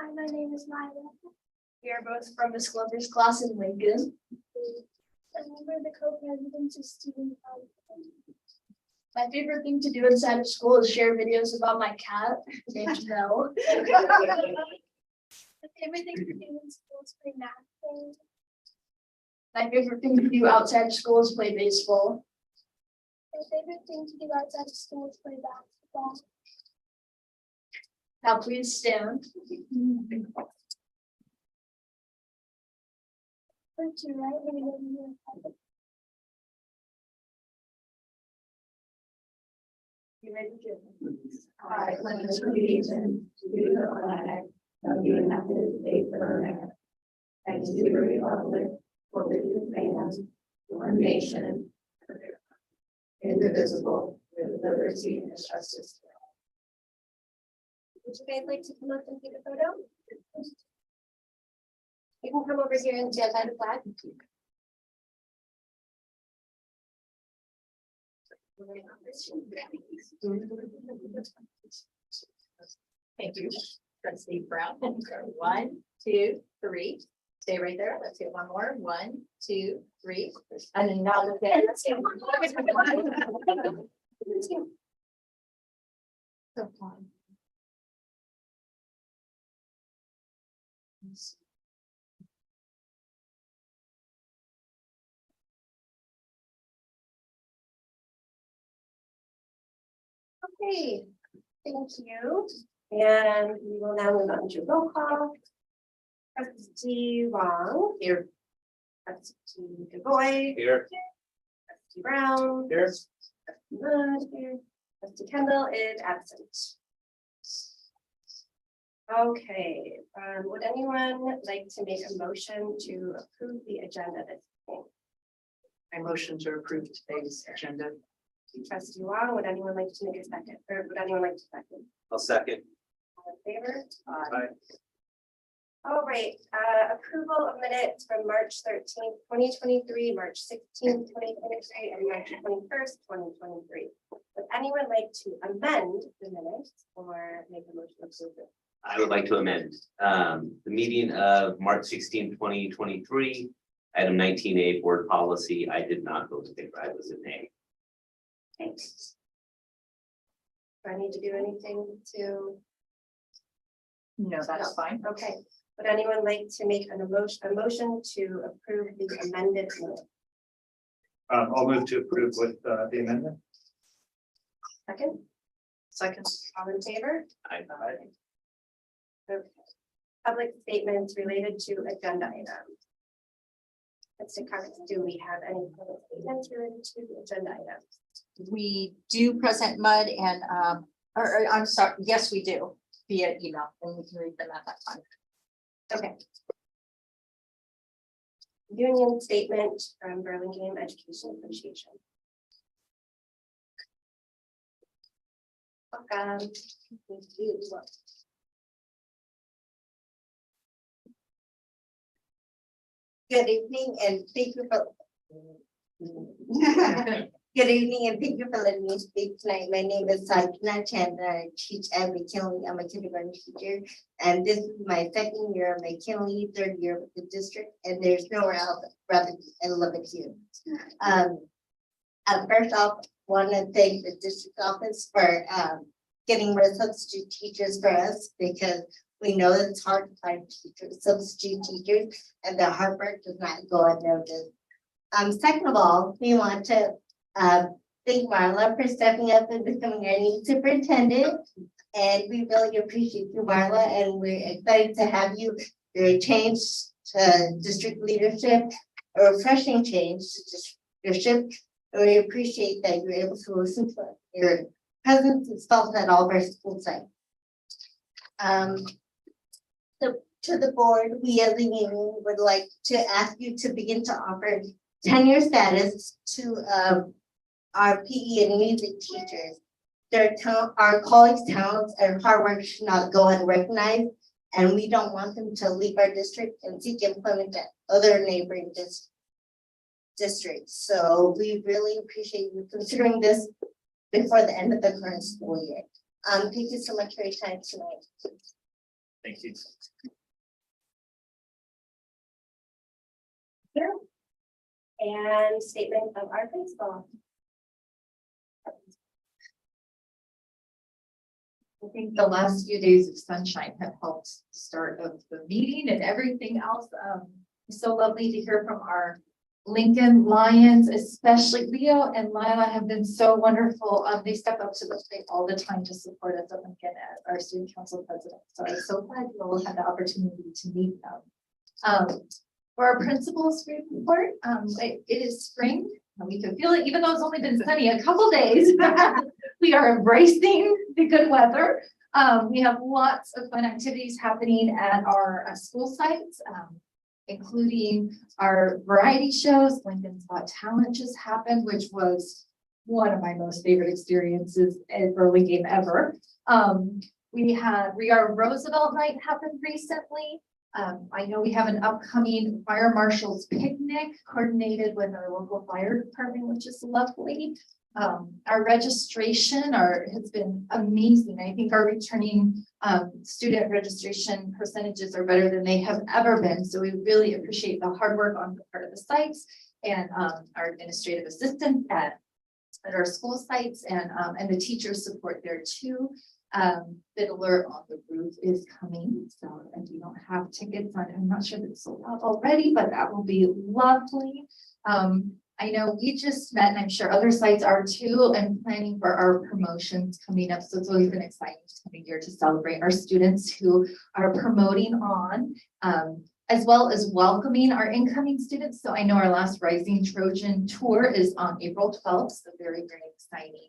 Hi, my name is Maya. We are both from Miss Glover's class in Lincoln. And we're the co-presidents of student council. My favorite thing to do inside of school is share videos about my cat named Mel. My favorite thing to do in school is play math games. My favorite thing to do outside of school is play baseball. My favorite thing to do outside of school is play basketball. Now please stand. Put your right hand over your head. You ready to I pledge allegiance to the flag of the United States of America and to the republic for which it stands, one nation, indivisible, with liberty and justice. Would you guys like to come up and take a photo? You can come over here and stand by the flag. Thank you, Trustee Brown. 1, 2, 3. Stay right there. Let's get one more. 1, 2, 3. And then now look at. So fun. Okay, thank you. And we will now move on to roll call. Trustee Wong. Here. Trustee DuBois. Here. Trustee Brown. Here. Trustee Mudd here. Trustee Kendall is absent. Okay, would anyone like to make a motion to approve the agenda this evening? I motion to approve today's agenda. Trustee Wong, would anyone like to make a second, or would anyone like to second? I'll second. All in favor? Aye. All right, approval of minutes from March 13th, 2023, March 16th, 2023, and March 21st, 2023. Would anyone like to amend the minutes or make a motion to approve it? I would like to amend the meeting of March 16, 2023, item 19A board policy. I did not vote in favor. I was in nay. Thanks. Do I need to do anything to? No, that's fine. Okay, would anyone like to make a motion to approve the amended minutes? I'll move to approve with the amendment. Second, Second. all in favor? I Okay. Public statements related to agenda items. Mr. Cox, do we have any public statements related to the agenda items? We do President Mudd and, or I'm sorry, yes, we do via email and we can read them at that time. Okay. Union statement from Burlingame Education Association. Welcome. Thank you. Good evening and thank you for. Good evening and thank you for letting me speak tonight. My name is Sajna Chandra. I teach at McKinley. I'm a kindergarten teacher. And this is my second year of McKinley, third year with the district. And there's nowhere else rather I love it here. First off, want to thank the district office for getting more substitute teachers for us because we know that it's hard to find teachers, substitute teachers, and their hard work does not go unnoticed. Second of all, we want to thank Marla for stepping up and becoming our new superintendent. And we really appreciate you, Marla, and we're excited to have you. Your change to district leadership, a refreshing change to district leadership. And we appreciate that you're able to listen to us. Your presence is felt at all of our school sites. To the board, we as a union would like to ask you to begin to offer tenure status to our PE and music teachers. Our colleagues' talents and hard work should not go unrecognized, and we don't want them to leave our district and seek employment at other neighboring districts. So we really appreciate you considering this before the end of the current school year. Thank you so much for your time tonight. Thank you. And statement of our principal. I think the last few days of sunshine have helped the start of the meeting and everything else. It's so lovely to hear from our Lincoln Lions, especially Leo and Lila have been so wonderful. They step up to the plate all the time to support us at Lincoln as our student council president. So I'm so glad you all had the opportunity to meet them. For our principal's report, it is spring. We can feel it, even though it's only been sunny a couple days. We are embracing the good weather. We have lots of fun activities happening at our school sites, including our variety shows. Lincoln's Got Talent just happened, which was one of my most favorite experiences at Burlingame ever. We are Roosevelt Night happened recently. I know we have an upcoming fire marshal's picnic coordinated with our local fire department, which is lovely. Our registration has been amazing. I think our returning student registration percentages are better than they have ever been. So we really appreciate the hard work on the part of the sites and our administrative assistants at our school sites and the teacher support there too. Fiddler on the Roof is coming, so if you don't have tickets, I'm not sure that's sold out already, but that will be lovely. I know we just met, and I'm sure other sites are too, and planning for our promotions coming up. So it's always been exciting this coming year to celebrate our students who are promoting on, as well as welcoming our incoming students. So I know our last Rising Trojan tour is on April 12th, so very, very exciting.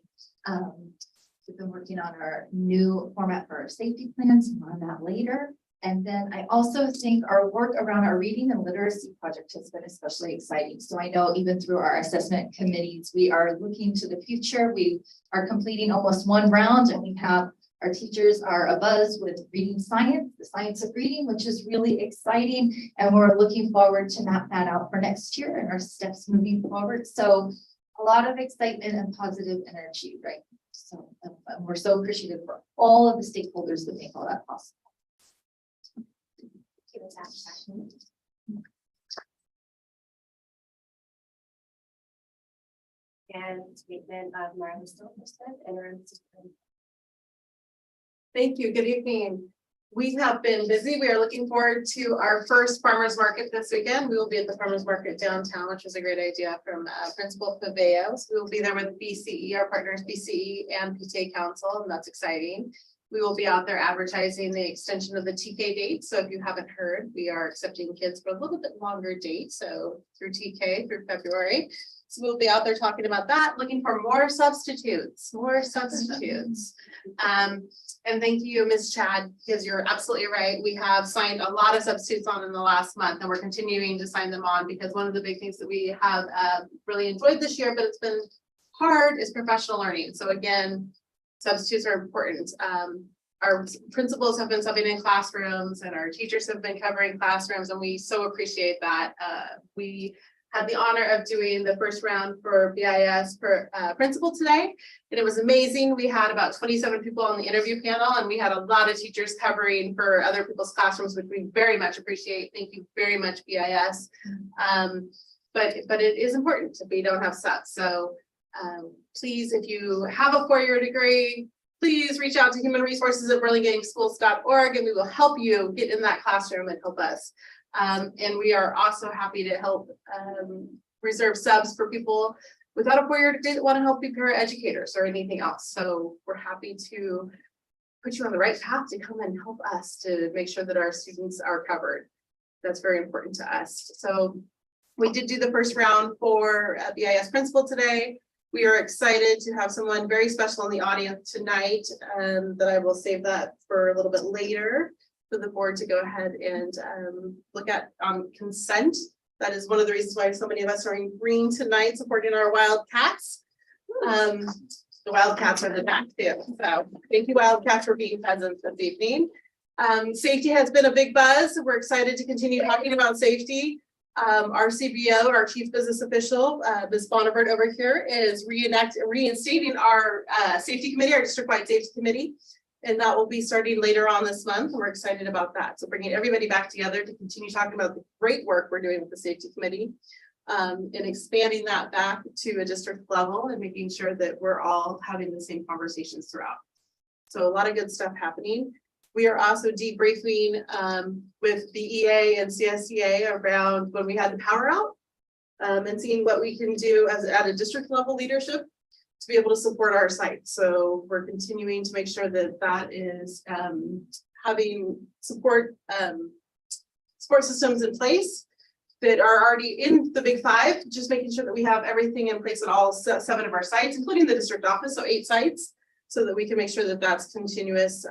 We've been working on our new format for our safety plans, more on that later. And then I also think our work around our reading and literacy project has been especially exciting. So I know even through our assessment committees, we are looking to the future. We are completing almost one round, and we have our teachers are abuzz with reading science, the science of reading, which is really exciting. And we're looking forward to map that out for next year and our steps moving forward. So a lot of excitement and positive energy, right? So we're so appreciative for all of the stakeholders that make all that possible. And statement of Marla Stoltenberg, interim superintendent. Thank you. Good evening. We have been busy. We are looking forward to our first farmers market this weekend. We will be at the farmers market downtown, which is a great idea from Principal Paveos. We will be there with BCE, our partners BCE and PTA Council, and that's exciting. We will be out there advertising the extension of the TK date. So if you haven't heard, we are accepting kids for a little bit longer date. So through TK through February. So we'll be out there talking about that, looking for more substitutes. And thank you, Ms. Chad, because you're absolutely right. We have signed a lot of substitutes on in the last month, and we're continuing to sign them on because one of the big things that we have really enjoyed this year, but it's been hard, is professional learning. So again, substitutes are important. Our principals have been subbing in classrooms and our teachers have been covering classrooms, and we so appreciate that. We had the honor of doing the first round for BIS for principal today, and it was amazing. We had about 27 people on the interview panel, and we had a lot of teachers covering for other people's classrooms, which we very much appreciate. Thank you very much, BIS. But it is important if we don't have subs. So please, if you have a four-year degree, please reach out to human resources at burlingameschools.org, and we will help you get in that classroom and help us. And we are also happy to help reserve subs for people without a four-year degree that want to help be paraeducators or anything else. So we're happy to put you on the right path to come and help us to make sure that our students are covered. That's very important to us. So we did do the first round for BIS principal today. We are excited to have someone very special in the audience tonight, that I will save that for a little bit later for the board to go ahead and look at consent. That is one of the reasons why so many of us are in green tonight supporting our Wildcats. The Wildcats are the back too. So thank you, Wildcats, for being present this evening. Safety has been a big buzz. We're excited to continue talking about safety. Our CBO, our Chief Business Official, Ms. Bonnevert over here, is reinstating our safety committee, our district-wide safety committee. And that will be starting later on this month. We're excited about that. So bringing everybody back together to continue talking about the great work we're doing with the safety committee. And expanding that back to a district level and making sure that we're all having the same conversations throughout. So a lot of good stuff happening. We are also debriefing with the EA and CSEA around when we had the power out. And seeing what we can do as at a district level leadership to be able to support our site. So we're continuing to make sure that that is having support systems in place that are already in the big five, just making sure that we have everything in place at all 7 of our sites, including the district office, so 8 sites, so that we can make sure that that's continuous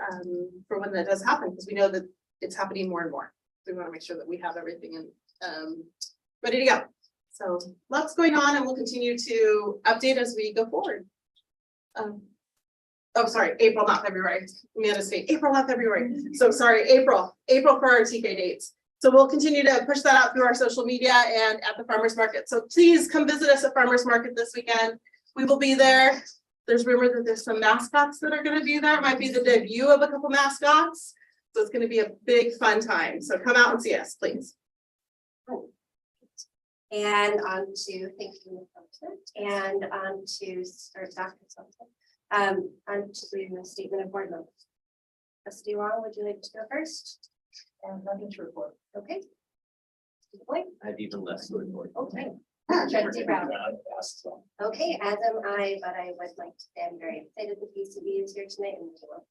for when that does happen, because we know that it's happening more and more. We want to make sure that we have everything in ready to go. So lots going on, and we'll continue to update as we go forward. Oh, sorry, April, not February. Made a mistake. April, not February. So sorry, April for our TK dates. So we'll continue to push that out through our social media and at the farmers market. So please come visit us at farmers market this weekend. We will be there. There's rumor that there's some mascots that are going to be there. It might be the debut of a couple mascots. So it's going to be a big fun time. So come out and see us, please. And on to thank you, and on to our staff consultant. On to the statement of board members. Trustee Wong, would you like to go first? And nothing to report. Okay. I have even less to report. Okay. Trustee Brown. Okay, as am I, but I would like to say I'm very excited that PCB is here tonight, and we will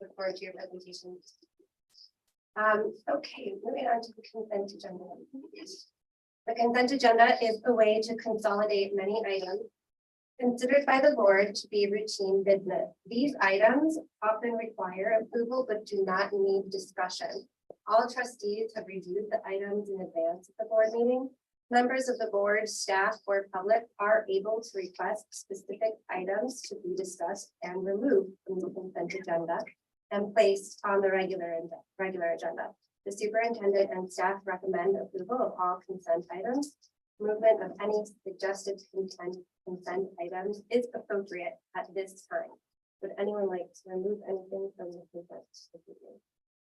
look forward to your presentation. Okay, moving on to the consent agenda. The consent agenda is a way to consolidate many items considered by the board to be routine business. These items often require approval but do not need discussion. All trustees have reviewed the items in advance of the board meeting. Members of the board, staff, or public are able to request specific items to be discussed and removed from the consent agenda and placed on the regular agenda. The superintendent and staff recommend approval of all consent items. Movement of any suggested consent items is appropriate at this time. Would anyone like to remove anything from the consent agenda?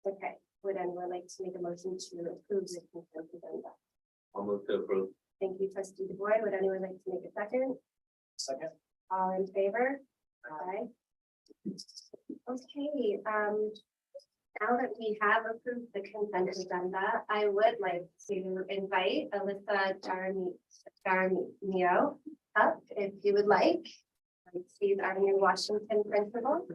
Okay, would anyone like to make a motion to approve the consent agenda? I'll move to approve. Thank you, trustee DuBois. Would anyone like to make a second? Second. All in favor? Aye. Okay, now that we have approved the consent agenda, I would like to invite Alyssa Jaramillo up if you would like. She's our new Washington principal.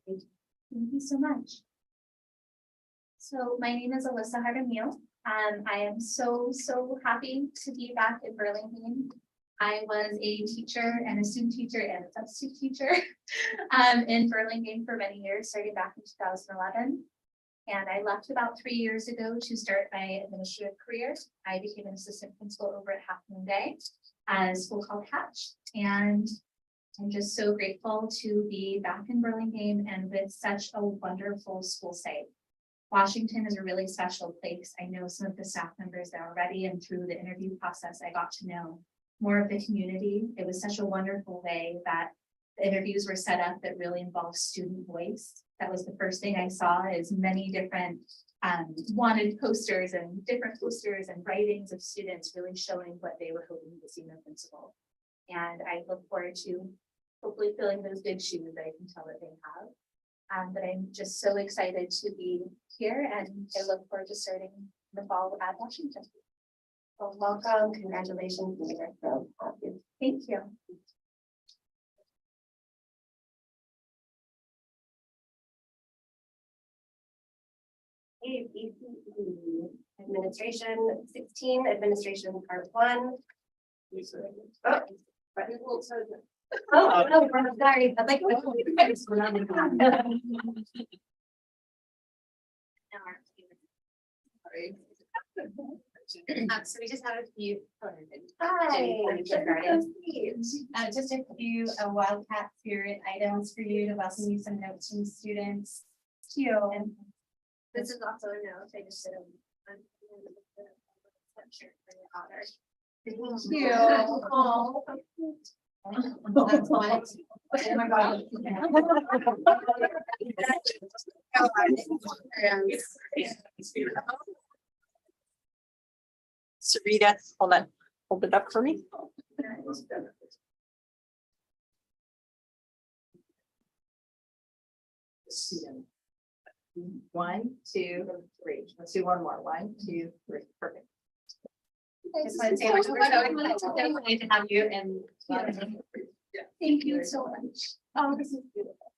Thank you so much. So my name is Alyssa Jaramillo. I am so happy to be back in Burlingame. I was a teacher and a student teacher and a substitute teacher in Burlingame for many years, starting back in 2011. And I left about 3 years ago to start my administrative career. I became an assistant principal over at Half Moon Day at a school called Hatch. And I'm just so grateful to be back in Burlingame and with such a wonderful school site. Washington is a really special place. I know some of the staff members there already, and through the interview process, I got to know more of the community. It was such a wonderful way that the interviews were set up that really involved student voice. That was the first thing I saw, is many different wanted posters and writings of students really showing what they were hoping to see in their principal. And I look forward to hopefully filling those big shoes that I can tell that they have. But I'm just so excited to be here, and I look forward to starting the fall at Washington. Well, welcome, congratulations. We are thrilled to have you. Thank you. BCE Administration 16, Administration Part 1. Lisa. Oh, no, I'm sorry. I'd like So we just have a few. Hi. Just a few Wildcat Spirit items for you to welcome you some notes from students. Cute. And This is also a note. I just said Thank you. Oh. That's why. Oh my God. Sarita, hold on, hold it up for me. One, two, three. Let's do one more. One, two, three. Perfect. Just want to say, we're so excited to have you and. Thank you so much. Oh, this is beautiful.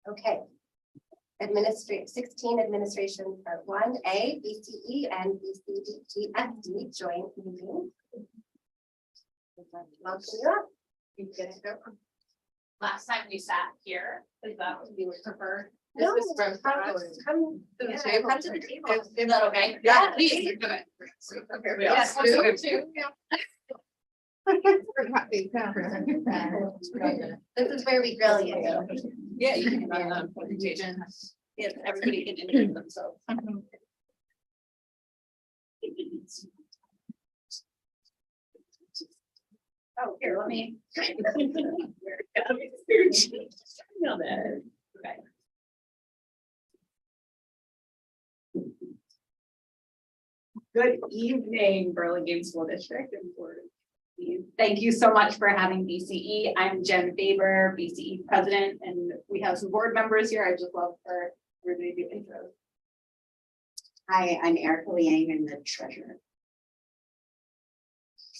Okay. 16 administration part 1A, BCE and BCDFD joint meeting. Welcome you up. You get to go. Last time we sat here, is that what you would prefer? This No, is from- come To the yeah, table. come to the table. Is that okay? Yeah. please. Yes. This is where we grill you. Yeah, you can run the presentation. Yeah, everybody can introduce themselves. Oh, here, let me. Okay. Good evening, Burlingame School District and Board. Thank you so much for having BCE. I'm Jen Faber, BCE President, and we have some board members here. I just love for everybody to do intros. Hi, I'm Erica Liang, I'm the treasurer.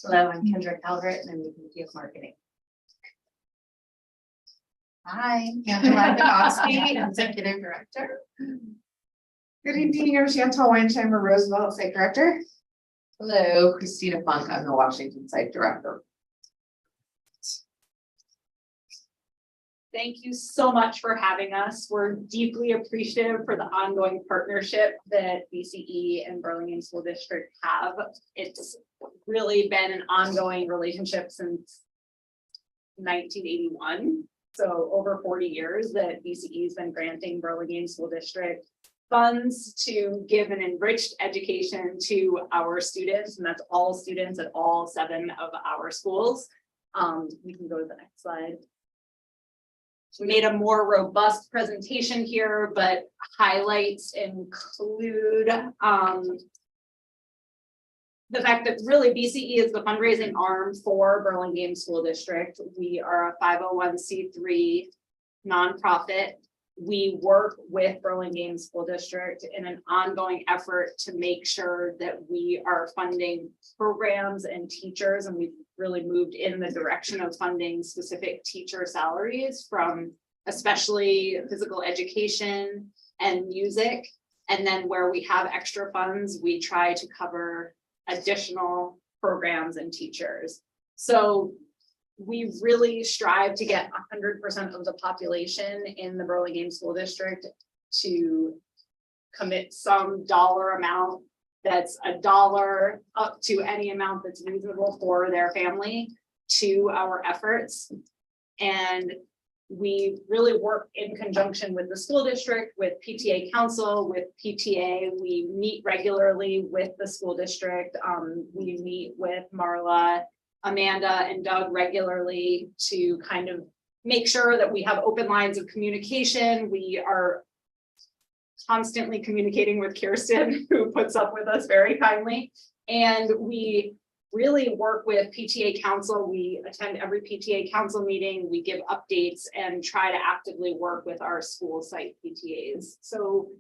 Hello, I'm Kendra Calvert and I'm the VP of Marketing. Hi, Angela Donosky, Executive Director. Good evening, I'm Chantal Weinsheimer Roosevelt, Site Director. Hello, Christina Funk, I'm the Washington Site Director. Thank you so much for having us. We're deeply appreciative for the ongoing partnership that BCE and Burlingame School District have. It's really been an ongoing relationship since 1981. So over 40 years that BCE has been granting Burlingame School District funds to give an enriched education to our students, and that's all students at all 7 of our schools. We can go to the next slide. We made a more robust presentation here, but highlights include the fact that really BCE is the fundraising arm for Burlingame School District. We are a 501c3 nonprofit. We work with Burlingame School District in an ongoing effort to make sure that we are funding programs and teachers, and we've really moved in the direction of funding specific teacher salaries from especially physical education and music. And then where we have extra funds, we try to cover additional programs and teachers. So we really strive to get 100% of the population in the Burlingame School District to commit some dollar amount that's $1 up to any amount that's reasonable for their family to our efforts. And we really work in conjunction with the school district, with PTA council, with PTA. We meet regularly with the school district. We meet with Marla, Amanda, and Doug regularly to kind of make sure that we have open lines of communication. We are constantly communicating with Kirsten, who puts up with us very kindly. And we really work with PTA council. We attend every PTA council meeting. We give updates and try to actively work with our school site PTAs. So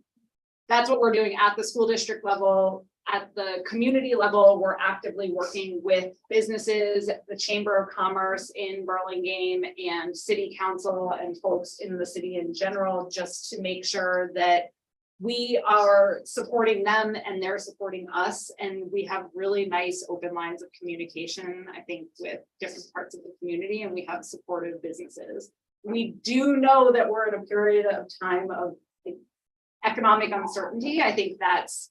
that's what we're doing at the school district level. At the community level, we're actively working with businesses, the Chamber of Commerce in Burlingame, and city council and folks in the city in general, just to make sure that we are supporting them and they're supporting us. And we have really nice open lines of communication, I think, with different parts of the community, and we have supportive businesses. We do know that we're in a period of time of economic uncertainty. I think that's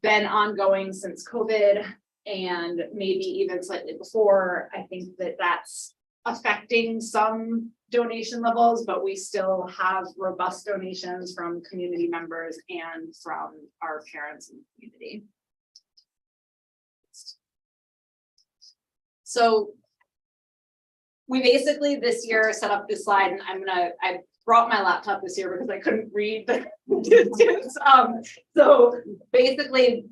been ongoing since COVID and maybe even slightly before. I think that that's affecting some donation levels, but we still have robust donations from community members and from our parents in the community. So we basically this year set up this slide, and I brought my laptop this year because I couldn't read the distance. So basically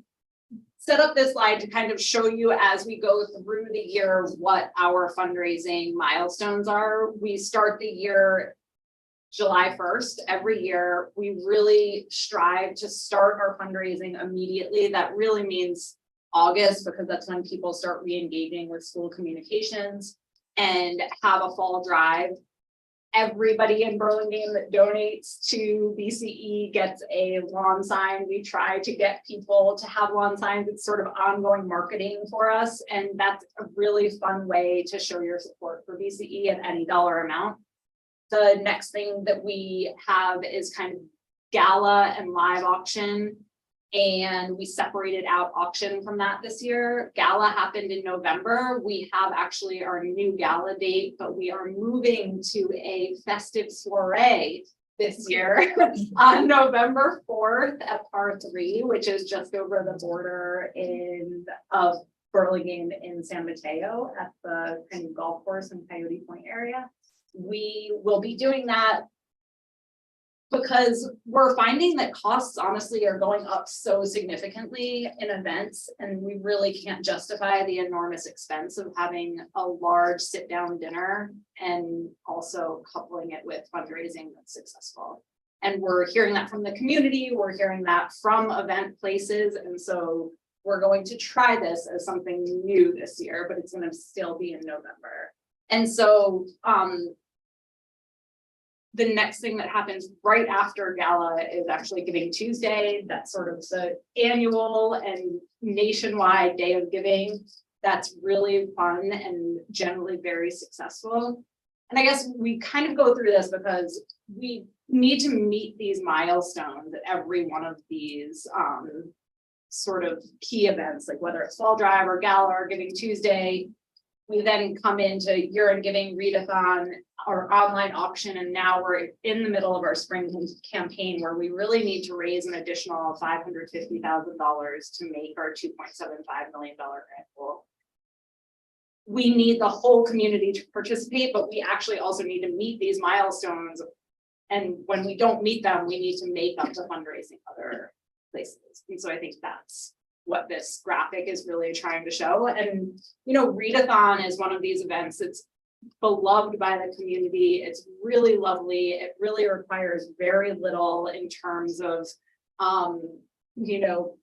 set up this slide to kind of show you as we go through the year what our fundraising milestones are. We start the year July 1st every year. We really strive to start our fundraising immediately. That really means August, because that's when people start re-engaging with school communications, and have a fall drive. Everybody in Burlingame that donates to BCE gets a lawn sign. We try to get people to have lawn signs. It's sort of ongoing marketing for us. And that's a really fun way to show your support for BCE at any dollar amount. The next thing that we have is kind of gala and live auction. And we separated out auction from that this year. Gala happened in November. We have actually our new gala date, but we are moving to a festive soiree this year on November 4th at Par 3, which is just over the border of Burlingame in San Mateo at the kind of golf course and Coyote Point area. We will be doing that because we're finding that costs honestly are going up so significantly in events, and we really can't justify the enormous expense of having a large sit-down dinner and also coupling it with fundraising that's successful. And we're hearing that from the community, we're hearing that from event places, and so we're going to try this as something new this year, but it's going to still be in November. And so the next thing that happens right after gala is actually Giving Tuesday. That's sort of the annual and nationwide day of giving. That's really fun and generally very successful. And I guess we kind of go through this because we need to meet these milestones at every one of these sort of key events, like whether it's Fall Drive or Gala or Giving Tuesday. We then come into Year in Giving, Readathon, our online auction, and now we're in the middle of our spring campaign where we really need to raise an additional $550,000 to make our $2.75 million grant goal. We need the whole community to participate, but we actually also need to meet these milestones. And when we don't meet them, we need to make up the fundraising other places. And so I think that's what this graphic is really trying to show. And, you know, Readathon is one of these events that's beloved by the community. It's really lovely. It really requires very little in terms of, you know,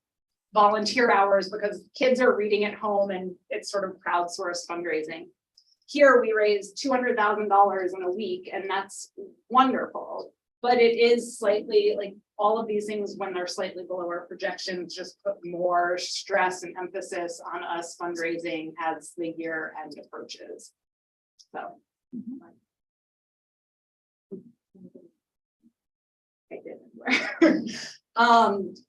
volunteer hours, because kids are reading at home and it's sort of crowdsourced fundraising. Here we raised $200,000 in a week, and that's wonderful. But it is slightly like all of these things, when they're slightly below our projections, just put more stress and emphasis on us fundraising as the year end approaches. So.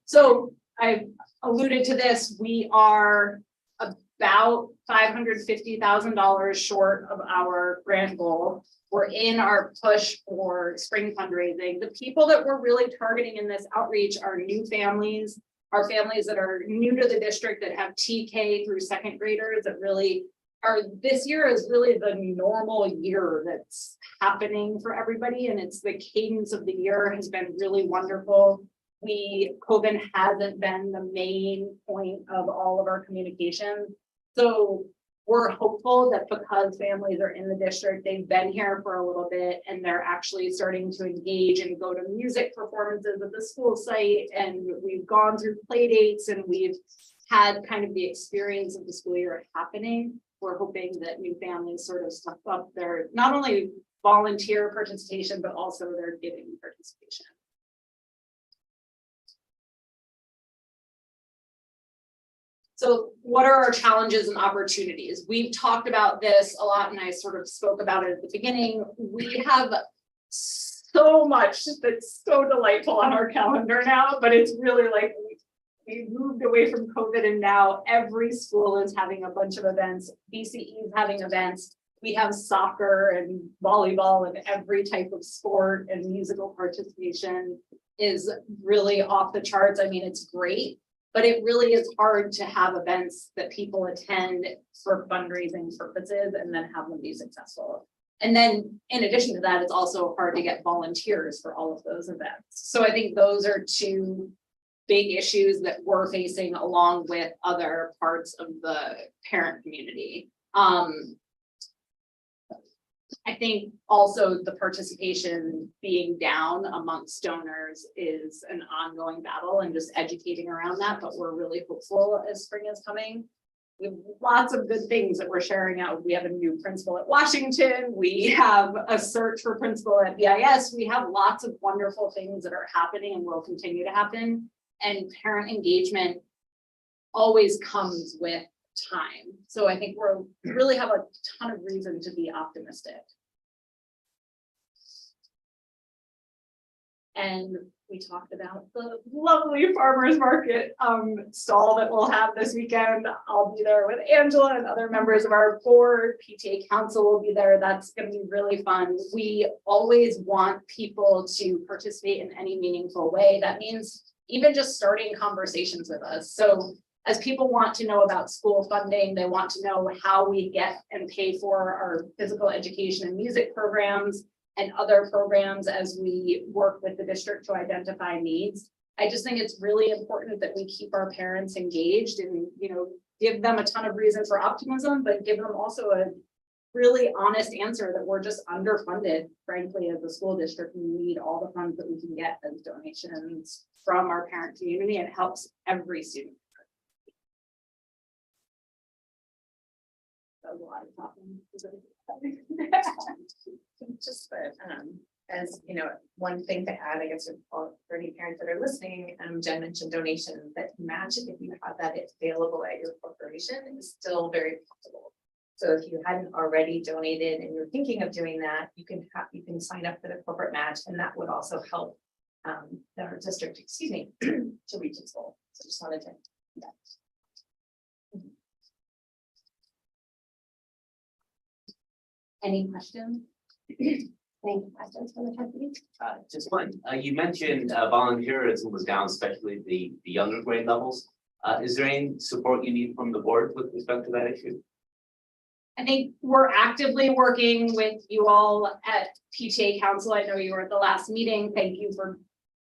So I alluded to this. We are about $550,000 short of our grant goal. We're in our push for spring fundraising. The people that we're really targeting in this outreach are new families, our families that are new to the district that have TK through second graders that really are, this year is really the normal year that's happening for everybody. And it's the cadence of the year has been really wonderful. COVID hasn't been the main point of all of our communication. So we're hopeful that because families are in the district, they've been here for a little bit and they're actually starting to engage and go to music performances at the school site. And we've gone through play dates and we've had kind of the experience of the school year happening. We're hoping that new families sort of step up their, not only volunteer participation, but also their giving participation. So what are our challenges and opportunities? We've talked about this a lot, and I sort of spoke about it at the beginning. We have so much that's so delightful on our calendar now, but it's really like we moved away from COVID, and now every school is having a bunch of events. BCE is having events. We have soccer and volleyball and every type of sport, and musical participation is really off the charts. I mean, it's great, but it really is hard to have events that people attend for fundraising purposes and then have them be successful. And then in addition to that, it's also hard to get volunteers for all of those events. So I think those are two big issues that we're facing along with other parts of the parent community. I think also the participation being down amongst donors is an ongoing battle and just educating around that, but we're really hopeful as spring is coming. We have lots of good things that we're sharing out. We have a new principal at Washington. We have a search for principal at BIS. We have lots of wonderful things that are happening and will continue to happen. And parent engagement always comes with time. So I think we really have a ton of reason to be optimistic. And we talked about the lovely farmers market stall that we'll have this weekend. I'll be there with Angela and other members of our board. PTA council will be there. That's going to be really fun. We always want people to participate in any meaningful way. That means even just starting conversations with us. So as people want to know about school funding, they want to know how we get and pay for our physical education and music programs and other programs as we work with the district to identify needs. I just think it's really important that we keep our parents engaged and, give them a ton of reason for optimism, but give them also a really honest answer that we're just underfunded, frankly, as a school district. We need all the funds that we can get as donations from our parent community, and it helps every student. That was a lot of talking. Just that, as you know, one thing to add, I guess, for any parents that are listening, Jen mentioned donations. That match, if you have that available at your corporation, is still very possible. So if you hadn't already donated and you're thinking of doing that, you can sign up for the corporate match, and that would also help our district, to reach its goal. So just wanted to do that. Any questions? Any questions from the trustees? Just one, you mentioned volunteerism was down, especially the younger grade levels. Is there any support you need from the board with respect to that issue? I think we're actively working with you all at PTA Council. I know you were at the last meeting. Thank you for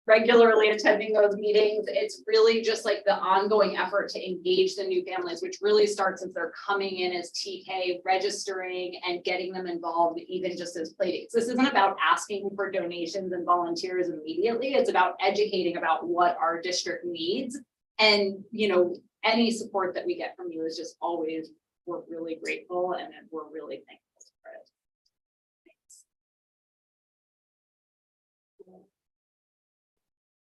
regularly attending those meetings. It's really just like the ongoing effort to engage the new families, which really starts as they're coming in as TK, registering and getting them involved, even just as play dates. This isn't about asking for donations and volunteers immediately. It's about educating about what our district needs. And, any support that we get from you is just always, we're really grateful and we're really thankful for it. Thanks.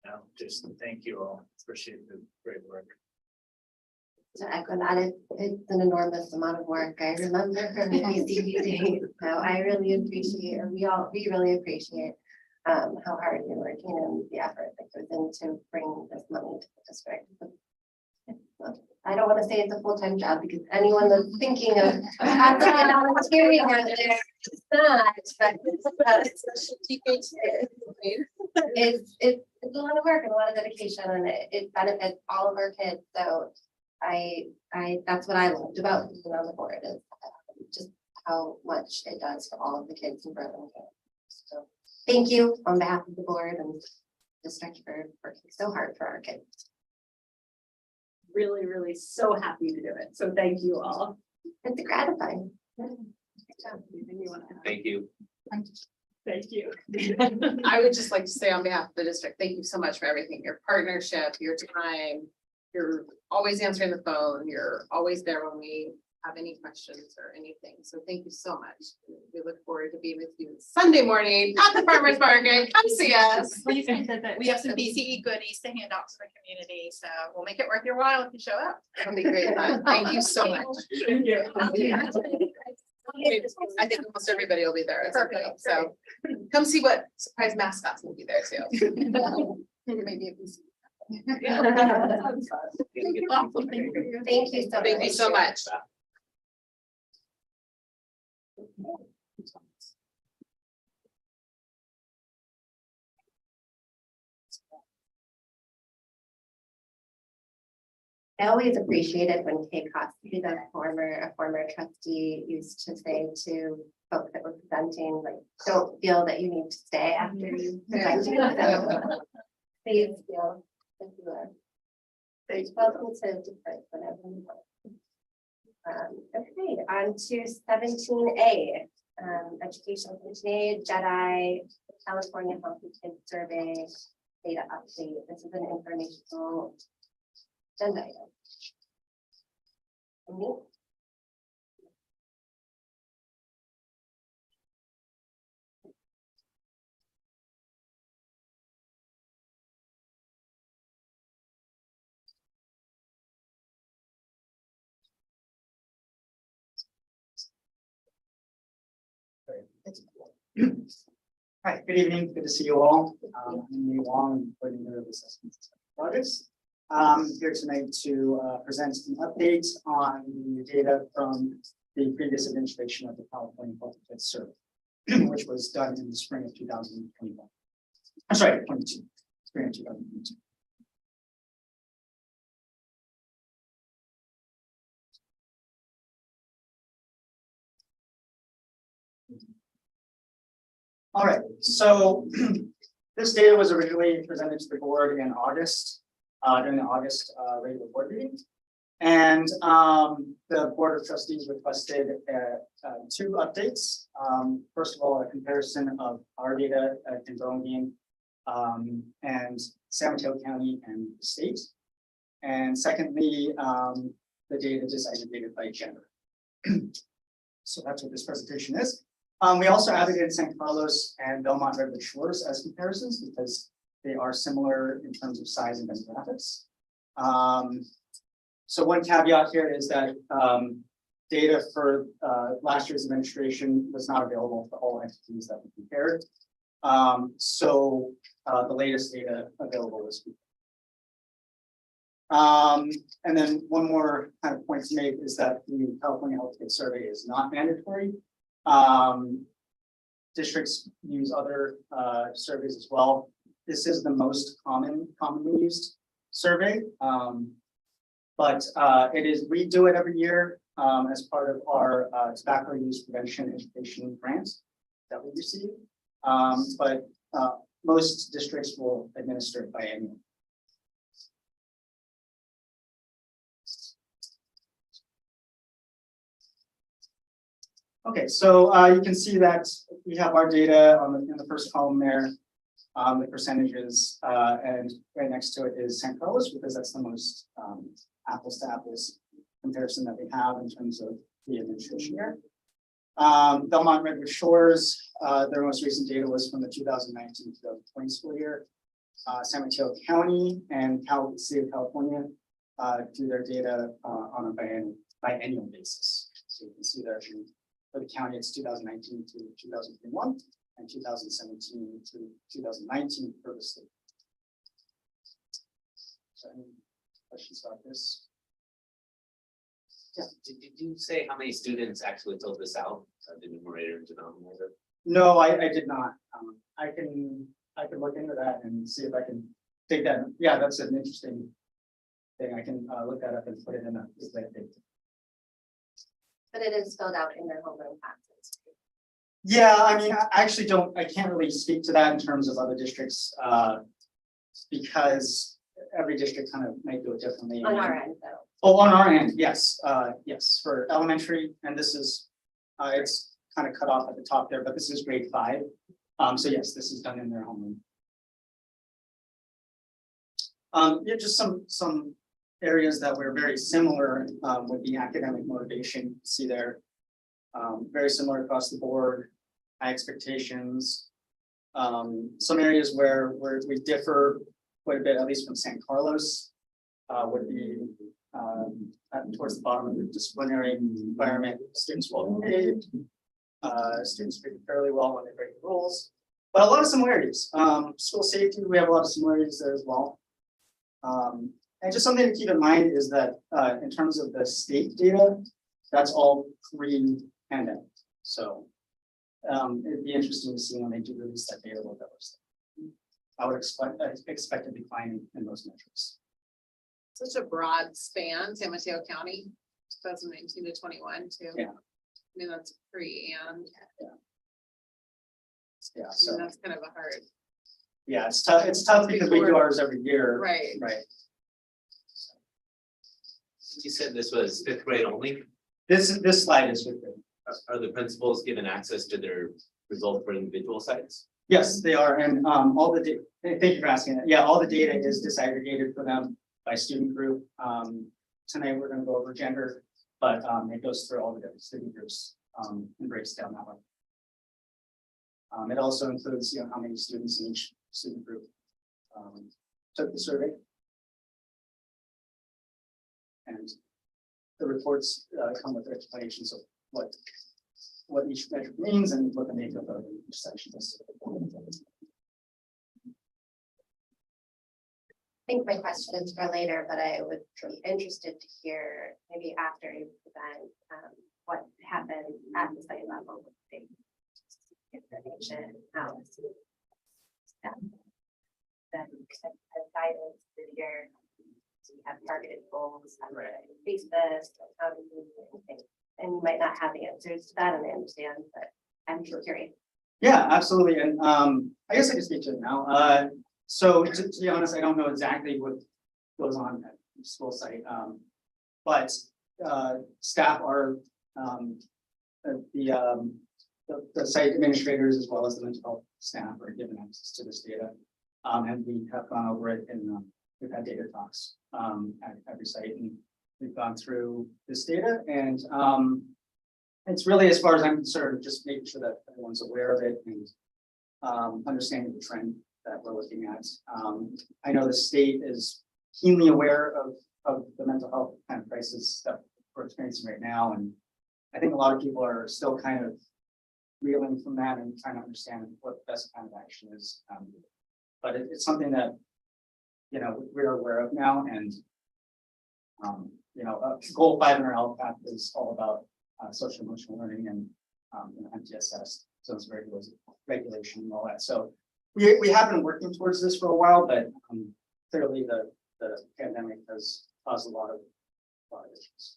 No, just thank you all. Appreciate the great work. To echo that, it's an enormous amount of work. I remember from the PCB days, so I really appreciate, or we really appreciate how hard you're working and the effort that goes into bringing this money to the district. I don't want to say it's a full-time job, because anyone that's thinking of volunteering out there, it's not, but it's a lot of work and a lot of dedication, and it benefits all of our kids. So that's what I loved about being on the board, is just how much it does for all of the kids in Burlingame. So thank you on behalf of the board and district for working so hard for our kids. Really, really so happy to do it. So thank you all. It's gratifying. Thank you. Thank you. I would just like to say on behalf of the district, thank you so much for everything, your partnership, your time. You're always answering the phone. You're always there when we have any questions or anything. So thank you so much. We look forward to being with you Sunday morning at the farmers market. Come see us. We have some BCE goodies to hand out to the community, so we'll make it worth your while if you show up. It'll be great fun. Thank you so much. Thank you. I think almost everybody will be there. At some point. So come see what surprise mascots will be there too. Maybe a BCE. Thank you so much. Thank you so much. I always appreciate it when Kay Kosky, a former trustee, used to say to folks that were presenting, like, don't feel that you need to stay after you present. So, please feel that you are welcome to depart whenever you want. Okay, on to 17A, educational aid, JEDI, California Healthy Kids Survey, data update. This is an informational agenda item. Me? Hi, good evening. Good to see you all. I'm Lee Wong, coordinator of assessments projects. Here tonight to present an update on the data from the previous administration of the California Healthy Kids Survey, which was done in the spring of 2021. I'm sorry, 22, spring of 2022. All right, so this data was originally presented to the board in August, during the August regular board meeting. And the Board of Trustees requested two updates. First of all, a comparison of our data in Burlingame and San Mateo County and the state. And secondly, the data disaggregated by gender. So that's what this presentation is. We also added in San Carlos and Belmont Redwood Shores as comparisons because they are similar in terms of size and demographics. So one caveat here is that data for last year's administration was not available for all entities that we compared. So the latest data available this week. And then one more kind of point to make is that the California Health Kids Survey is not mandatory. Districts use other surveys as well. This is the most commonly used survey, but we do it every year as part of our tobacco use prevention education grant that we receive. But most districts will administer it biannually. Okay, so you can see that we have our data in the first column there, the percentages, and right next to it is San Carlos because that's the most apples to apples comparison that we have in terms of the administration here. Belmont Redwood Shores, their most recent data was from the 2019-2020 school year. San Mateo County and City of California do their data on a biannual basis. So you can see there. For the county, it's 2019 to 2021 and 2017 to 2019 for the state. So any questions about this? Yeah. Did you say how many students actually filled this out, the numerator and denominator? No, I did not. I can look into that and see if I can take that. Yeah, that's an interesting thing. I can look that up and put it in a thing. But it is filled out in their homeroom classes. Yeah, I mean, I can't really speak to that in terms of other districts, because every district kind of might do it differently. On our end, though. Oh, on our end, yes, yes, for elementary, and this is, it's kind of cut off at the top there, but this is grade 5. So yes, this is done in their homeroom. Yeah, just some areas that were very similar with the academic motivation. You see there, very similar across the board, high expectations. Some areas where we differ quite a bit, at least from San Carlos, would be towards the bottom of the disciplinary environment. Students well behaved, students treated fairly well when they break the rules, but a lot of similarities. School safety, we have a lot of similarities there as well. And just something to keep in mind is that in terms of the state data, that's all pre-pandemic. So it'd be interesting to see when they do release that data, what that looks like. I would expect a decline in those metrics. Such a broad span, San Mateo County, 2019 to 21 too. Yeah. I mean, that's pre and, Yeah, I so, mean, that's kind of a hard, yeah, it's tough because we do ours every year. right? Right. You said this was fifth grade only. This slide is with them. Are the principals given access to their results for individual sites? Yes, they are, and all the data, thank you for asking that. Yeah, all the data is disaggregated for them by student group. Tonight, we're gonna go over gender, but it goes through all the different student groups and breaks down that way. It also includes, you know, how many students in each student group took the survey. And the reports come with explanations of what each metric means and what the makeup of each section is. I think my question is for later, but I would be interested to hear maybe after you present what happened at the site level with the information, how it's then as guidance this year. So we have targeted goals, how do we face this, and how do we do anything? And you might not have the answers to that, and I understand, but I'm curious. Yeah, absolutely, and I guess I can speak to it now. So to be honest, I don't know exactly what goes on at the school site, but staff are the site administrators as well as the mental health staff are given access to this data, and we have gone over it and we've had data talks at every site, and we've gone through this data, and it's really, as far as I'm concerned, just making sure that everyone's aware of it and understanding the trend that we're looking at. I know the state is keenly aware of the mental health kind of crisis that we're experiencing right now, and I think a lot of people are still kind of reeling from that and trying to understand what the best kind of action is. But it's something that, you know, we're aware of now, and you know, goal 5 in our LCAP is all about social emotional learning and you know, MTSS, so it's regulation and all that. So we have been working towards this for a while, but clearly the pandemic has caused a lot of issues.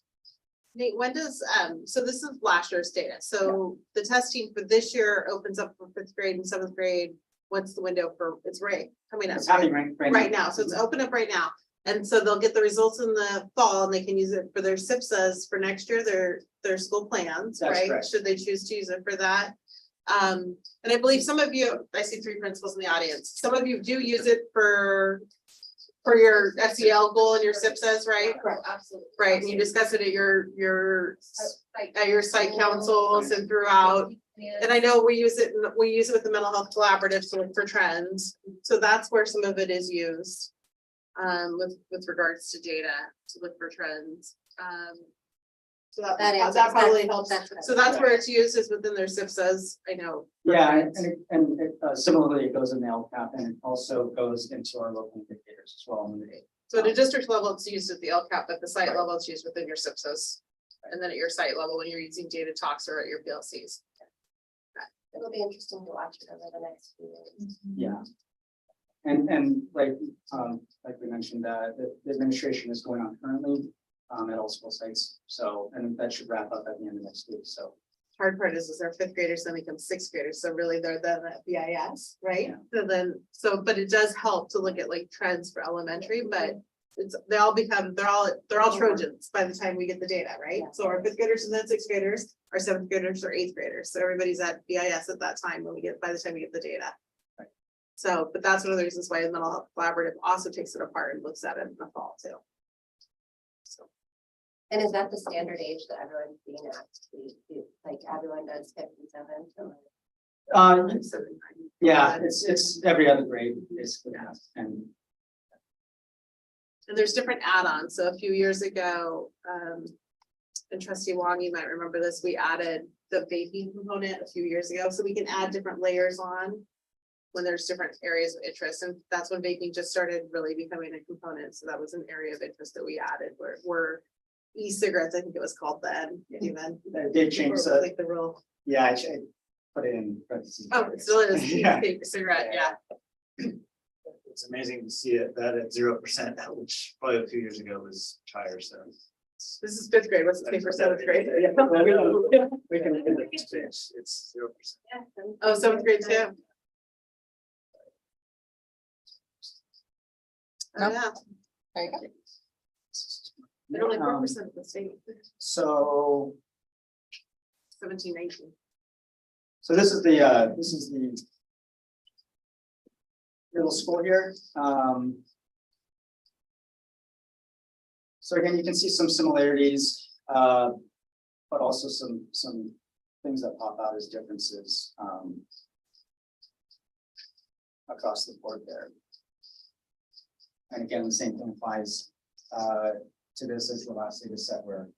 Nate, when does, so this is last year's data, so the testing for this year opens up for 5th grade and 7th grade. What's the window for, it's coming up It's happening right now, so it's open up right now. And so they'll get the results in the fall and they can use it for their SIPSAs for next year, their school plans, That's right? correct. Should they choose to use it for that? And I believe some of you, I see 3 principals in the audience, some of you do use it for your SEL goal and your SIPSAs, right? Correct, absolutely. Right, and you discuss it at your site councils and throughout. And I know we use it with the mental health collaborative to look for trends. So that's where some of it is used. With regards to data to look for trends. So that probably helps. So that's where it's used, is within their SIPSAs, I know. Yeah, and similarly, it goes in the LCAP, and it also goes into our local indicators as well. So at a district level, it's used at the LCAP, but the site level, it's used within your SIPSAs. And then at your site level, when you're using data talks or at your PLCs. It'll be interesting to watch it over the next few years. Yeah. And like we mentioned, the administration is going on currently at all school sites. So, and that should wrap up at the end of next week. So Hard part is our 5th graders then become 6th graders. So really they're then at BIS, right? Yeah. So but it does help to look at like trends for elementary, but they're all Trojans by the time we get the data, right? Yeah. So our 5th graders and then 6th graders, our 7th graders are 8th graders. So everybody's at BIS at that time by the time we get the data. Right. So, but that's one of the reasons why the mental health collaborative also takes it apart and looks at it in the fall too. So. And is that the standard age that everyone's being asked to do? Like everyone does 5th and 7th? yeah, it's every other grade basically. And there's different add-ons. So a few years ago, and Trustee Wong, you might remember this, we added the vaping component a few years ago. So we can add different layers on when there's different areas of interest. And that's when vaping just started really becoming a component. So that was an area of interest that we added where e-cigarettes, I think it was called then, even. That did change like the real Yeah, I put it in parentheses. Oh, it still is. Yeah. Paper cigarette, yeah. It's amazing to see it that at 0%, which probably a few years ago was higher, so. This is fifth grade. What's the paper seventh grade? We can. It's 0%. Oh, seventh grade too. Oh, yeah. There you go. They're only 4% of the state, So, 17, 19. so this is the middle school here. So again, you can see some similarities, but also some things that pop out as differences, across the board there. And again, the same thing applies, to this as the last data set where,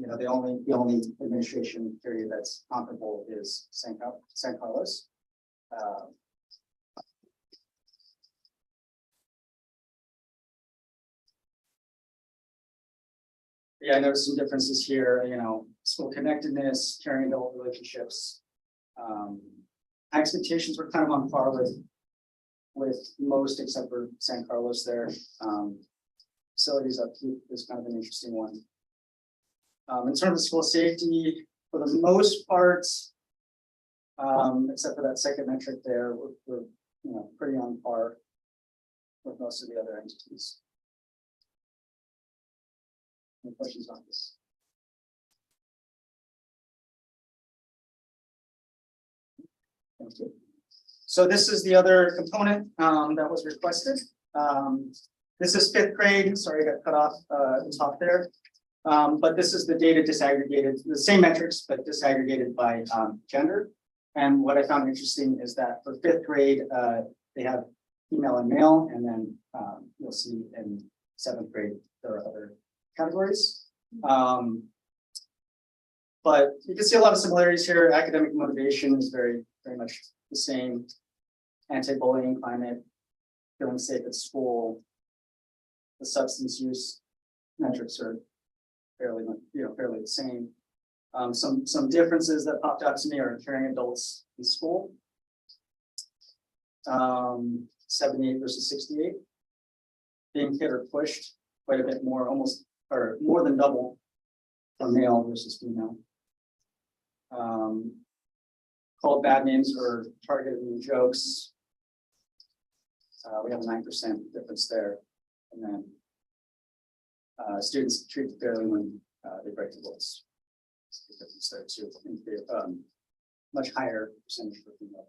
you know, the only administration period that's comparable is San Carlos. Yeah, I noticed some differences here, you know, school connectedness, caring adult relationships. Expectations were kind of on par with most except for San Carlos there. Facilities upkeep is kind of an interesting one. In terms of school safety, for the most part, except for that second metric there, we're you know, pretty on par with most of the other entities. Any questions on this? Thank you. So this is the other component that was requested. This is fifth grade. Sorry, I got cut off at the top there. But this is the data disaggregated, the same metrics, but disaggregated by gender. And what I found interesting is that for fifth grade, they have female and male, and then you'll see in seventh grade, there are other categories. But you can see a lot of similarities here. Academic motivation is very much the same. Anti-bullying climate, feeling safe at school. The substance use metrics are fairly the same. Some differences that popped out to me are caring adults in school. 78 versus 68. Being hit or pushed quite a bit more, almost or more than double for male versus female. Called bad names or targeted in jokes. We have a 9% difference there. And then students treated fairly when they break the rules. Difference there too. Much higher percentage for female.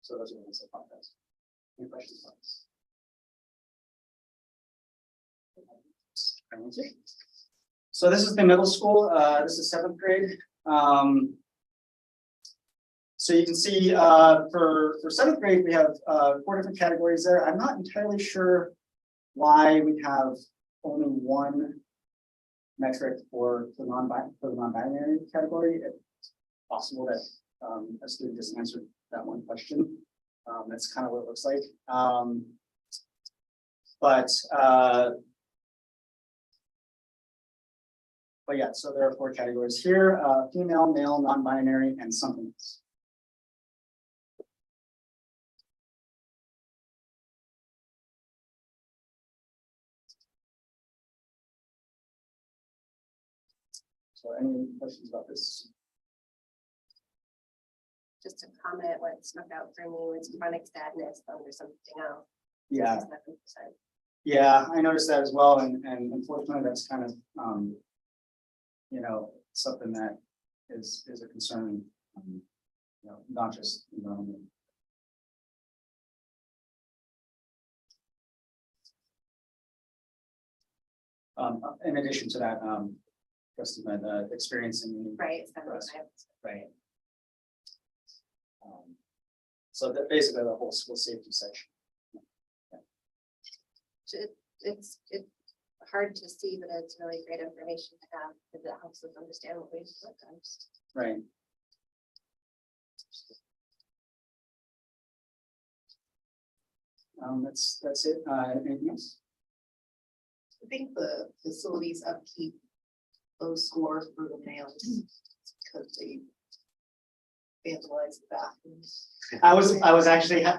So those are the ones that popped out. Any questions about this? So this is the middle school. This is seventh grade. So you can see for seventh grade, we have 4 different categories there. I'm not entirely sure why we have only one metric for the non-binary category. It's possible that a student just answered that one question. That's kind of what it looks like. But yeah, so there are 4 categories here: female, male, non-binary, and something else. So any questions about this? Just a comment, what snuck out for me was chronic sadness under something else. Yeah. 7%. Yeah, I noticed that as well, and unfortunately, that's kind of you know, something that is a concern, you know, not just in addition to that, just experiencing Right. right. So that basically the whole school safety section. It's hard to see, but it's really great information to have because it helps us understand what we do sometimes. Right. That's it. Anything else? I think the facilities upkeep low score for the males because they vandalize the bathrooms. I was actually. I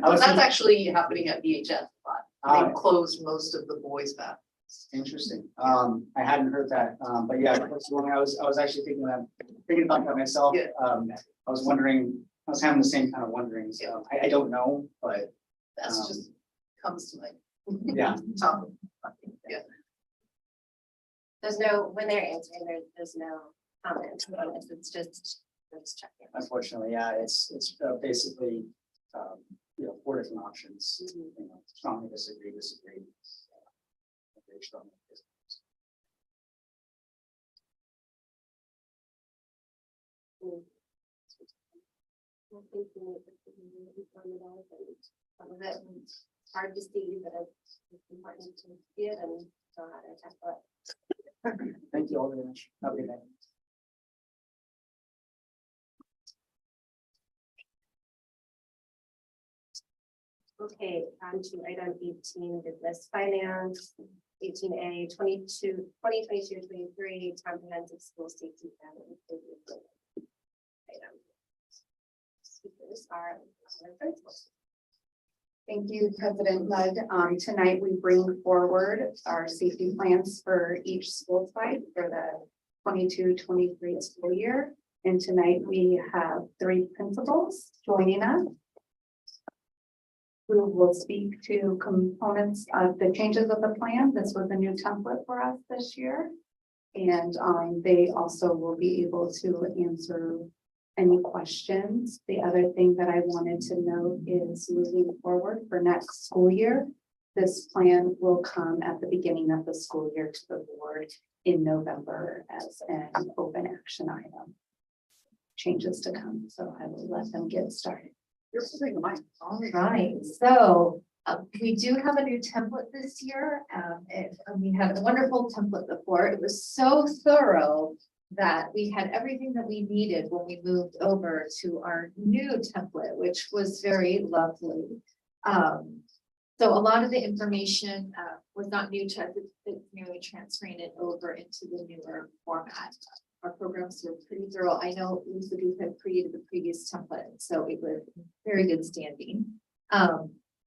was That's actually happening at VHS a lot. Ah. They closed most of the boys' bathrooms. Interesting. I hadn't heard that, but yeah, that's the one I was actually thinking about that myself. Yeah. I was wondering, I was having the same kind of wondering, so I don't know, but That's just comes to my. yeah. Top. Yeah. There's no, when they're answering, there's no comment on this, it's just checking. Unfortunately, yeah, it's basically, 4 different options, strongly disagree. Very strongly disagree. I think we need to on it all, and some of it it's hard to see, but it's important to see it and know how to tackle it. Thank you all very much. Have a good night. Okay, on to item 18, business finance, 18A, 2022-23 comprehensive school safety plan. Item. Speakers are our principals. Thank you, President Mudd. Tonight we bring forward our safety plans for each school site for the 22-23 school year. And tonight we have 3 principals joining us who will speak to components of the changes of the plan. This was a new template for us this year. And they also will be able to answer any questions. The other thing that I wanted to note is moving forward for next school year, this plan will come at the beginning of the school year to the board in November as an open action item. Changes to come, so I will let them get started. You're putting mine. All right, so we do have a new template this year. We had a wonderful template before. It was so thorough that we had everything that we needed when we moved over to our new template, which was very lovely. So a lot of the information was not new to us. It's merely transferring it over into the newer format. Our programs were pretty thorough. I know Lisa had created the previous template, so it was very good standing.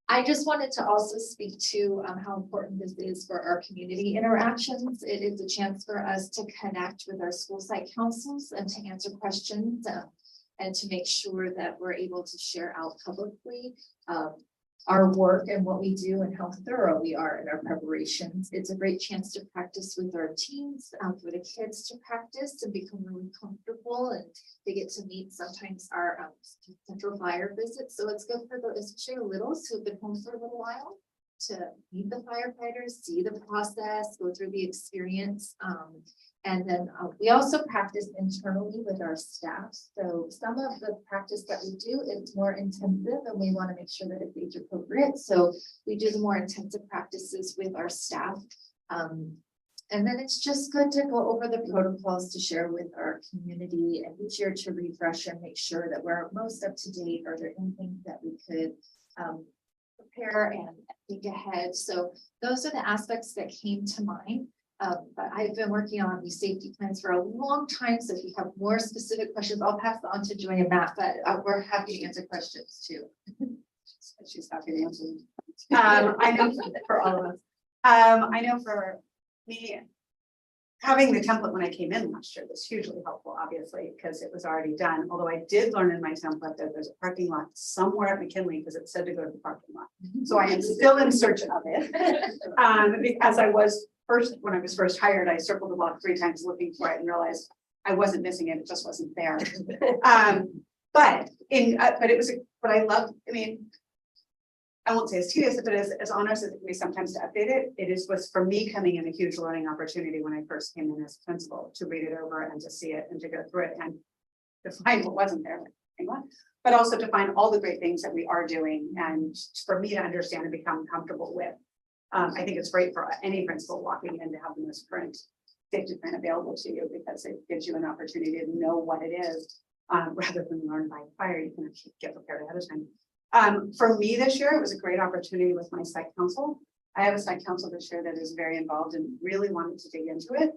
I just wanted to also speak to how important this is for our community interactions. It is a chance for us to connect with our school site councils and to answer questions and to make sure that we're able to share out publicly our work and what we do and how thorough we are in our preparations. It's a great chance to practice with our teams, for the kids to practice and become really comfortable, and they get to meet sometimes our central fire visits. So it's good for the, especially the littles who have been home for a little while, to meet the firefighters, see the process, go through the experience. And then we also practice internally with our staff. So some of the practice that we do is more intensive and we want to make sure that it's age appropriate. So we do the more intensive practices with our staff. And then it's just good to go over the protocols to share with our community and each year to refresh and make sure that we're most up to date. Are there anything that we could prepare and think ahead? So those are the aspects that came to mind. But I've been working on these safety plans for a long time. So if you have more specific questions, I'll pass it on to Joy and Matt, but we're happy to answer questions too. She's happy to answer. I know for all of us. I know for me, having the template when I came in last year was hugely helpful, obviously, because it was already done. Although I did learn in my template that there's a parking lot somewhere at McKinley because it said to go to the parking lot. So I am still in search of it. Because I was when I was first hired, I circled the block 3 times looking for it and realized I wasn't missing it. It just wasn't there. But it was, but I love, I mean, I won't say as tedious, but as honest as it can be sometimes to update it, was for me coming in a huge learning opportunity when I first came in as principal to read it over and to see it and to go through it and to find what wasn't there, but also to find all the great things that we are doing and for me to understand and become comfortable with. I think it's great for any principal walking in to have the most current safety plan available to you because it gives you an opportunity to know what it is rather than learn by fire. You can actually get prepared ahead of time. For me this year, it was a great opportunity with my site council. I have a site council this year that is very involved and really wanted to dig into it.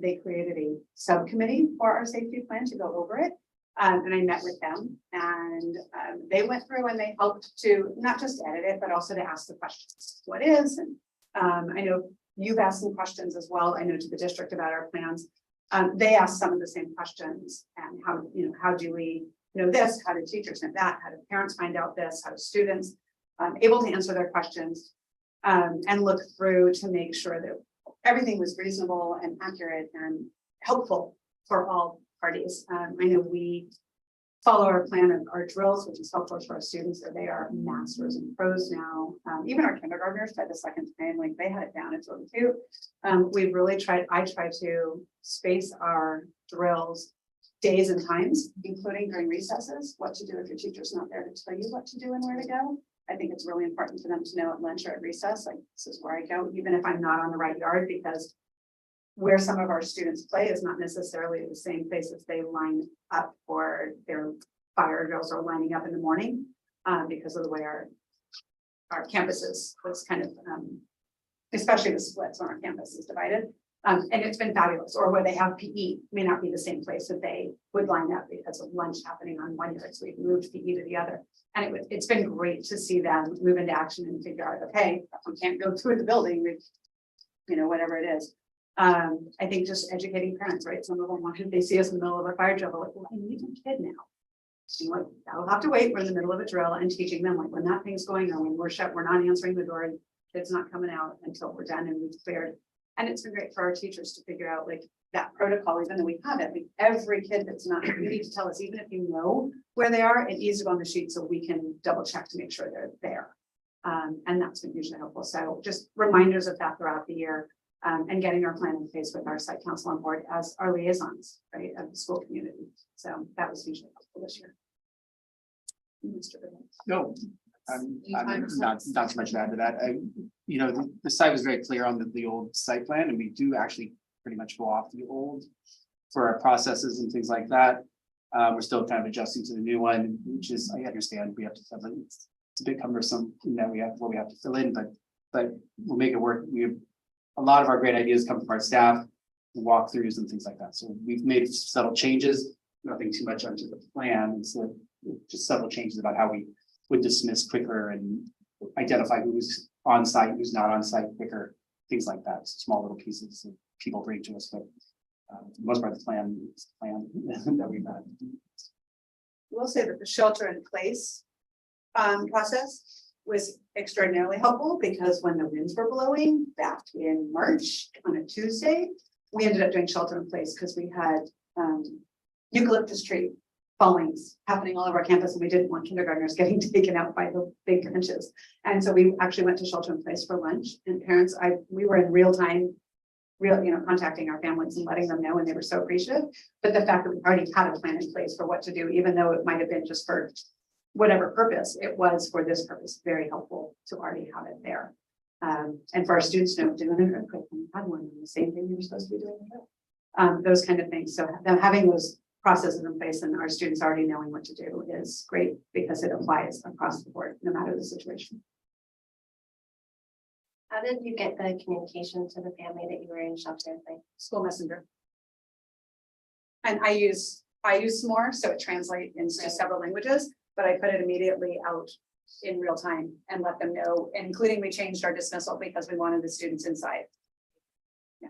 They created a subcommittee for our safety plan to go over it. And I met with them and they went through and they helped to not just edit it, but also to ask the questions. What is, and I know you've asked some questions as well. I know to the district about our plans. They asked some of the same questions and how, how do we know this? How do teachers know that? How do parents find out this? How do students able to answer their questions and look through to make sure that everything was reasonable and accurate and helpful for all parties. I know we follow our plan of our drills, which is helpful for our students, so they are masters and pros now. Even our kindergartners by the second time, like they had it down at 22. We've really tried, I try to space our drills days and times, including during recesses, what to do if your teacher's not there to tell you what to do and where to go. I think it's really important for them to know at lunch or at recess, like this is where I go, even if I'm not on the right yard, because where some of our students play is not necessarily the same place as they line up for their fire drills or lining up in the morning, because of the way our campus was kind of, especially the splits on our campus is divided. And it's been fabulous, or where they have PE may not be the same place that they would line up because of lunch happening on one yard. So we've moved PE to the other. And it's been great to see them move into action and figure out, okay, we can't go through the building, whatever it is. I think just educating parents, right? Some of them want, if they see us in the middle of a fire drill, they're like, well, I need a kid now. And like, that'll have to wait. We're in the middle of a drill and teaching them like when that thing's going on, when we're shut, we're not answering the door, and kids not coming out until we're done and we've cleared. And it's been great for our teachers to figure out like that protocol, even though we have it, like every kid that's not, you need to tell us, even if you know where they are, it needs to go on the sheet so we can double check to make sure they're there. And that's been hugely helpful. So just reminders of that throughout the year. And getting our plan in place with our site council on board as our liaisons, right, of the school community. So that was hugely helpful this year. Mr. Bennett. No, I'm not too much to add to that. The site was very clear on the old site plan, and we do actually pretty much go off the old for our processes and things like that. We're still kind of adjusting to the new one, which is, I understand we have to fill in. It's a bit cumbersome in that we have to fill in, but we'll make it work. A lot of our great ideas come from our staff, walkthroughs and things like that. So we've made subtle changes, nothing too much onto the plan. It's just subtle changes about how we would dismiss quicker and identify who's on site, who's not on site quicker, things like that. Small little pieces that people bring to us, but for the most part, the plan that we've had. We'll say that the shelter in place process was extraordinarily helpful because when the winds were blowing back in March on a Tuesday, we ended up doing shelter in place because we had eucalyptus tree fallings happening all over our campus, and we didn't want kindergartners getting taken out by the big branches. And so we actually went to shelter in place for lunch, and parents, we were in real time, contacting our families and letting them know, and they were so appreciative. But the fact that we already had a plan in place for what to do, even though it might have been just for whatever purpose it was for this purpose, very helpful to already have it there. And for our students to know, doing an earthquake when we had one, the same thing we were supposed to be doing. Those kind of things. So having those processes in place and our students already knowing what to do is great because it applies across the board, no matter the situation. How did you get the communication to the family that you were in shelter in place? School messenger. And I use more, so it translates into several languages. But I put it immediately out in real time and let them know, including we changed our dismissal because we wanted the students inside. Yeah.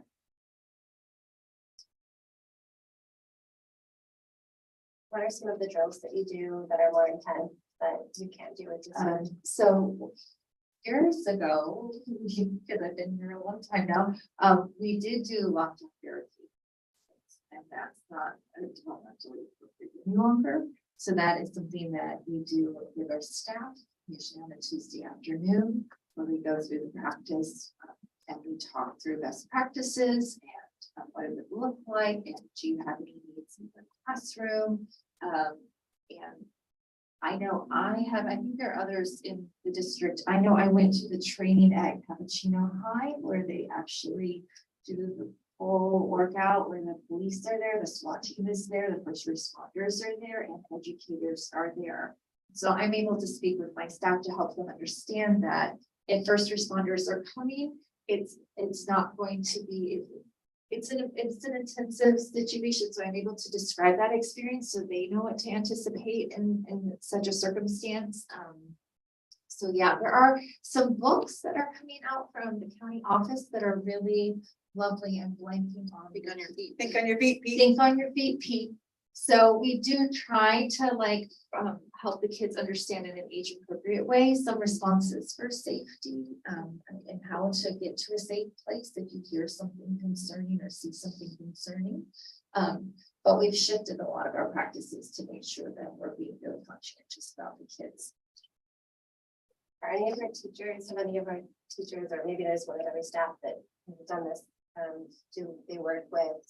What are some of the drills that you do that are more intense that you can't do with this? So years ago, because I've been here a long time now, we did do lockdown therapy. And that's not developmentally any longer. So that is something that we do with our staff, usually on a Tuesday afternoon, where we go through the practice and we talk through best practices and what it would look like, and do you have any needs in the classroom? And I know I think there are others in the district. I know I went to the training at Cappuccino High where they actually do the full workout when the police are there, the SWAT team is there, the first responders are there, and educators are there. So I'm able to speak with my staff to help them understand that if first responders are coming, it's not going to be, it's an intensive situation, so I'm able to describe that experience so they know what to anticipate in such a circumstance. So yeah, there are some books that are coming out from the county office that are really lovely and blanking on. Think on your feet. Think on your feet, Pete. Think on your feet, Pete. So we do try to like help the kids understand in an age appropriate way, some responses for safety and how to get to a safe place if you hear something concerning or see something concerning. But we've shifted a lot of our practices to make sure that we're being really conscientious about the kids. Are any of our teachers, some of our teachers, or maybe there's one of every staff that have done this, do they work with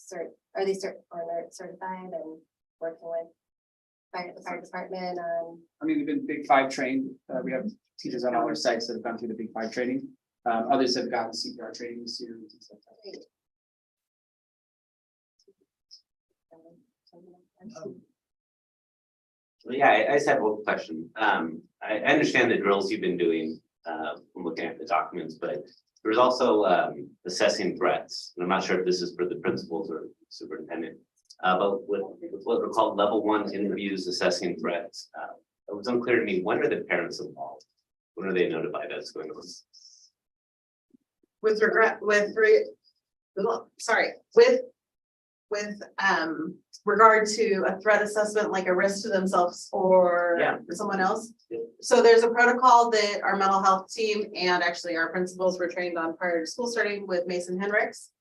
are they certified and working with the fire department? I mean, we've been Big Five trained. We have teachers on all our sites that have gone through the Big Five training. Others have gotten CPR training series and stuff. Well, yeah, I just have one question. I understand the drills you've been doing, from looking at the documents, but there's also assessing threats. And I'm not sure if this is for the principals or superintendent. But with what are called level 1 interviews, assessing threats, it was unclear to me, when are the parents involved? When are they notified that's going on? With regard to a threat assessment, like a risk to themselves or Yeah. someone else. Yeah. So there's a protocol that our mental health team and actually our principals were trained on prior to school starting with Mason Hendricks.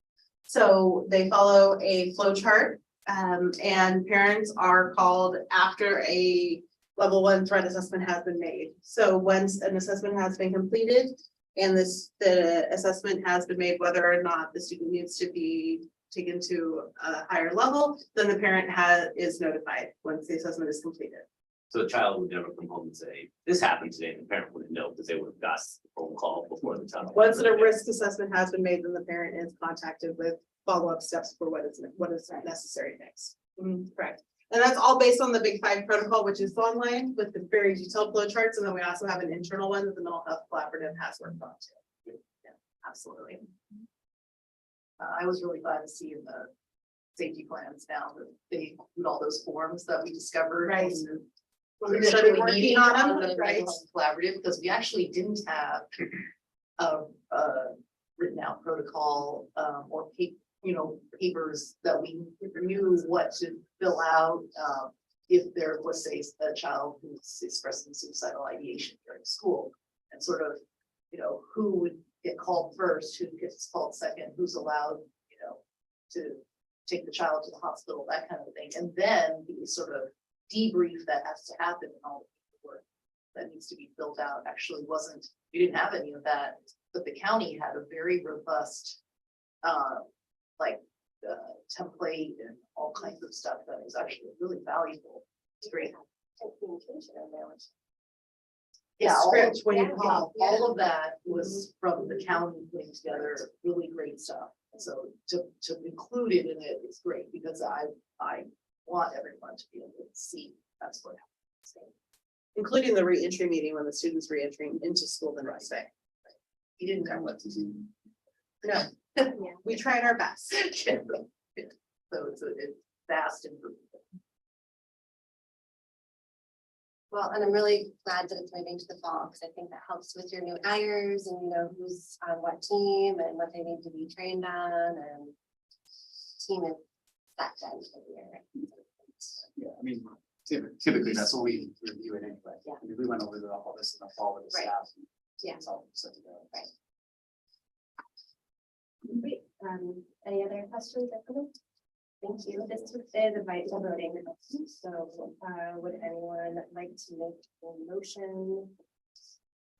So they follow a flow chart, and parents are called after a level 1 threat assessment has been made. So once an assessment has been completed and the assessment has been made, whether or not the student needs to be taken to a higher level, then the parent is notified once the assessment is completed. So the child would never come home and say, this happened today, and the parent wouldn't know because they would have got the phone call before the child. Once a risk assessment has been made, then the parent is contacted with follow-up steps for what is necessary next. Correct. And that's all based on the Big Five protocol, which is online with the very detailed flow charts. And then we also have an internal one that the Mental Health Collaborative has worked on too. Yeah, absolutely. I was really glad to see in the safety plans now that they include all those forms that we discovered. Right. When we started working on them, the right? collaborative, because we actually didn't have a written out protocol or papers that we knew what to fill out if there was, say, a child who's expressing suicidal ideation during school, and sort of, who would get called first, who gets called second, who's allowed, to take the child to the hospital, that kind of thing. And then the sort of debrief that has to happen and all the work that needs to be filled out actually wasn't, we didn't have any of that, but the county had a very robust template and all kinds of stuff that was actually really valuable. It's great. Yeah, Script when you call, all of that was from the county putting together really great stuff. So to include it in it is great because I want everyone to be able to see that's what happens. Including the re-entry meeting when the students re-entering into school the next day. You didn't know what to do. No, we tried our best. So it's fast and. Well, and I'm really glad that it's moving to the fall, because I think that helps with your new hires and who's on what team and what they need to be trained on, and team is that done for the year. Yeah, I mean, typically that's what we review it anyway. Yeah. I mean, we went over all this in the fall with the Right. staff. Yeah. It's all set to go. Right. Great. Any other questions or comments? Thank you. This is the vital voting. So would anyone like to make a motion?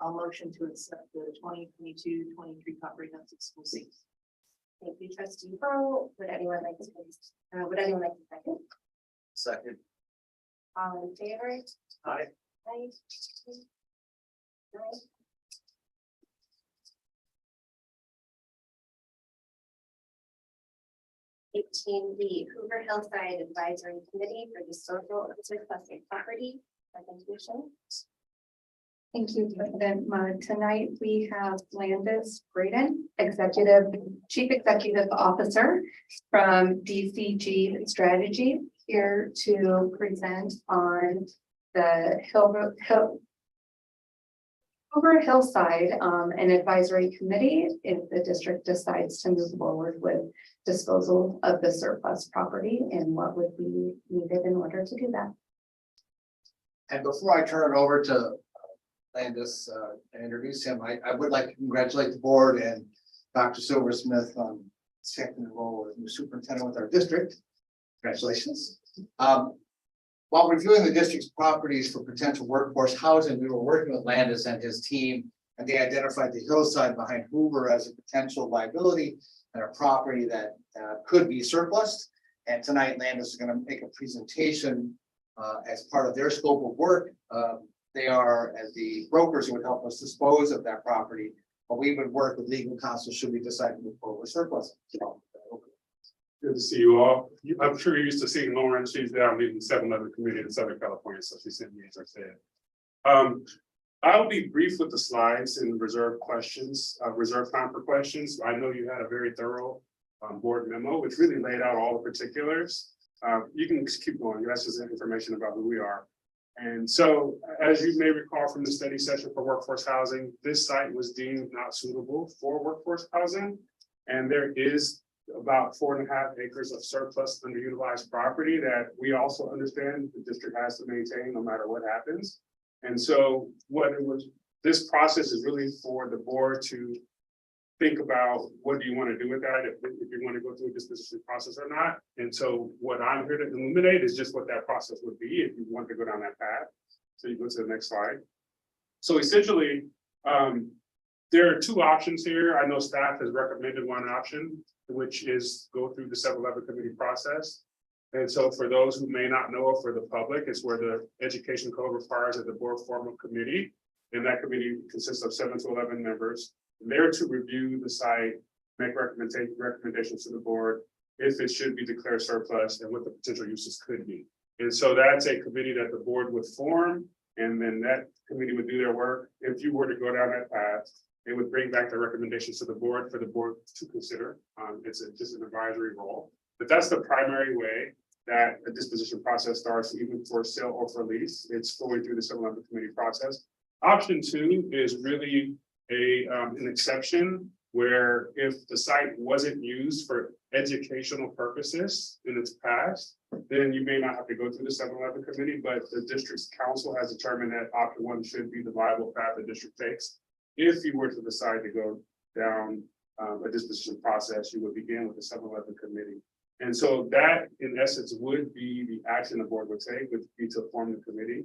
I'll motion to accept the 2022-23 comprehensive school safety. Thank you, trustee Pearl. Would anyone like to second? Second. All in favor? Aye. Aye. Aye. 18B, Hoover Hillside Advisory Committee for the Social and Surplus Property Presentation. Thank you, President. Tonight we have Landis Braden, Chief Executive Officer from DCG Strategy, here to present on the over Hillside, an advisory committee if the district decides to move forward with disposal of the surplus property and what would be needed in order to do that. And before I turn it over to Landis and introduce him, I would like to congratulate the board and Dr. Silversmith on accepting the role as new superintendent with our district. Congratulations. While reviewing the district's properties for potential workforce housing, we were working with Landis and his team, and they identified the hillside behind Hoover as a potential liability and a property that could be surplus. And tonight, Landis is going to make a presentation as part of their scope of work. They are as the brokers who would help us dispose of that property, but we would work with legal counsel should we decide to move forward with surplus. Good to see you all. I'm sure you're used to seeing Lauren. She's there. I'm leading the 7-Eleven committee in Southern California, so she sent me, as I said. I'll be brief with the slides and reserve time for questions. I know you had a very thorough board memo, which really laid out all the particulars. You can just keep going. That's just information about who we are. And so, as you may recall from the study session for workforce housing, this site was deemed not suitable for workforce housing. And there is about 4.5 acres of surplus underutilized property that we also understand the district has to maintain no matter what happens. And so this process is really for the board to think about what do you want to do with that, if you want to go through a disposition process or not. And so what I'm here to illuminate is just what that process would be if you want to go down that path. So you go to the next slide. So essentially, there are two options here. I know staff has recommended one option, which is go through the 7-Eleven committee process. And so for those who may not know, or for the public, it's where the education code requires that the board form a committee. And that committee consists of 7 to 11 members. They're to review the site, make recommendations to the board if it should be declared surplus and what the potential uses could be. And so that's a committee that the board would form, and then that committee would do their work. If you were to go down that path, it would bring back the recommendations to the board for the board to consider. It's just an advisory role, but that's the primary way that a disposition process starts, even for sale or for lease. It's going through the 7-Eleven committee process. Option 2 is really an exception where if the site wasn't used for educational purposes in its past, then you may not have to go through the 7-Eleven committee, but the district's council has determined that option 1 should be the viable path the district takes. If you were to decide to go down a disposition process, you would begin with the 7-Eleven committee. And so that, in essence, would be the action the board would take, would be to form the committee.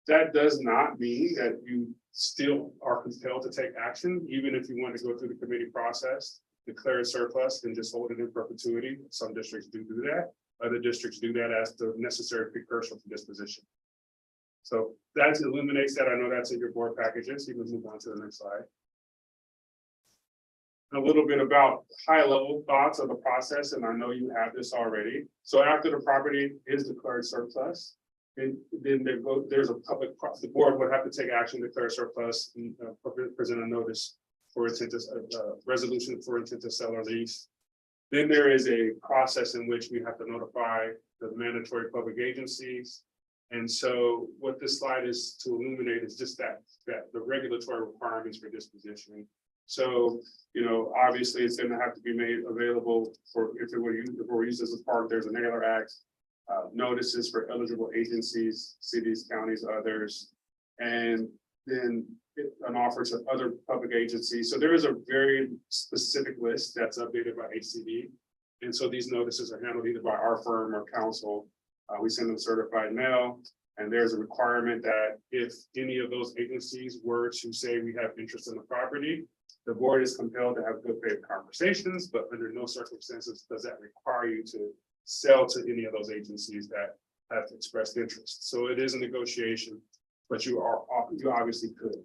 That does not mean that you still are compelled to take action, even if you want to go through the committee process, declare it surplus, and just hold it in perpetuity. Some districts do that. Other districts do that as the necessary precursor to disposition. So that eliminates that. I know that's in your board packages. You can move on to the next slide. A little bit about high-level thoughts of the process, and I know you have this already. So after the property is declared surplus, and then there's a the board would have to take action, declare surplus, and present a notice for intent to resolution for intent to sell or lease. Then there is a process in which we have to notify the mandatory public agencies. And so what this slide is to illuminate is just that the regulatory requirements for disposition. So, obviously it's going to have to be made available for if it were used as a park. There's an NAILR Act, notices for eligible agencies, cities, counties, others, and then an offer to other public agencies. So there is a very specific list that's updated by HCD. And so these notices are handled either by our firm or council. We send them certified mail, and there's a requirement that if any of those agencies were to say we have interest in the property, the board is compelled to have good faith conversations, but under no circumstances does that require you to sell to any of those agencies that have expressed interest. So it is a negotiation, but you obviously could.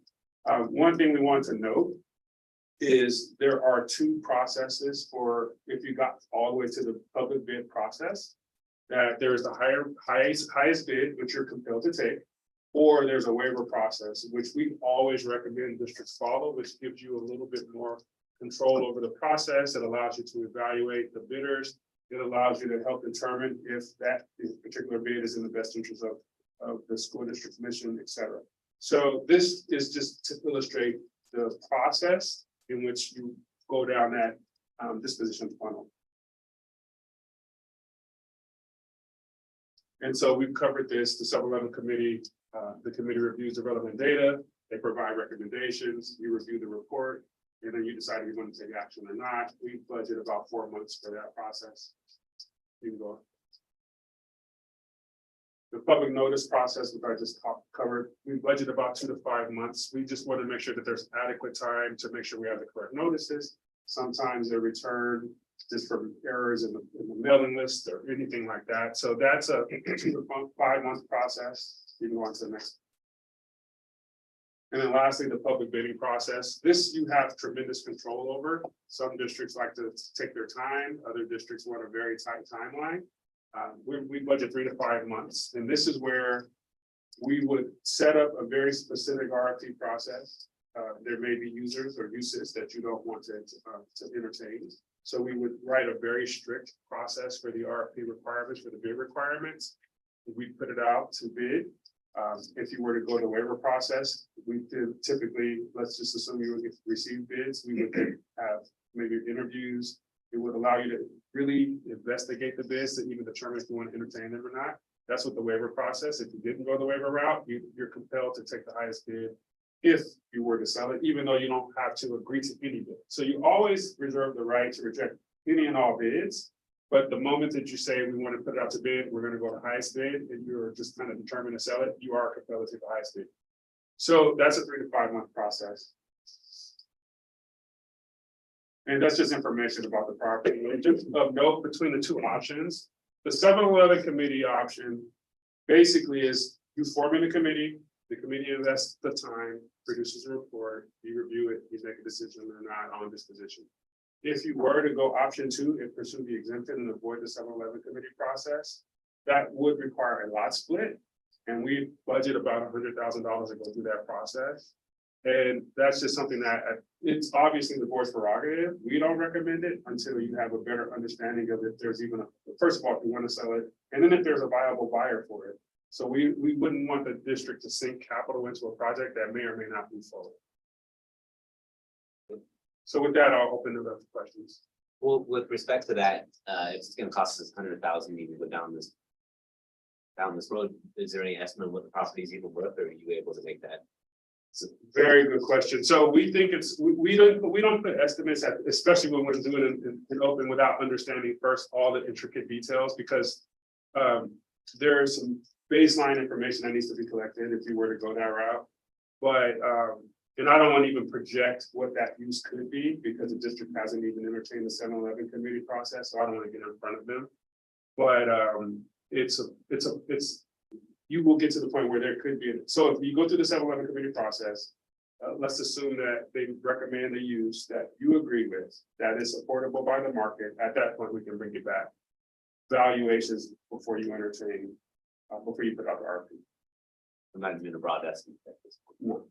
One thing we want to note is there are 2 processes for if you got all the way to the public bid process, that there is the highest bid, which you're compelled to take. Or there's a waiver process, which we always recommend districts follow, which gives you a little bit more control over the process. It allows you to evaluate the bidders. It allows you to help determine if that particular bid is in the best interest of the school district's mission, et cetera. So this is just to illustrate the process in which you go down that disposition funnel. And so we've covered this, the sub-11 committee, the committee reviews the relevant data, they provide recommendations, you review the report, and then you decide if you want to take action or not. We budget about 4 months for that process. You can go. The public notice process, which I just covered, we budget about 2 to 5 months. We just want to make sure that there's adequate time to make sure we have the correct notices. Sometimes they're returned just from errors in the mailing list or anything like that. So that's a 5-month process. You can go on to the next. And then lastly, the public bidding process. This you have tremendous control over. Some districts like to take their time. Other districts want a very tight timeline. We budget 3 to 5 months. And this is where we would set up a very specific RFP process. There may be users or uses that you don't want to entertain. So we would write a very strict process for the RFP requirements, for the bid requirements. We put it out to bid. If you were to go the waiver process, we did typically, let's just assume you would receive bids, we would have maybe interviews. It would allow you to really investigate the bids to even determine if you want to entertain them or not. That's what the waiver process. If you didn't go the waiver route, you're compelled to take the highest bid if you were to sell it, even though you don't have to agree to any bid. So you always reserve the right to reject any and all bids. But the moment that you say we want to put it out to bid, we're going to go to the highest bid, and you're just kind of determined to sell it, you are compelled to take the highest bid. So that's a 3 to 5 month process. And that's just information about the property. And just of note between the two options, the 7-11 committee option basically is you forming a committee, the committee invests the time, produces a report, you review it, you make a decision or not on disposition. If you were to go option 2 and pursue the exemption and avoid the 7-11 committee process, that would require a lot split. And we budget about $100,000 to go through that process. And that's just something that it's obviously the board's prerogative. We don't recommend it until you have a better understanding of if there's even first of all, if you want to sell it, and then if there's a viable buyer for it. So we wouldn't want the district to sink capital into a project that may or may not move forward. So with that, I'll open it up to questions. Well, with respect to that, if it's gonna cost us $100,000 even to go down this road, is there any estimate of what the property is even worth, or are you able to make that? It's a very good question. So we think we don't put estimates at, especially when we're doing it in open without understanding first all the intricate details, because there's some baseline information that needs to be collected if you were to go that route. But and I don't want to even project what that use could be because the district hasn't even entertained the 7-11 committee process, so I don't want to get in front of them. But you will get to the point where there could be. So if you go through the 7-11 committee process, let's assume that they recommend a use that you agree with, that is supportable by the market. At that point, we can bring it back. Valuations before you entertain, before you put out the RFP. I'm not doing a broad estimate at this point. No.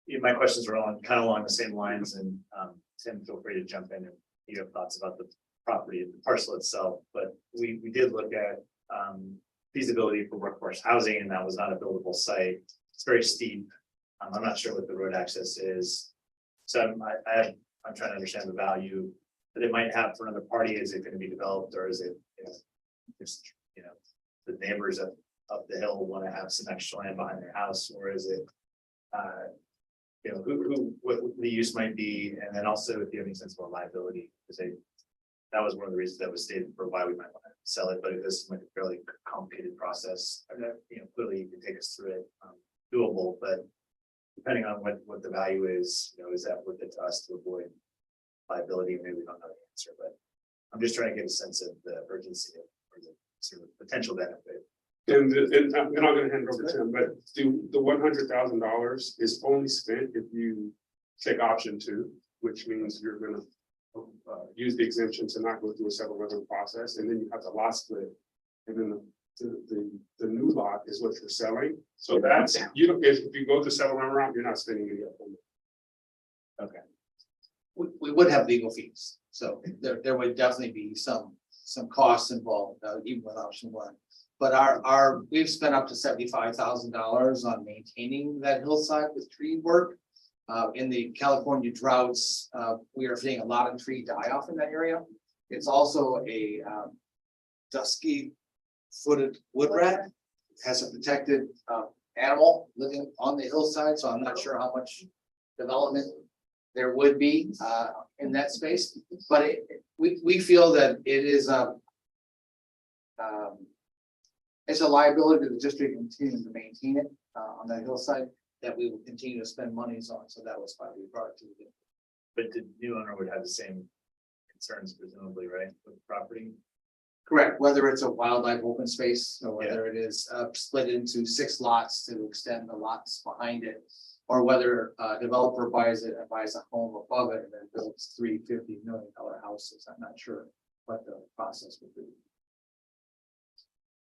Yeah, my questions are kind of along the same lines, and Tim, feel free to jump in if you have thoughts about the property and the parcel itself. But we did look at feasibility for workforce housing, and that was not a buildable site. It's very steep. I'm not sure what the road access is. So I'm trying to understand the value that it might have for another party. Is it going to be developed, or is it just the neighbors up the hill want to have some extra land behind their house, or is it what the use might be, and then also if you have any sense about liability, because that was one of the reasons that was stated for why we might want to sell it, but it is like a fairly complicated process. I mean, clearly you can take us through it, doable, but depending on what the value is, is that worth it to us to avoid liability? Maybe we don't know the answer, but I'm just trying to get a sense of the urgency or the sort of potential benefit. And I'm going to hand it over to him, but the $100,000 is only spent if you take option 2, which means you're going to use the exemption to not go through a 7-11 process, and then you have the lot split, and then the new lot is what you're selling. So that's, you know, if you go to sell them around, you're not spending any upfront. We would have legal fees, so there would definitely be some costs involved, even with option one. But we've spent up to $75,000 on maintaining that hillside with tree work. In the California droughts, we are seeing a lot of tree die off in that area. It's also a dusky footed wood rat. Has a protected animal living on the hillside, so I'm not sure how much development there would be in that space. But we feel that it is it's a liability to the district and continue to maintain it on that hillside that we will continue to spend monies on. So that was why we brought it to the. But the new owner would have the same concerns presumably, right, with the property? Correct, whether it's a wildlife open space or whether it is split into 6 lots to extend the lots behind it. Or whether a developer buys it and buys a home above it and then builds $350 million houses. I'm not sure what the process would be.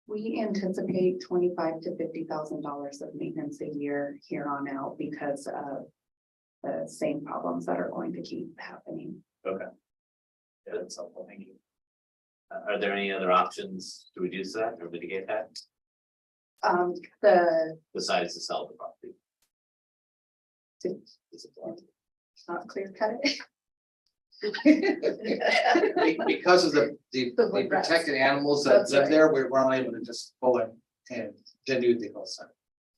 We anticipate $25,000 to $50,000 of maintenance a year here on out because of the same problems that are going to keep happening. Okay. Yeah, that's helpful, thank you. Are there any other options to reduce that or mitigate that The besides to sell the property? not clear cut it. Because of the protected animals that That's live right. there, we're unable to just go in and denude the hillside.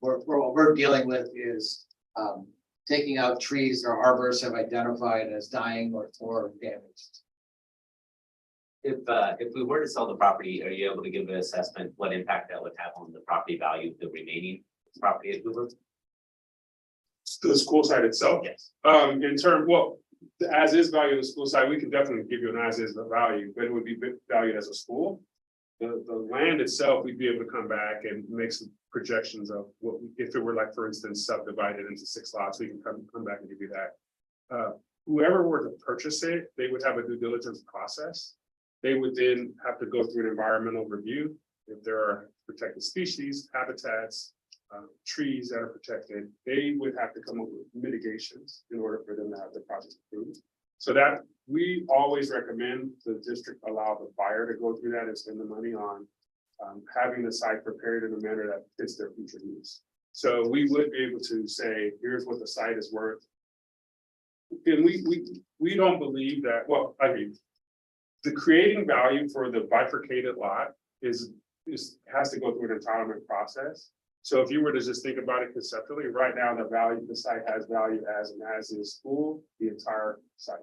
What we're dealing with is taking out trees or arbors have identified as dying or damaged. If we were to sell the property, are you able to give an assessment what impact that would have on the property value of the remaining property at Hoover? The school site itself? Yes. In term, well, the as is value of the school site, we can definitely give you an as is value, but it would be valued as a school. The land itself, we'd be able to come back and make some projections of what, if it were like, for instance, subdivided into 6 lots, we can come back and give you that. Whoever were to purchase it, they would have a due diligence process. They would then have to go through an environmental review. If there are protected species, habitats, trees that are protected, they would have to come up with mitigations in order for them to have the project approved. So that we always recommend the district allow the buyer to go through that and spend the money on having the site prepared in a manner that fits their future use. So we would be able to say, here's what the site is worth. And we don't believe that, well, I mean, the creating value for the bifurcated lot has to go through an entitlement process. So if you were to just think about it conceptually, right now, the site has value as an as-is school, the entire site.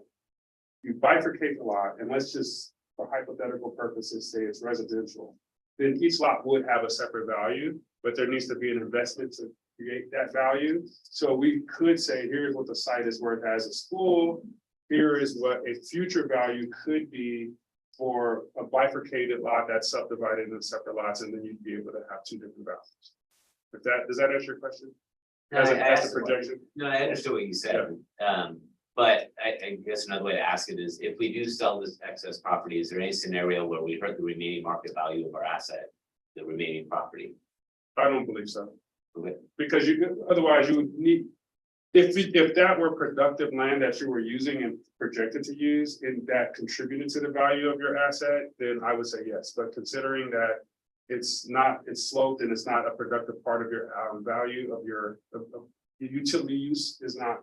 You bifurcate the lot, and let's just, for hypothetical purposes, say it's residential, then each lot would have a separate value, but there needs to be an investment to create that value. So we could say, here's what the site is worth as a school. Here is what a future value could be for a bifurcated lot that's subdivided into separate lots, and then you'd be able to have 2 different values. If that, does that answer your question? No, As I a projection? No, I understood what you said. But I guess another way to ask it is, if we do sell this excess property, is there any scenario where we hurt the remaining market value of our asset, the remaining property? I don't believe so. Okay. Because otherwise you would need, if that were productive land that you were using and projected to use, and that contributed to the value of your asset, then I would say yes. But considering that it's sloped and it's not a productive part of your value of your utility use is not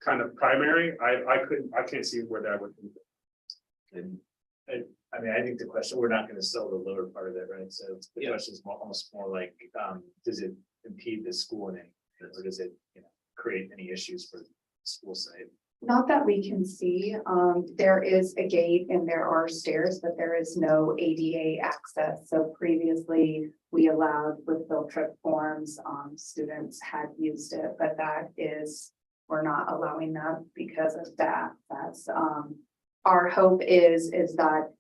kind of primary, I can't see where that would be. And I mean, I think the question, we're not gonna sell the lower part of it, right? So the question is almost more like, does it impede the school in any, or does it, create any issues for the school site? Not that we can see. There is a gate and there are stairs, but there is no ADA access. So previously we allowed with field trip forms, students had used it, but we're not allowing that because of that. That's our hope is that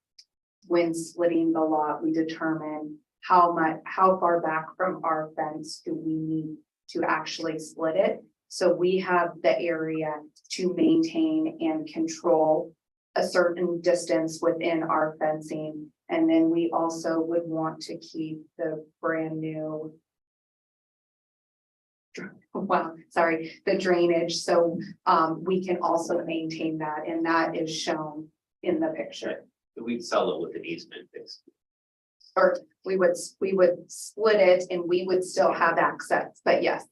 when splitting the lot, we determine how far back from our fence do we need to actually split it. So we have the area to maintain and control a certain distance within our fencing And then we also would want to keep the brand new. Wow, sorry, the drainage, so we can also maintain that, and that is shown in the picture. We'd sell it with an easement, basically. Or we would split it and we would still have access, but yes.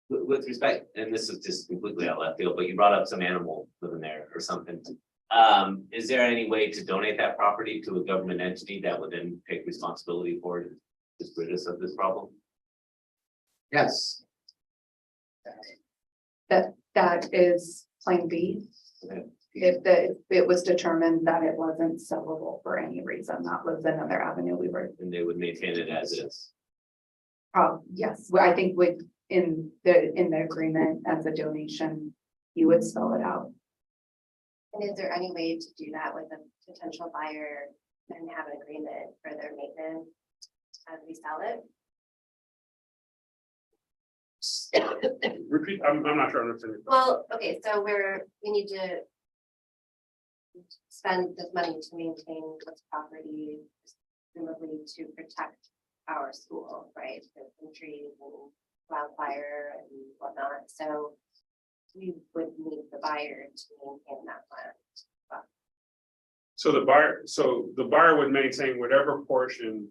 With respect, and this is just completely out left field, but you brought up some animal living there or something. Is there any way to donate that property to a government entity that would then take responsibility for it? Just rid us of this problem? Yes. That is plan B. Okay. If it was determined that it wasn't sellable for any reason, that was another avenue we were. And they would maintain it as is. Yes, well, I think in the agreement as a donation, you would spell it out. And is there any way to do that with a potential buyer and have an agreement for their maintenance as we sell it? Repeat, I'm not sure I understand. Well, okay, so we need to spend this money to maintain this property, presumably to protect our school, right? From trees and wildfire and whatnot, so we would need the buyer to maintain that land. So the buyer would maintain whatever portion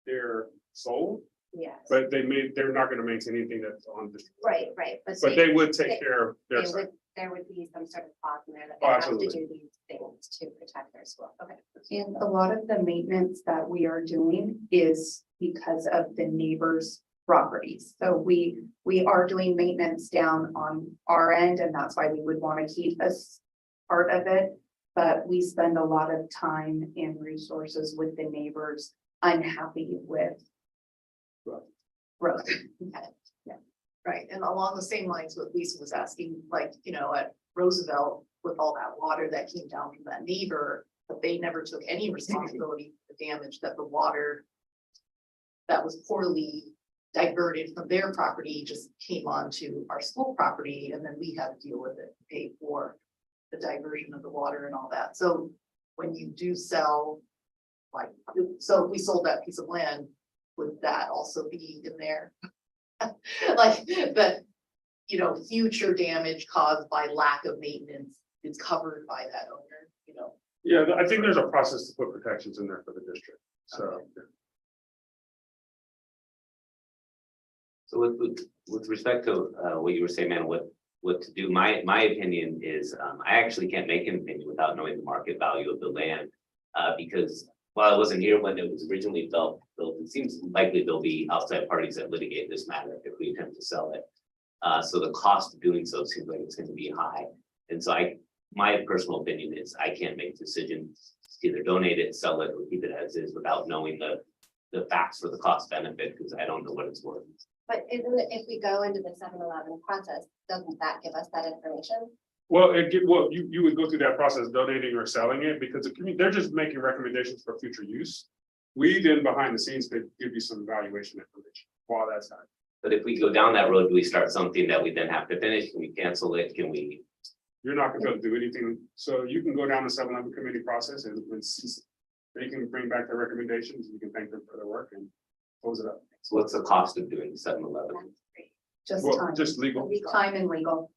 they're sold, Yes, but they're not gonna maintain anything that's on the. right, But they would take care of their they side. would, there would be some sort of clause in there that they have to Absolutely. do these things to protect their school, okay. And a lot of the maintenance that we are doing is because of the neighbors' properties. So we are doing maintenance down on our end, and that's why we would want to keep this part of it. But we spend a lot of time and resources with the neighbors unhappy with growth. Right, and along the same lines, what Lisa was asking, like, at Roosevelt, with all that water that came down from that neighbor, but they never took any responsibility for the damage that the water that was poorly diverted from their property just came onto our school property, and then we had to deal with it, pay for the diversion of the water and all that. So when you do sell, so if we sold that piece of land, would that also be in there? Like, but, future damage caused by lack of maintenance is covered by that owner, Yeah, I think there's a process to put protections in there for the district, so. So with respect to what you were saying, man, what to do, my opinion is, I actually can't make an opinion without knowing the market value of the land. Because while I wasn't here when it was originally built, it seems likely there'll be outside parties that litigate this matter if we attempt to sell it. So the cost of doing so seems like it's going to be high. And so my personal opinion is I can't make decisions to either donate it, sell it, or keep it as is without knowing the facts for the cost benefit, because I don't know what it's worth. But if we go into the 7-Eleven process, doesn't that give us that information? Well, you would go through that process, donating or selling it, because they're just making recommendations for future use. We then behind the scenes could give you some valuation information while that's happening. But if we go down that road, do we start something that we then have to finish? Can we cancel it? Can we? You're not gonna be able to do anything, so you can go down the 7-Eleven committee process and they can bring back their recommendations, you can thank them for their work and close it up. So what's the cost of doing 7-Eleven? Just Well, time. just legal. Time and legal.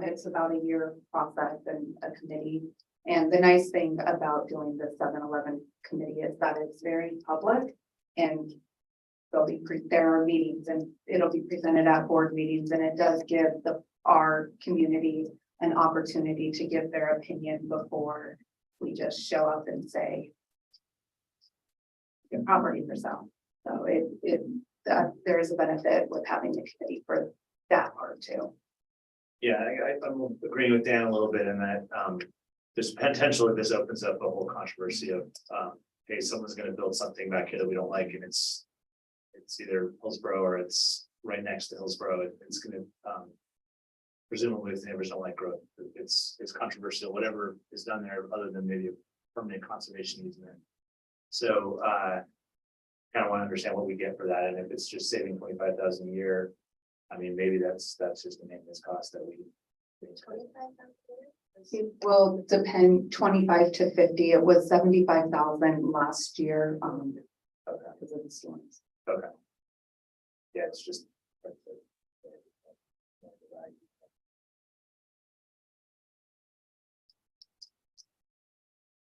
It's about a year process and a committee. And the nice thing about doing the 7-Eleven committee is that it's very public and there are meetings and it'll be presented at board meetings, and it does give our community an opportunity to give their opinion before we just show up and say your property for sale. So there is a benefit with having the committee for that part too. Yeah, I'm agreeing with Dan a little bit in that, there's potentially this opens up a whole controversy of, hey, someone's gonna build something back here that we don't like, and it's either Hillsborough or it's right next to Hillsborough. It's gonna, presumably if the neighbors don't like growth, it's controversial, whatever is done there, other than maybe a permanent conservation easement. So, kind of want to understand what we get for that, and if it's just saving 25,000 a year, I mean, maybe that's just a maintenance cost that we It will depend 25 to 50. It was 75,000 last year, because of the storms. Yeah, it's just.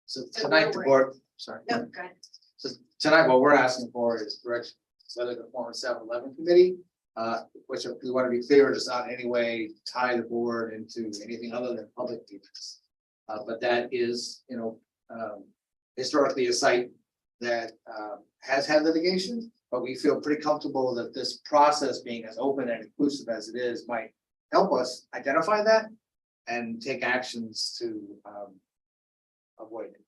So tonight the board, sorry. No, go ahead. So tonight, what we're asking for is direction, whether to form a 7-Eleven committee, which if we want to be clear, does not in any way tie the board into anything other than public meetings. But that is, historically a site that has had litigation, but we feel pretty comfortable that this process being as open and inclusive as it is might help us identify that and take actions to avoid it.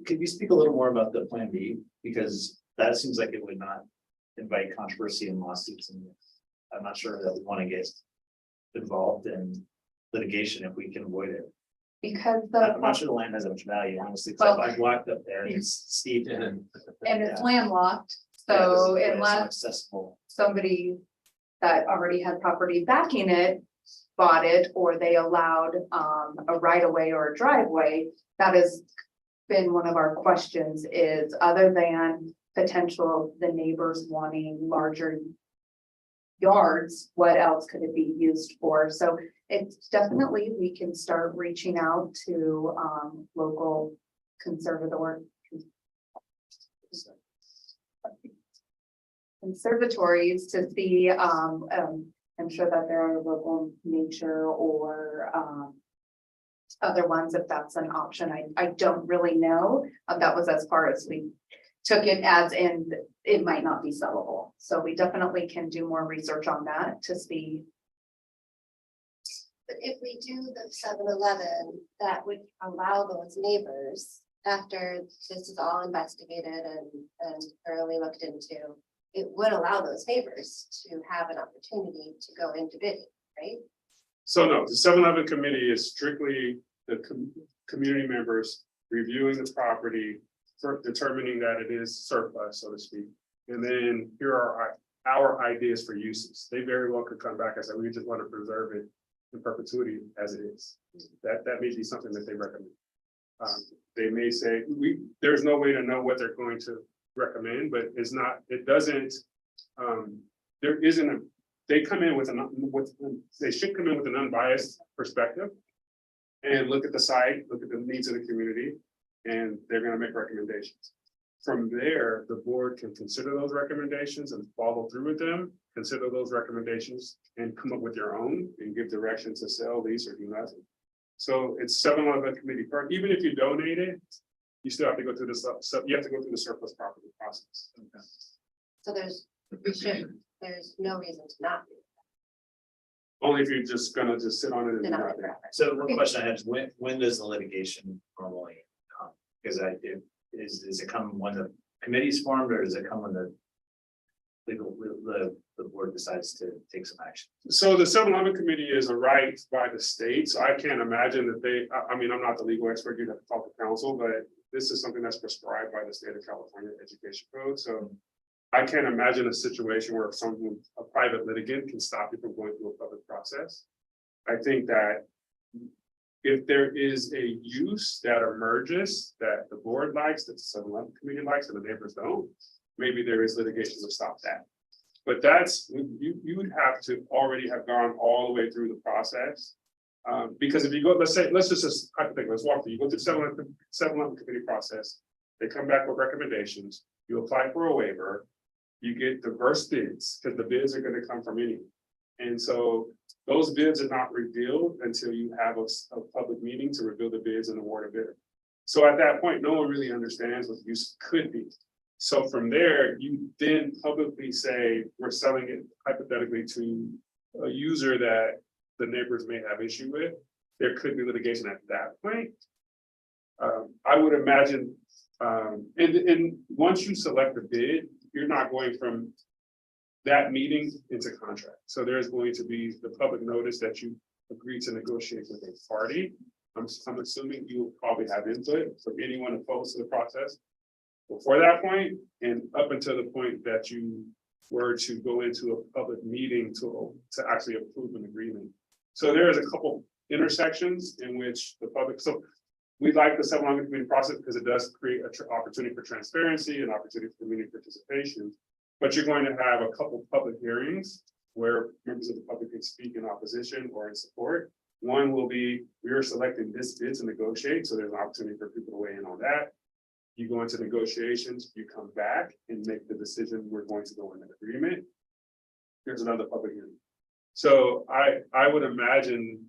Could you speak a little more about the Plan B? Because that seems like it would not invite controversy and lawsuits, and I'm not sure that we want to get involved in litigation if we can avoid it. Because I'm not the, sure the land has that much value, honestly, because Well- I walked up there and it's steep and. it's landlocked, Yeah, so it's unless accessible. somebody that already had property backing it bought it, or they allowed a right of way or a driveway, that has been one of our questions is, other than potential the neighbors wanting larger yards, what else could it be used for? So it's definitely, we can start reaching out to local conservatories to see, I'm sure that there are local nature or other ones, if that's an option. I don't really know. That was as far as we took it, as in it might not be sellable. So we definitely can do more research on that to see. But if we do the 7-Eleven, that would allow those neighbors, after this is all investigated and thoroughly looked into, it would allow those neighbors to have an opportunity to go into bidding, right? So no, the 7-Eleven committee is strictly the community members reviewing the property for determining that it is surplus, so to speak. And then here are our ideas for uses. They very well could come back and say, we just want to preserve it in perpetuity as it is. That may be something that they recommend. They may say, there's no way to know what they're going to recommend, but there isn't they come in they should come in with an unbiased perspective and look at the site, look at the needs of the community, and they're going to make recommendations. From there, the board can consider those recommendations and follow through with them, consider those recommendations and come up with your own and give direction to sell, lease, or do nothing. So it's 7-Eleven committee, even if you donate it, you still have to go through you have to go through the surplus property process. Okay. So there's no reason to not do Only if you're just gonna sit on it and do deny it nothing. forever. So one question I had is when does the litigation normally come? Because does it come when the committee's formed, or does it come when the board decides to take some action? So the 7-Eleven committee is a right by the state, so I can't imagine that I mean, I'm not the legal expert, you'd have to talk to counsel, but this is something that's prescribed by the state of California Education Code, so I can't imagine a situation where a private litigant can stop you from going through a public process. I think that if there is a use that emerges that the board likes, that the 7-Eleven committee likes, and the neighbors don't, maybe there is litigation to stop that. But you would have to already have gone all the way through the process. Because if you go, let's just hypothetically, let's walk through, you go through the 7-Eleven committee process, they come back with recommendations, you apply for a waiver, you get diverse bids, because the bids are going to come from anyone. And so those bids are not revealed until you have a public meeting to reveal the bids and award a bidder. So at that point, no one really understands what the use could be. So from there, you then publicly say, we're selling it hypothetically to a user that the neighbors may have issue with. There could be litigation at that point. I would imagine, and once you select the bid, you're not going from that meeting into contract. So there's going to be the public notice that you agree to negotiate with a party. I'm assuming you will probably have input for anyone opposed to the process before that point, and up until the point that you were to go into a public meeting to actually approve an agreement. So there is a couple intersections in which the public, so we like the 7-11 community process because it does create an opportunity for transparency and opportunity for community participation. But you're going to have a couple public hearings where members of the public can speak in opposition or in support. One will be, we are selecting this bid to negotiate, so there's an opportunity for people to weigh in on that. You go into negotiations, you come back and make the decision, we're going to go in an agreement. Here's another public hearing. So I would imagine,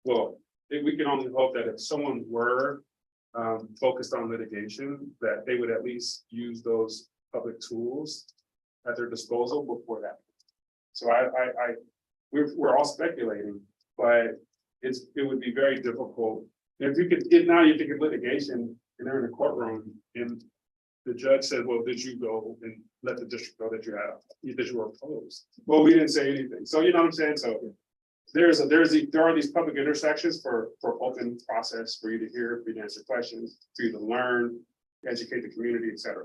well, we can only hope that if someone were focused on litigation, that they would at least use those public tools at their disposal before that. So we're all speculating, but it would be very difficult. If you could, if now you think of litigation and they're in a courtroom and the judge said, well, did you go and let the district know that you were opposed? Well, we didn't say anything. So you know what I'm saying? So there are these public intersections for open process for you to hear, for you to answer questions, for you to learn, educate the community, et cetera.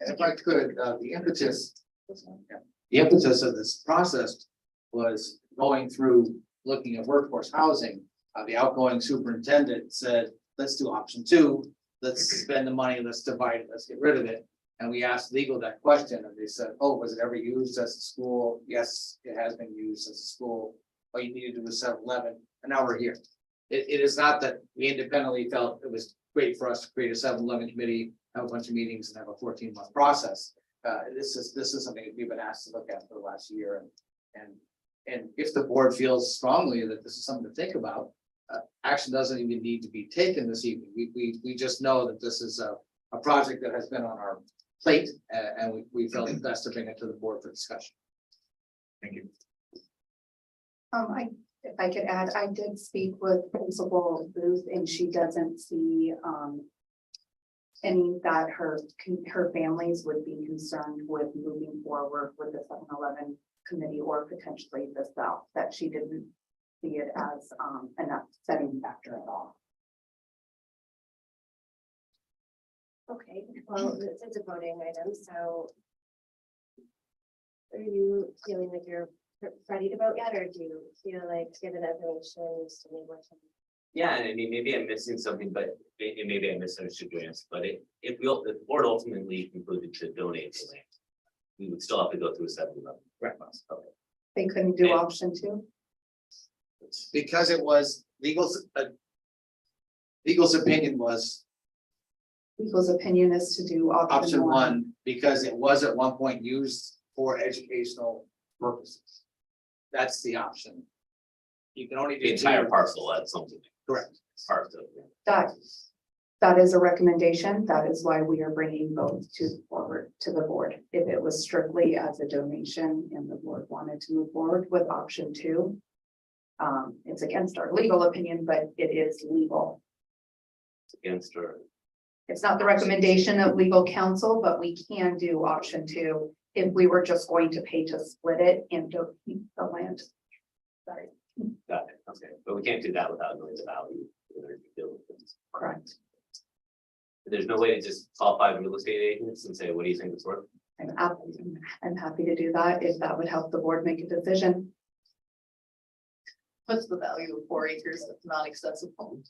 And if I could, the impetus of this process was going through, looking at workforce housing. The outgoing superintendent said, let's do option 2. Let's spend the money, let's divide it, let's get rid of it. And we asked legal that question and they said, oh, was it ever used as a school? Yes, it has been used as a school. But you needed to do a 7-11, and now we're here. It is not that we independently felt it was great for us to create a 7-11 committee, have a bunch of meetings and have a 14-month process. This is something that we've been asked to look at for the last year. And if the board feels strongly that this is something to think about, action doesn't even need to be taken this evening. We just know that this is a project that has been on our plate, and we felt it best to bring it to the board for discussion. Thank you. If I could add, I did speak with Principal Booth and she doesn't see any that her families would be concerned with moving forward with the 7-11 committee or potentially the South, that she didn't see it as an upsetting factor at all. Okay, well, this is a voting item, so are you feeling like you're ready to vote yet, or do you feel like given information needs to need more time? Yeah, I mean, maybe I'm missing something, but maybe I misunderstood your answer, but if the board ultimately concluded to donate the land, we would still have to go through a 7-11. Right. Okay. They couldn't do And- option 2. Because it was legal's opinion was Legal's opinion is to do option 1, because it was at one point used for educational purposes. That's the option. You can only do The entire 2. parcel, that's something. Correct. Part of it. That is a recommendation. That is why we are bringing both forward to the board. If it was strictly as a donation and the board wanted to move forward with option 2, it's against our legal opinion, but it is legal. It's against her. It's not the recommendation of legal counsel, but we can do option 2 if we were just going to pay to split it and don't keep the land. Sorry. Got it, okay, but we can't do that without knowing the value. Correct. There's no way to just call 5 real estate agents and say, what do you think it's worth? I'm happy to do that if that would help the board make a decision. What's the value of 4 acres that's not accessible?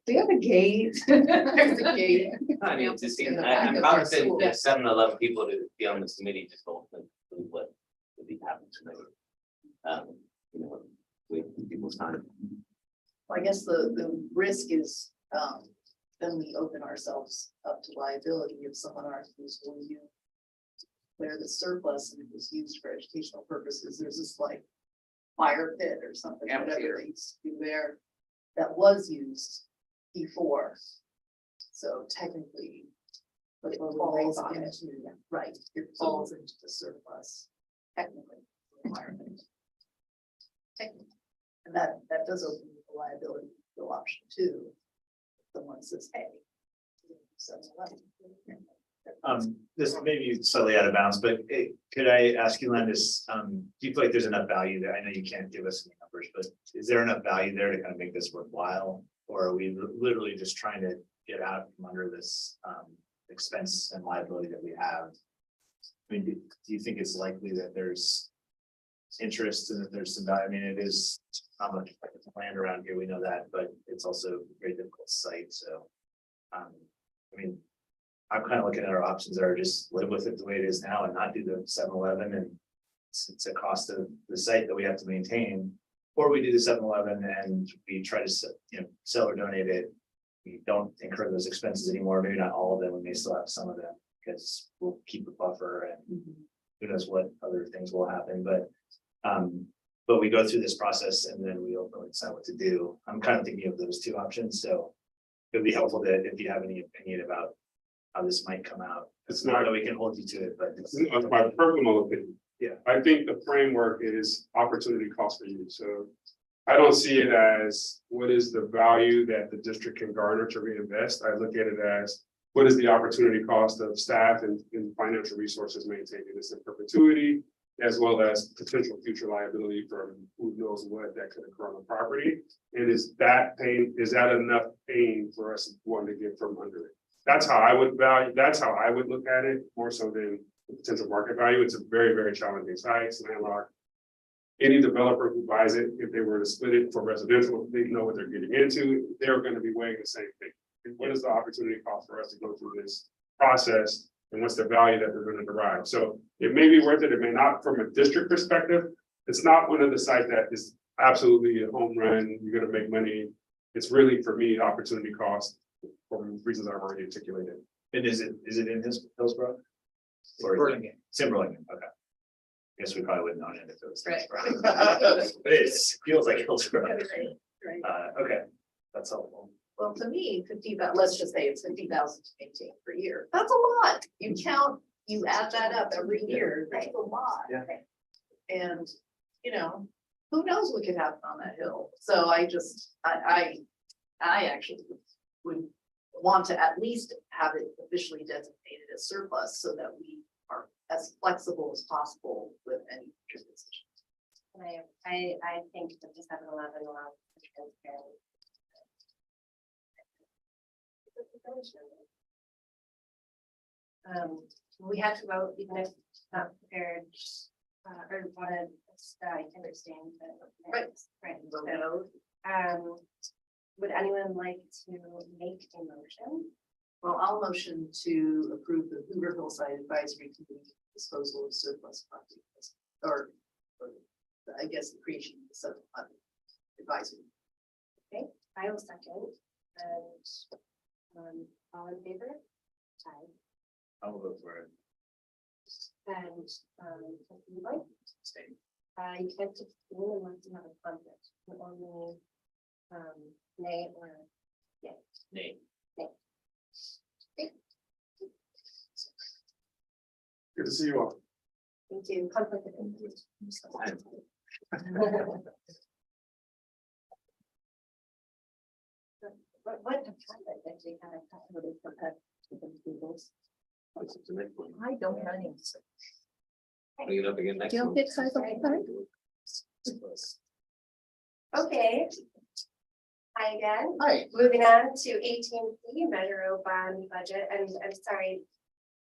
We have a gate. There's a gate. I mean, just In the I'm back of our confident school. that 7-11 people to be on this committee just don't think what would be happening tonight. You know, wasting people's time. Well, I guess the risk is, then we open ourselves up to liability if someone argues, well, you clear the surplus and it was used for educational purposes. There's this like fire pit or something, whatever it needs to be there that was used before. So technically, but it falls into, right, it falls into the surplus, technically, environment. Technically. And that does open the liability to option 2. Someone says, hey. 7-11. This may be slightly out of bounds, but could I ask you, Landis, do you feel like there's enough value there? I know you can't give us any numbers, but is there enough value there to kind of make this worthwhile? Or are we literally just trying to get out from under this expense and liability that we have? I mean, do you think it's likely that there's interest and that there's some value. I mean, it is not much land around here, we know that, but it's also a very difficult site, so. I mean, I'm kind of looking at our options are just live with it the way it is now and not do the 7-Eleven, and it's a cost of the site that we have to maintain. Or we do the 7-Eleven and we try to, sell or donate it. We don't incur those expenses anymore, maybe not all of them, we may still have some of them, because we'll keep a buffer and who knows what other things will happen, but we go through this process and then we ultimately decide what to do. I'm kind of thinking of those two options, so it would be helpful that if you have any opinion about how this might come out. It's not that we can hold you to it, but it's My personal opinion. Yeah. I think the framework is opportunity cost for you, so I don't see it as what is the value that the district can garner to reinvest. I look at it as what is the opportunity cost of staff and financial resources maintaining this in perpetuity, as well as potential future liability from who knows what that could occur on the property. And is that enough pain for us wanting to get from under it? That's how I would look at it, more so than the potential market value. It's a very, very challenging site, it's landlocked. Any developer who buys it, if they were to split it for residential, they know what they're getting into, they're going to be weighing the same thing. What is the opportunity cost for us to go through this process? And what's the value that they're going to derive? So it may be worth it, it may not. From a district perspective, it's not one of the sites that is absolutely a home run, you're going to make money. It's really, for me, opportunity cost for reasons I've already articulated. And is it in Hillsborough? Or Burlingame? It's in Burlingame, okay. Guess we probably wouldn't know it if it was. Right. But it feels like Hillsborough. Right. Okay, that's helpful. Well, to me, 50,000, let's just say it's 50,000 to maintain per year. That's a lot. You you add that up every year, that's a lot. Yeah. And, who knows what could happen on that hill? So I actually would want to at least have it officially designated as surplus so that we are as flexible as possible with any future decisions. I think that the 7-Eleven allows for transparency. We have to vote even if not prepared, or wanted, I can understand. Right. Right, so, would anyone like to make a motion? Well, I'll motion to approve the Hoover Hillside Advisory Committee disposal of surplus property, or I guess the creation of the sub-advisory. Okay, I will second, and all in favor? Aye. I'll vote for it. And you like? You can't abstain unless you have a conflict. You only nay or yay. Nay. Nay. Okay. Good to see you all. Thank you. Conflict of interest. What happened if they had a conflict of interest? I don't know. Bring it up again next Don't month. get size of Okay. Hi again. Hi. Moving on to 18P, Measure O Bond Budget, and I'm sorry,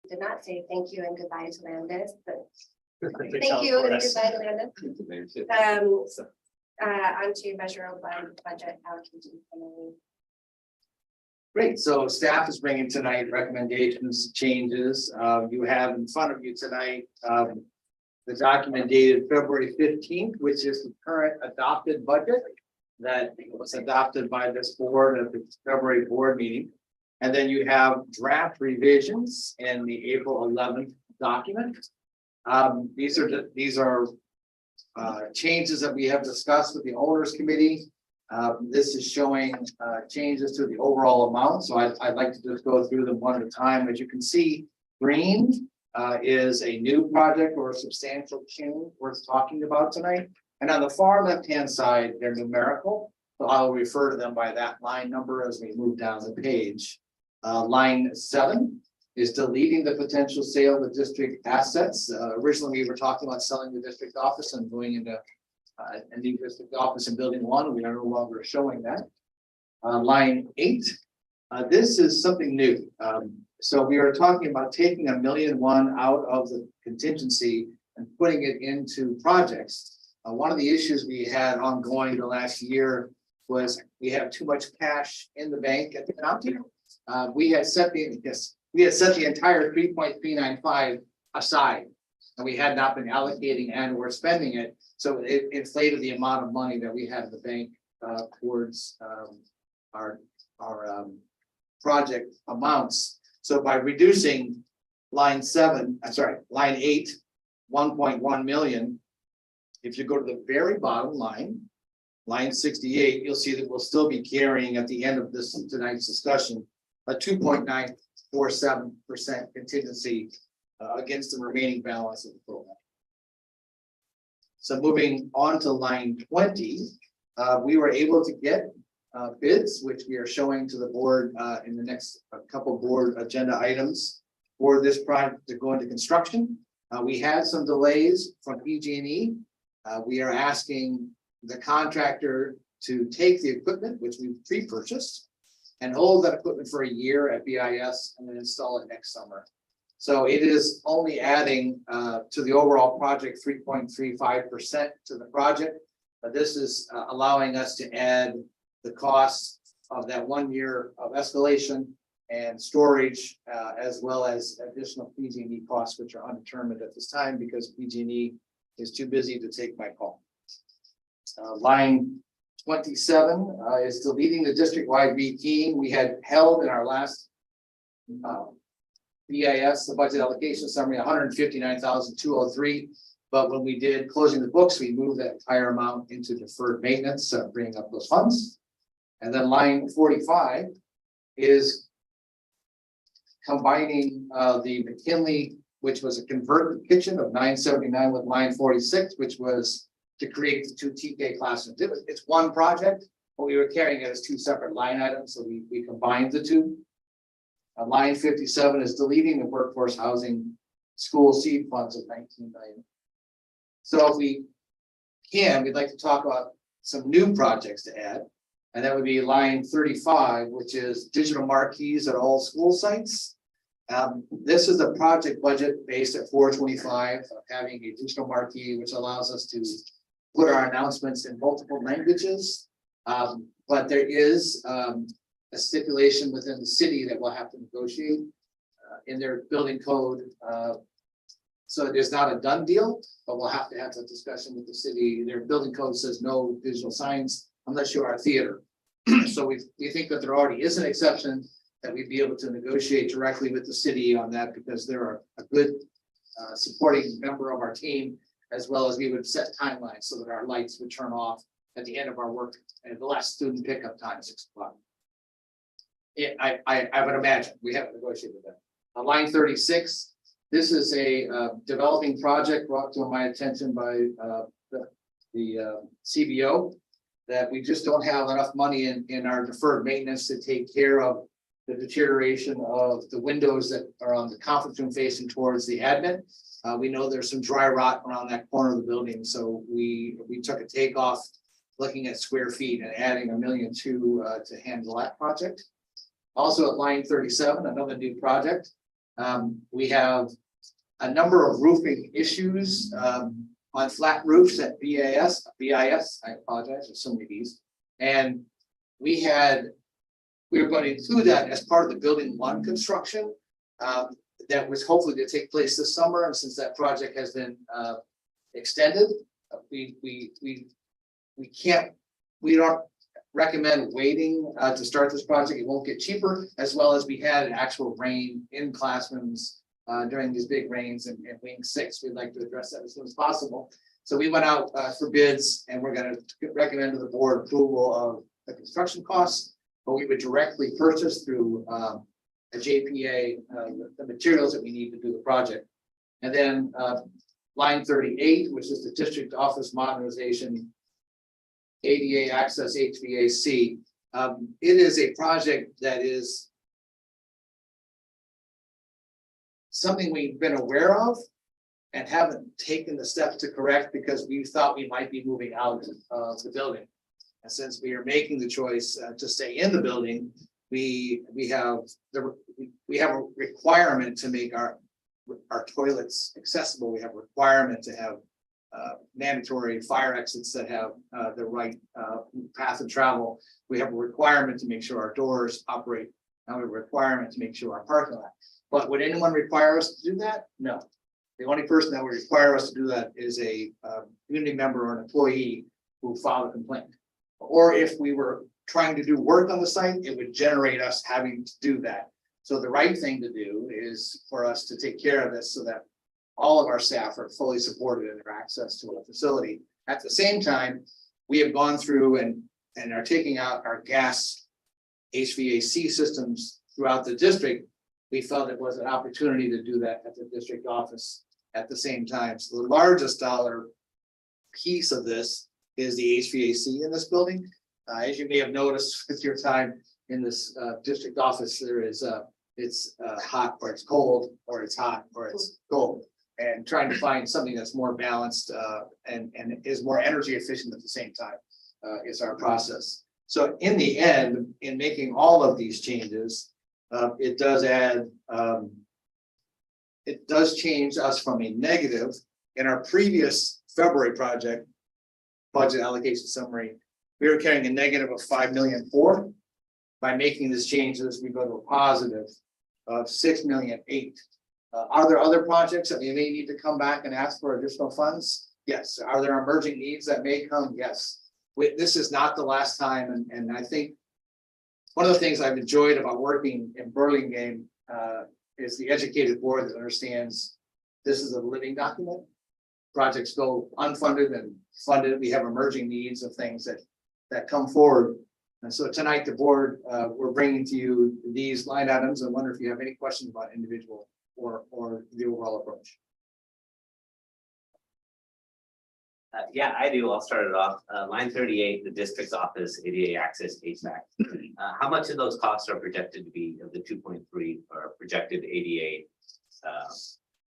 I did not say thank you and goodbye to Landis, but thank you and goodbye to Landis. Onto Measure O Bond Budget allocation. Great, so staff is bringing tonight recommendations, changes. You have in front of you tonight, the document dated February 15th, which is the current adopted budget that was adopted by this board at the February board meeting. And then you have draft revisions in the April 11th document. These are changes that we have discussed with the owners committee. This is showing changes to the overall amount, so I'd like to just go through them one at a time. As you can see, green is a new project or a substantial change worth talking about tonight. And on the far left-hand side, they're numerical, so I'll refer to them by that line number as we move down the page. Line 7 is deleting the potential sale of the district assets. Originally, we were talking about selling the district office and going into a new district office in building 1. We are no longer showing that. Line 8, this is something new. So we are talking about taking $1,000,001 out of the contingency and putting it into projects. One of the issues we had ongoing the last year was we have too much cash in the bank at the county. We had set the entire 3.395 aside. And we had not been allocating and we're spending it. So it inflated the amount of money that we had in the bank towards our project amounts. So by reducing line 8, 1.1 million. If you go to the very bottom line, line 68, you'll see that we'll still be carrying at the end of this tonight's discussion, a 2.947% contingency against the remaining balance of the program. So moving on to line 20, we were able to get bids, which we are showing to the board in the next couple board agenda items for this project to go into construction. We had some delays from PG&E. We are asking the contractor to take the equipment, which we pre-purchased, and hold that equipment for a year at BIS and then install it next summer. So it is only adding to the overall project 3.35% to the project. But this is allowing us to add the cost of that 1 year of escalation and storage, as well as additional PG&E costs, which are undetermined at this time because PG&E is too busy to take my call. Line 27 is deleting the district-wide VT. We had held in our last BIS, the budget allocation summary, 159,203. But when we did closing the books, we moved that entire amount into deferred maintenance, bringing up those funds. And then line 45 is combining the McKinley, which was a converted kitchen of 979 with line 46, which was to create the 2 TK classrooms. It's one project, but we were carrying it as 2 separate line items, so we combined the 2. Line 57 is deleting the workforce housing school seed funds of 19 million. So if we can, we'd like to talk about some new projects to add. And that would be line 35, which is digital marquees at all school sites. This is a project budget based at 425 of having a digital marquee, which allows us to put our announcements in multiple languages. But there is a stipulation within the city that we'll have to negotiate in their building code. So it is not a done deal, but we'll have to have a discussion with the city. Their building code says no digital signs unless you are a theater. So we think that there already is an exception that we'd be able to negotiate directly with the city on that because they're a good supporting member of our team, as well as we would set timelines so that our lights would turn off at the end of our work and the last student pickup time, 6 o'clock. Yeah, I would imagine we have to negotiate with them. Line 36. This is a developing project brought to my attention by the CBO that we just don't have enough money in our deferred maintenance to take care of the deterioration of the windows that are on the conference room facing towards the admin. We know there's some dry rot around that corner of the building, so we took a takeoff looking at square feet and adding $1.2 million to handle that project. Also at line 37, another new project. We have a number of roofing issues on flat roofs at BIS, I apologize, there's so many B's. And we were going to include that as part of the building 1 construction that was hopefully to take place this summer. And since that project has been extended, we don't recommend waiting to start this project. It won't get cheaper, as well as we had an actual rain in classrooms during these big rains in wing 6. We'd like to address that as soon as possible. So we went out for bids, and we're going to recommend to the board approval of the construction costs, but we would directly purchase through a JPA the materials that we need to do the project. And then line 38, which is the district office modernization, ADA access HVAC. It is a project that is something we've been aware of and haven't taken the steps to correct because we thought we might be moving out of the building. And since we are making the choice to stay in the building, we have a requirement to make our toilets accessible. We have a requirement to have mandatory fire exits that have the right path of travel. We have a requirement to make sure our doors operate. Now we have a requirement to make sure our parking lot. But would anyone require us to do that? No. The only person that would require us to do that is a community member or an employee who filed a complaint. Or if we were trying to do work on the site, it would generate us having to do that. So the right thing to do is for us to take care of this so that all of our staff are fully supported in their access to a facility. At the same time, we have gone through and are taking out our gas HVAC systems throughout the district. We felt it was an opportunity to do that at the district office at the same time. So the largest dollar piece of this is the HVAC in this building. As you may have noticed with your time in this district office, there is it's hot or it's cold, or it's hot or it's cold. And trying to find something that's more balanced and is more energy efficient at the same time is our process. So in the end, in making all of these changes, it does add, it does change us from a negative. In our previous February project, budget allocation summary, we were carrying a negative of 5.4 million. By making this changes, we go to a positive of 6.8 million. Are there other projects that we may need to come back and ask for additional funds? Yes. Are there emerging needs that may come? Yes. This is not the last time, and I think one of the things I've enjoyed about working in Burlingame is the educated board that understands this is a living document. Projects go unfunded and funded. We have emerging needs of things that come forward. And so tonight, the board, we're bringing to you these line items. I wonder if you have any questions about individual or the overall approach. Yeah, I do. I'll start it off. Line 38, the district's office, ADA access, HVAC. How much of those costs are projected to be of the 2.3 or projected ADA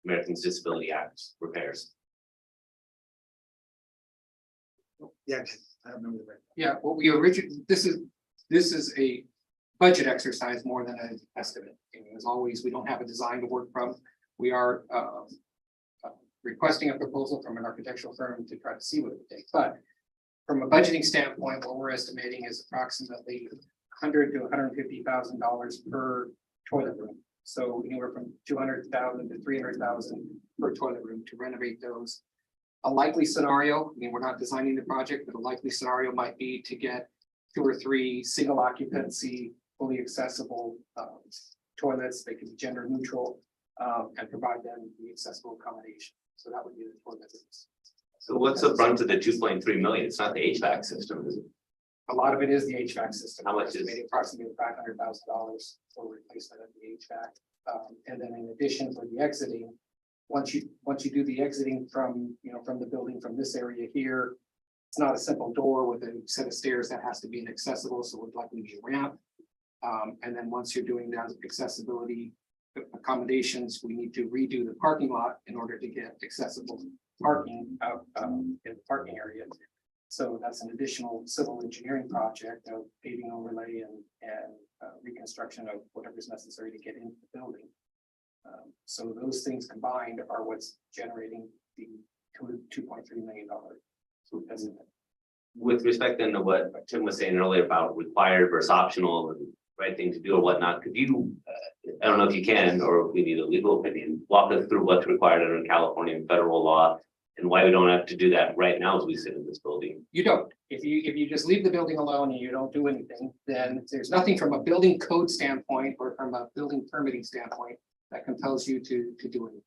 Americans Disability Act repairs? Yeah, I don't remember that. Yeah, what we originally, this is a budget exercise more than an estimate. And as always, we don't have a design to work from. We are requesting a proposal from an architectural firm to try to see what it would take. But from a budgeting standpoint, what we're estimating is approximately $100,000 to $150,000 per toilet room. So anywhere from $200,000 to $300,000 per toilet room to renovate those. A likely scenario, I mean, we're not designing the project, but a likely scenario might be to get 2 or 3 single occupancy, fully accessible toilets. They can be gender neutral and provide them the accessible accommodation. So that would be the toilets. So what's the brunt of the 2.3 million? It's not the HVAC system, is it? A lot of it is the HVAC system. How much is approximately $500,000 for replacement of the HVAC. And then in addition for the exiting, once you do the exiting from the building from this area here, it's not a simple door with a set of stairs that has to be inaccessible, so it would likely be a ramp. And then once you're doing that accessibility accommodations, we need to redo the parking lot in order to get accessible parking out in the parking area. So that's an additional civil engineering project of paving overlay and reconstruction of whatever's necessary to get into the building. So those things combined are what's generating the $2.3 million. With respect then to what Tim was saying earlier about required versus optional and right thing to do or whatnot, could you, I don't know if you can, or if we need a legal opinion, walk us through what's required under California and federal law and why we don't have to do that right now as we sit in this building? You don't. If you just leave the building alone and you don't do anything, then there's nothing from a building code standpoint or from a building permitting standpoint that compels you to do anything.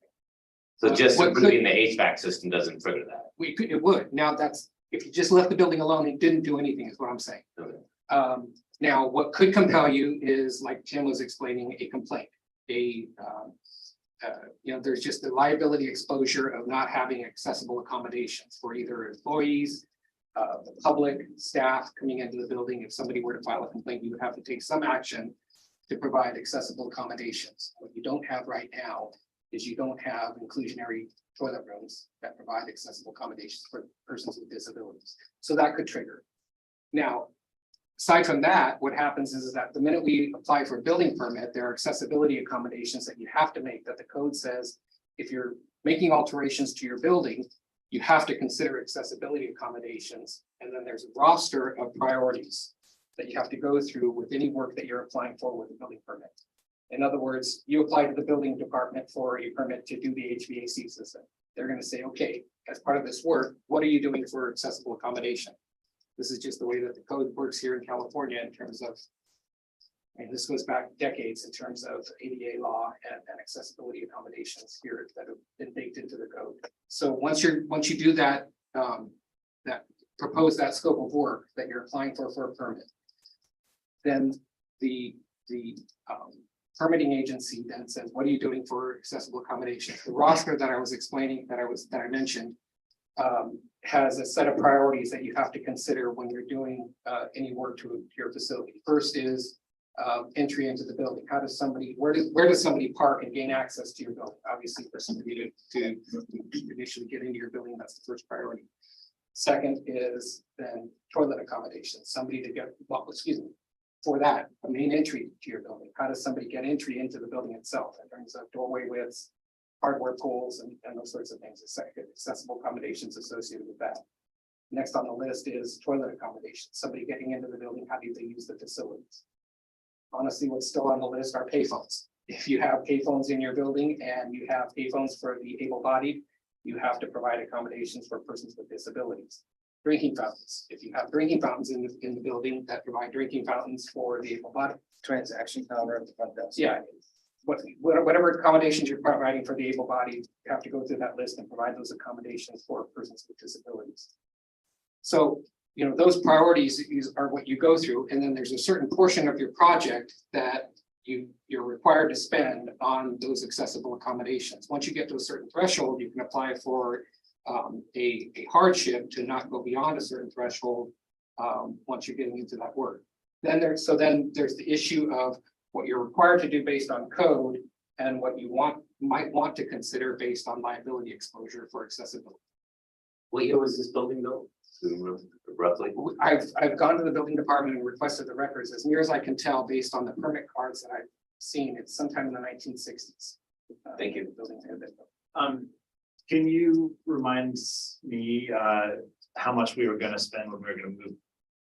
So just improving the HVAC system doesn't trigger that? It would. Now that's, if you just left the building alone and didn't do anything is what I'm saying. Okay. Now, what could compel you is, like Jim was explaining, a complaint. There's just the liability exposure of not having accessible accommodations for either employees, the public, staff coming into the building. If somebody were to file a complaint, you would have to take some action to provide accessible accommodations. What you don't have right now is you don't have inclusionary toilet rooms that provide accessible accommodations for persons with disabilities. So that could trigger. Now, aside from that, what happens is that the minute we apply for a building permit, there are accessibility accommodations that you have to make that the code says, if you're making alterations to your building, you have to consider accessibility accommodations. And then there's a roster of priorities that you have to go through with any work that you're applying for with a building permit. In other words, you apply to the building department for a permit to do the HVAC system. They're gonna say, okay, as part of this work, what are you doing for accessible accommodation? This is just the way that the code works here in California in terms of, and this goes back decades in terms of ADA law and accessibility accommodations here that have been baked into the code. So once you do that, propose that scope of work that you're applying for a permit, then the permitting agency then says, what are you doing for accessible accommodations? The roster that I was explaining, that I mentioned, has a set of priorities that you have to consider when you're doing any work to your facility. First is entry into the building. How does somebody, where does somebody park and gain access to your building? Obviously, for somebody to initially get into your building, that's the first priority. Second is then toilet accommodation, somebody to get, well, excuse me, for that, a main entry to your building. How does somebody get entry into the building itself in terms of doorway widths, hardware pools, and those sorts of things, accessible accommodations associated with that. Next on the list is toilet accommodation, somebody getting into the building, how do they use the facilities? Honestly, what's still on the list are payphones. If you have payphones in your building and you have payphones for the able-bodied, you have to provide accommodations for persons with disabilities. Drinking fountains, if you have drinking fountains in the building that provide drinking fountains for the able-bodied. Transaction counter at the front desk. Yeah, whatever accommodations you're providing for the able-bodied, you have to go through that list and provide those accommodations for persons with disabilities. So, you know, those priorities are what you go through, and then there's a certain portion of your project that you're required to spend on those accessible accommodations. Once you get to a certain threshold, you can apply for a hardship to not go beyond a certain threshold once you're getting into that work. Then there's the issue of what you're required to do based on code and what you might want to consider based on liability exposure for accessibility. What year was this building built? Roughly? I've gone to the building department and requested the records. As near as I can tell, based on the permit cards that I've seen, it's sometime in the 1960s. Thank you. Can you remind me how much we were gonna spend when we were gonna move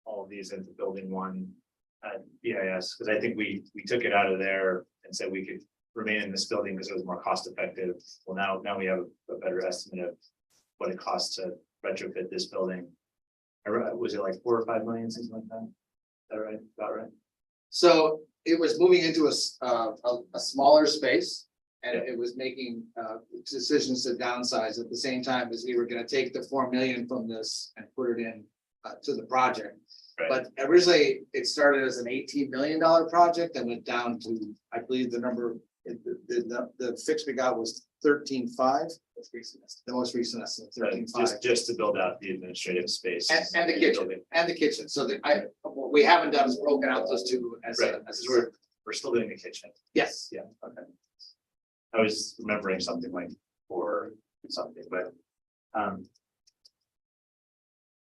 all of these into building one at BIS? Because I think we took it out of there and said we could remain in this building because it was more cost effective. Well, now we have a better estimate of what it costs to retrofit this building. Was it like 4 or 5 million, something like that? Is that right? About right? So it was moving into a smaller space. And it was making decisions to downsize at the same time as we were gonna take the 4 million from this and put it in to the project. Right. But originally, it started as an $18 million project and went down to, I believe the number, the fix we got was 13.5. The most recent estimate, 13.5. Just to build out the administrative space. And the kitchen, So what we haven't done is broken out those two as Right. as We're still doing the kitchen. yes. Yeah, okay. I was remembering something like 4 something, but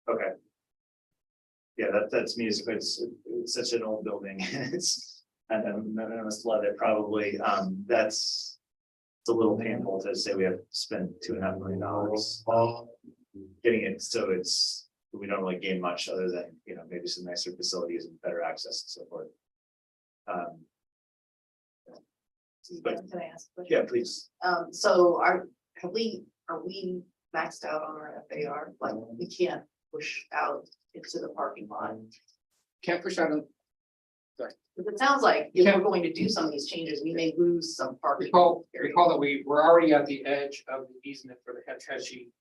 okay. Yeah, that's me. It's such an old building. And I must love it probably. It's a little painful to say we have to spend $2.5 million getting it, so we don't really gain much other than, you know, maybe some nicer facilities and better access and so forth. But Can I ask a question? yeah, please. So are we maxed out on our FAR? Like, we can't push out into the parking lot? Can't push out. Because it sounds like if we're going to do some of these changes, we may lose some parking. Recall that we're already at the edge of the easement for the Hetchy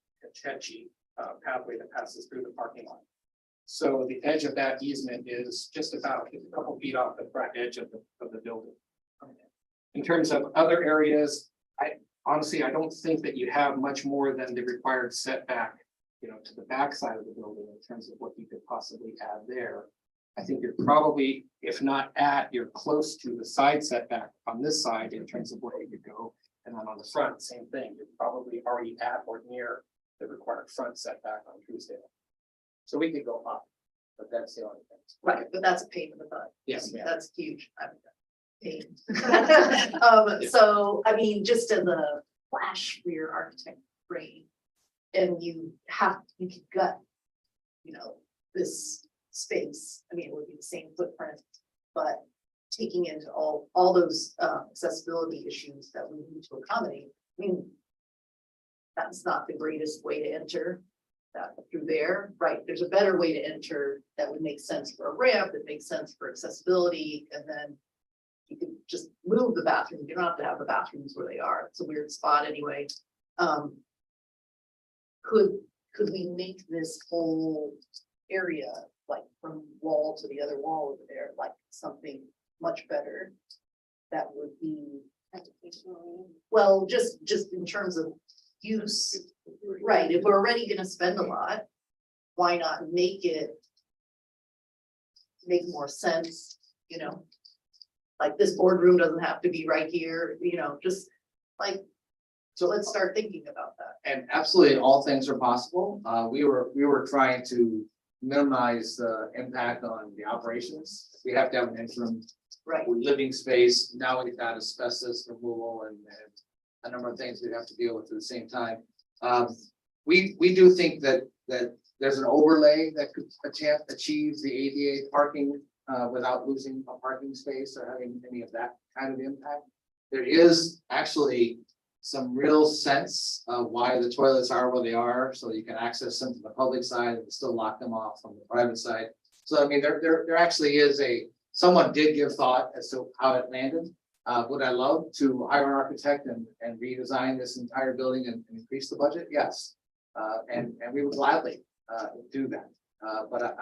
pathway that passes through the parking lot. So the edge of that easement is just about a couple feet off the front edge of the building. In terms of other areas, I don't think that you have much more than the required setback, you know, to the back side of the building in terms of what you could possibly add there. I think you're probably, if not at, you're close to the side setback on this side in terms of where you could go. And then on the front, same thing, you're probably already at or near the required front setback on Truesdale. So we could go up, but that's the only thing. Right, but that's a pain in the butt. Yes. That's huge. Pain. So, I mean, just as a flash for your architect brain, and you could gut, you know, this space, I mean, it would be the same footprint, but taking into all those accessibility issues that we need to accommodate, I mean, that's not the greatest way to enter that through there, right? There's a better way to enter that would make sense for a ramp, that makes sense for accessibility, and then you can just move the bathroom. You don't have to have the bathrooms where they are. It's a weird spot anyway. Could we make this whole area, like from wall to the other wall over there, like something much better? That would be educational. Well, just in terms of use, right? If we're already gonna spend a lot, why not make more sense, you know? Like this boardroom doesn't have to be right here, you know, just like, so let's start thinking about that. And absolutely, all things are possible. We were trying to minimize the impact on the operations. We have to have an interim Right. living space. Now we've got asbestos removal and a number of things we have to deal with at the same time. We do think that there's an overlay that could achieve the ADA parking without losing a parking space or having any of that kind of impact. There is actually some real sense of why the toilets are where they are, so you can access them from the public side and still lock them off from the private side. So I mean, there actually is someone did give thought as to how it landed. Would I love to hire an architect and redesign this entire building and increase the budget? Yes. And we would gladly do that. But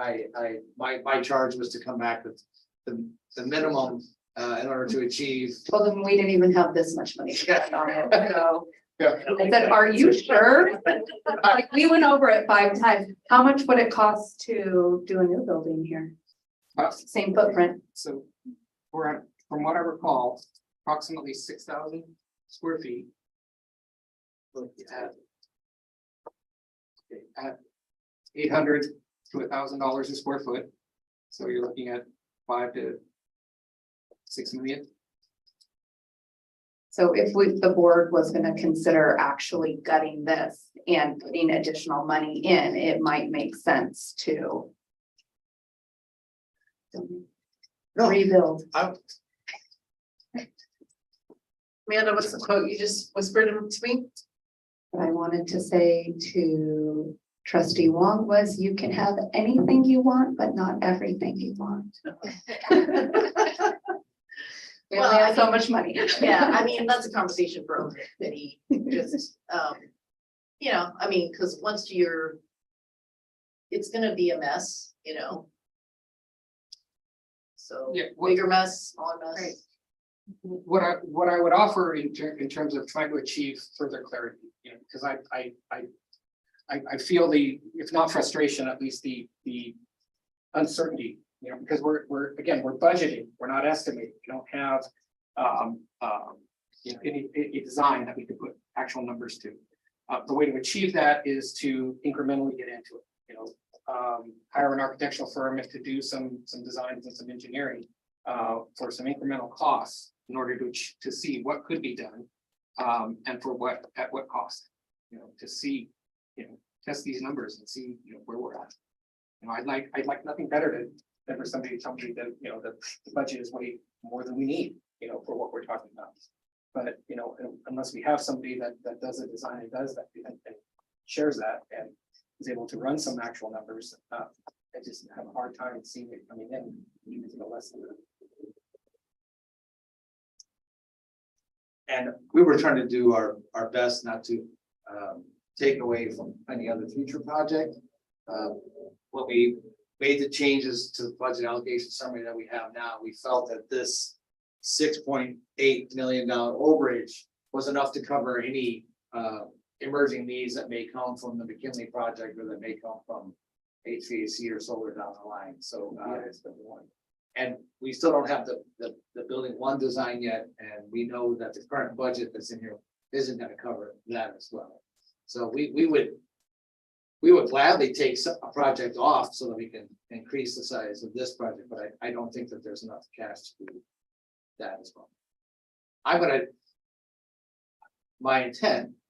my charge was to come back with the minimum in order to achieve. Well, then we didn't even have this much money spent on it, so. Yeah. I said, are you sure? Like, we went over it 5 times. How much would it cost to do a new building here? Same footprint. So we're at, from what I recall, approximately 6,000 square feet. At $800 to $1,000 a square foot. So you're looking at 5 to 6 million. So if the board was gonna consider actually gutting this and putting additional money in, it might make sense to rebuild. Amanda, what's the quote you just whispered to me? What I wanted to say to Trustee Wong was, you can have anything you want, but not everything you want. We only have so much money. Yeah, I mean, that's a conversation for a committee, just, you know, I mean, because once it's gonna be a mess, you know. So, Yeah, bigger mess, smaller mess. What I would offer in terms of trying to achieve further clarity, you know, because I feel if not frustration, at least the uncertainty, you know, because we're budgeting, we're not estimating, we don't have you know, any design that we could put actual numbers to. The way to achieve that is to incrementally get into it, you know, hire an architectural firm to do some designs and some engineering for some incremental costs in order to see what could be done and at what cost, you know, to see, you know, test these numbers and see, you know, where we're at. You know, I'd like nothing better than for somebody to tell me that, you know, the budget is way more than we need, you know, for what we're talking about. But, you know, unless we have somebody that does a design and does that and shares that and is able to run some actual numbers, I just have a hard time seeing it coming in, even to less than that. And we were trying to do our best not to take away from any other future project. When we made the changes to the budget allocation summary that we have now, we felt that this $6.8 million overage was enough to cover any emerging needs that may come from the McKinley project or that may come from HVAC or solar down the line. So it's been one. And we still don't have the building 1 design yet, and we know that the current budget that's in here isn't going to cover that as well. So we would gladly take a project off so that we can increase the size of this project, but I don't think that there's enough cash to do that as well.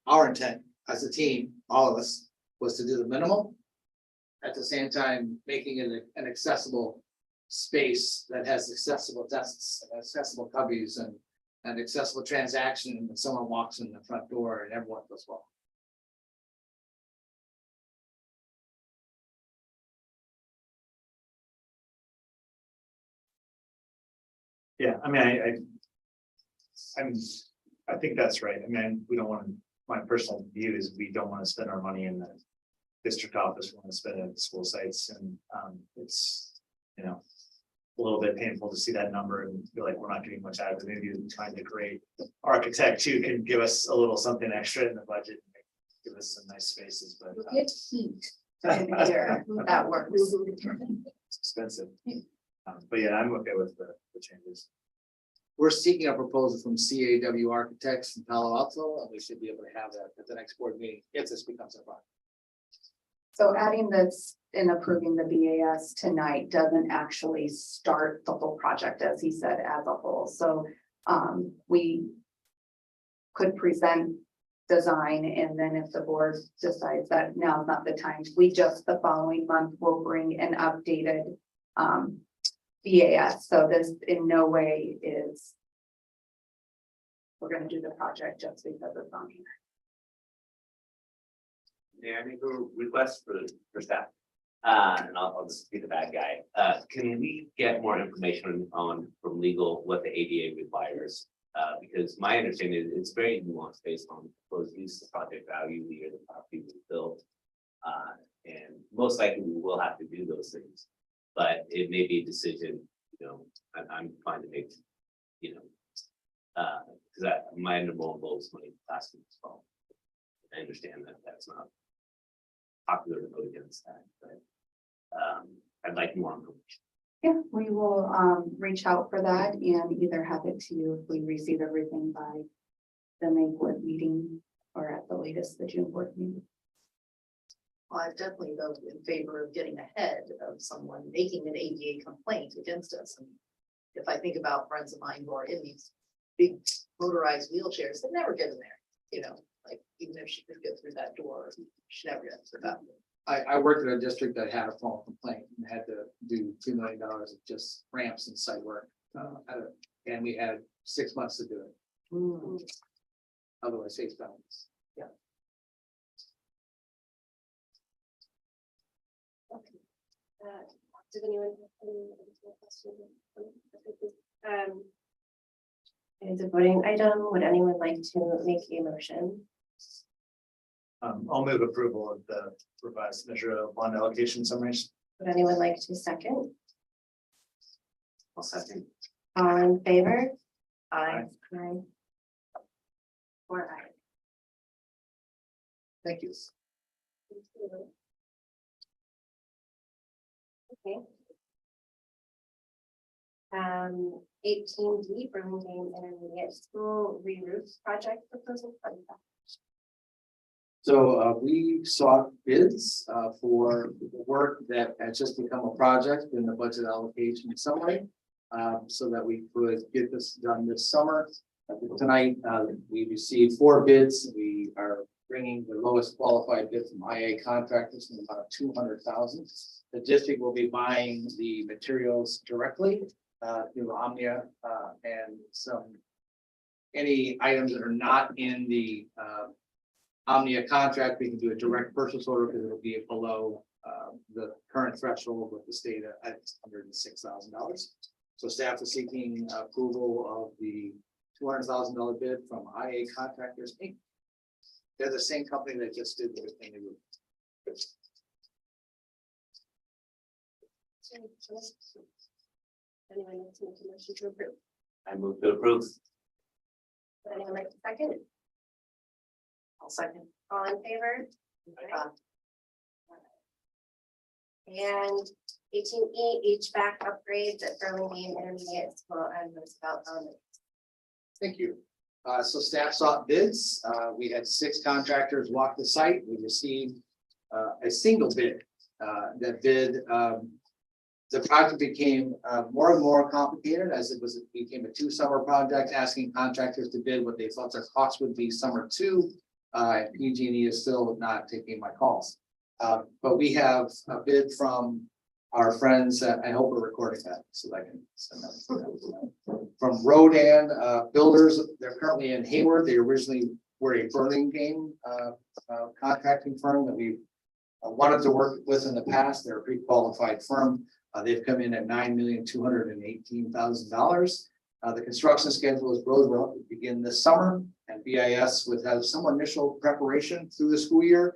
Our intent as a team, all of us, was to do the minimum. At the same time, making it an accessible space that has accessible desks, accessible cubbies and accessible transaction when someone walks in the front door and everyone goes well. Yeah, I mean, I think that's right. I mean, we don't want to, my personal view is we don't want to spend our money in the district office. We want to spend it at the school sites and it's, you know, a little bit painful to see that number and feel like we're not getting much out of it. Maybe trying to great architect too can give us a little something extra in the budget, and give us some nice spaces, but Get heat in here, that works. it's expensive. But yeah, I'm okay with the changes. We're seeking a proposal from CAW Architects in Palo Alto, and we should be able to have that at the next board meeting if this becomes a problem. So adding this and approving the BAS tonight doesn't actually start the whole project, as he said, as a whole. So we could present design, and then if the board decides that now is not the time, we just the following month will bring an updated BAS. So this in no way is we're going to do the project just because it's on here. Yeah, I make a request for staff. And I'll just be the bad guy. Can we get more information on from legal what the ADA requires? Because my understanding is it's very nuanced based on proposed use, the project value, the year the property was built. And most likely we will have to do those things, but it may be a decision, you know, I'm fine to make, you know, because my number one goal is money last week as well. I understand that that's not popular to vote against that, but I'd like more information. Yeah, we will reach out for that and either have it to you if we receive everything by the May board meeting or at the latest the June board meeting. Well, I definitely go in favor of getting ahead of someone making an ADA complaint against us. And if I think about friends of mine who are in these big motorized wheelchairs, they never get in there, you know, like even if she could get through that door, she never gets through that. I worked in a district that had a phone complaint and had to do $2 million of just ramps and site work. And we had 6 months to do it. Otherwise, face balance. Yeah. Did anyone have any additional questions? It's a voting item. Would anyone like to make a motion? I'll move approval of the revised measure of bond allocation summaries. Would anyone like to second? I'll second. All in favor? Aye. Aye. Or aye. Thank you. Okay. 18D, Burlingame Intermediate School re-roof project proposal. So we sought bids for the work that had just become a project in the budget allocation summary, so that we could get this done this summer. Tonight, we received 4 bids. We are bringing the lowest qualified bid from IA contractors in about $200,000. The district will be buying the materials directly through Omnia and any items that are not in the Omnia contract, we can do a direct purchase order because it'll be below the current threshold with the state at $106,000. So staff is seeking approval of the $200,000 bid from IA Contractors Inc. They're the same company that just did the thing. Anyone like to make a motion to approve? I move to approve. Would anyone like to second? I'll second. All in favor? And 18E, HVAC upgrades at Burlingame Intermediate School and Roosevelt Elementary. Thank you. So staff sought bids. We had 6 contractors walk the site. We received a single bid. That bid, the project became more and more complicated as it became a 2 summer project, asking contractors to bid what they thought their cost would be summer 2. PG&E is still not taking my calls. But we have a bid from our friends, I hope we're recording that, so I can send that. From Rodan Builders, they're currently in Hayward. They originally were a Burlingame contracting firm that we wanted to work with in the past. They're a pre-qualified firm. They've come in at $9,218,000. The construction schedule is road will begin this summer, and BIS would have some initial preparation through the school year.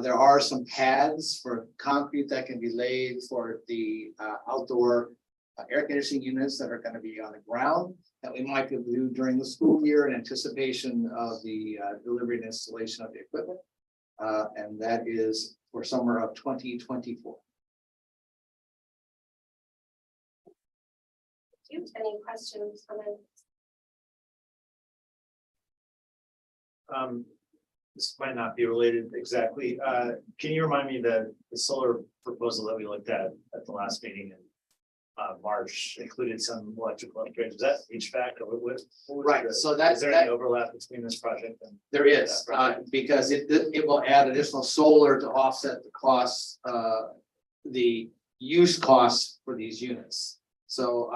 There are some pads for concrete that can be laid for the outdoor air conditioning units that are going to be on the ground that we might be able to do during the school year in anticipation of the delivery and installation of the equipment. And that is for summer of 2024. Any questions, comments? This might not be related exactly. Can you remind me the solar proposal that we looked at the last meeting in March included some electrical upgrades? Was that HVAC or what was Right, the- so that's is there any overlap between this project and? there is, because it will add additional solar to offset the costs, the use costs for these units. So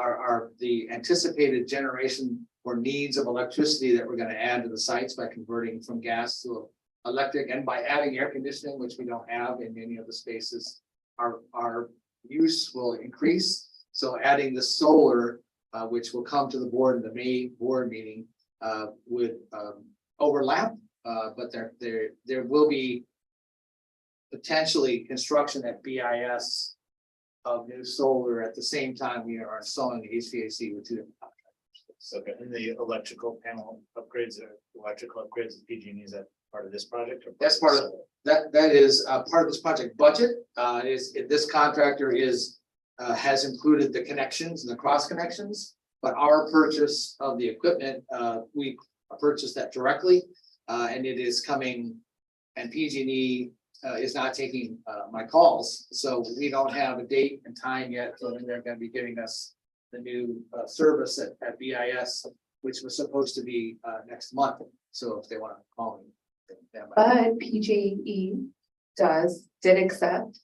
the anticipated generation or needs of electricity that we're gonna add to the sites by converting from gas to electric and by adding air conditioning, which we don't have in any of the spaces, our use will increase. So adding the solar, which will come to the board in the May board meeting, would overlap, but there will be potentially construction at BIS of new solar at the same time we are installing the HVAC with two different contractors. Okay, and the electrical panel upgrades or electrical upgrades of PG&E, is that part of this project? Or That's part of that is part of this project budget. This contractor has included the connections and the cross connections, but our purchase of the equipment, we purchased that directly, and it is coming, and PG&E is not taking my calls, so we don't have a date and time yet for when they're going to be giving us the new service at BIS, which was supposed to be next month. So if they want to call me. But PGE did accept.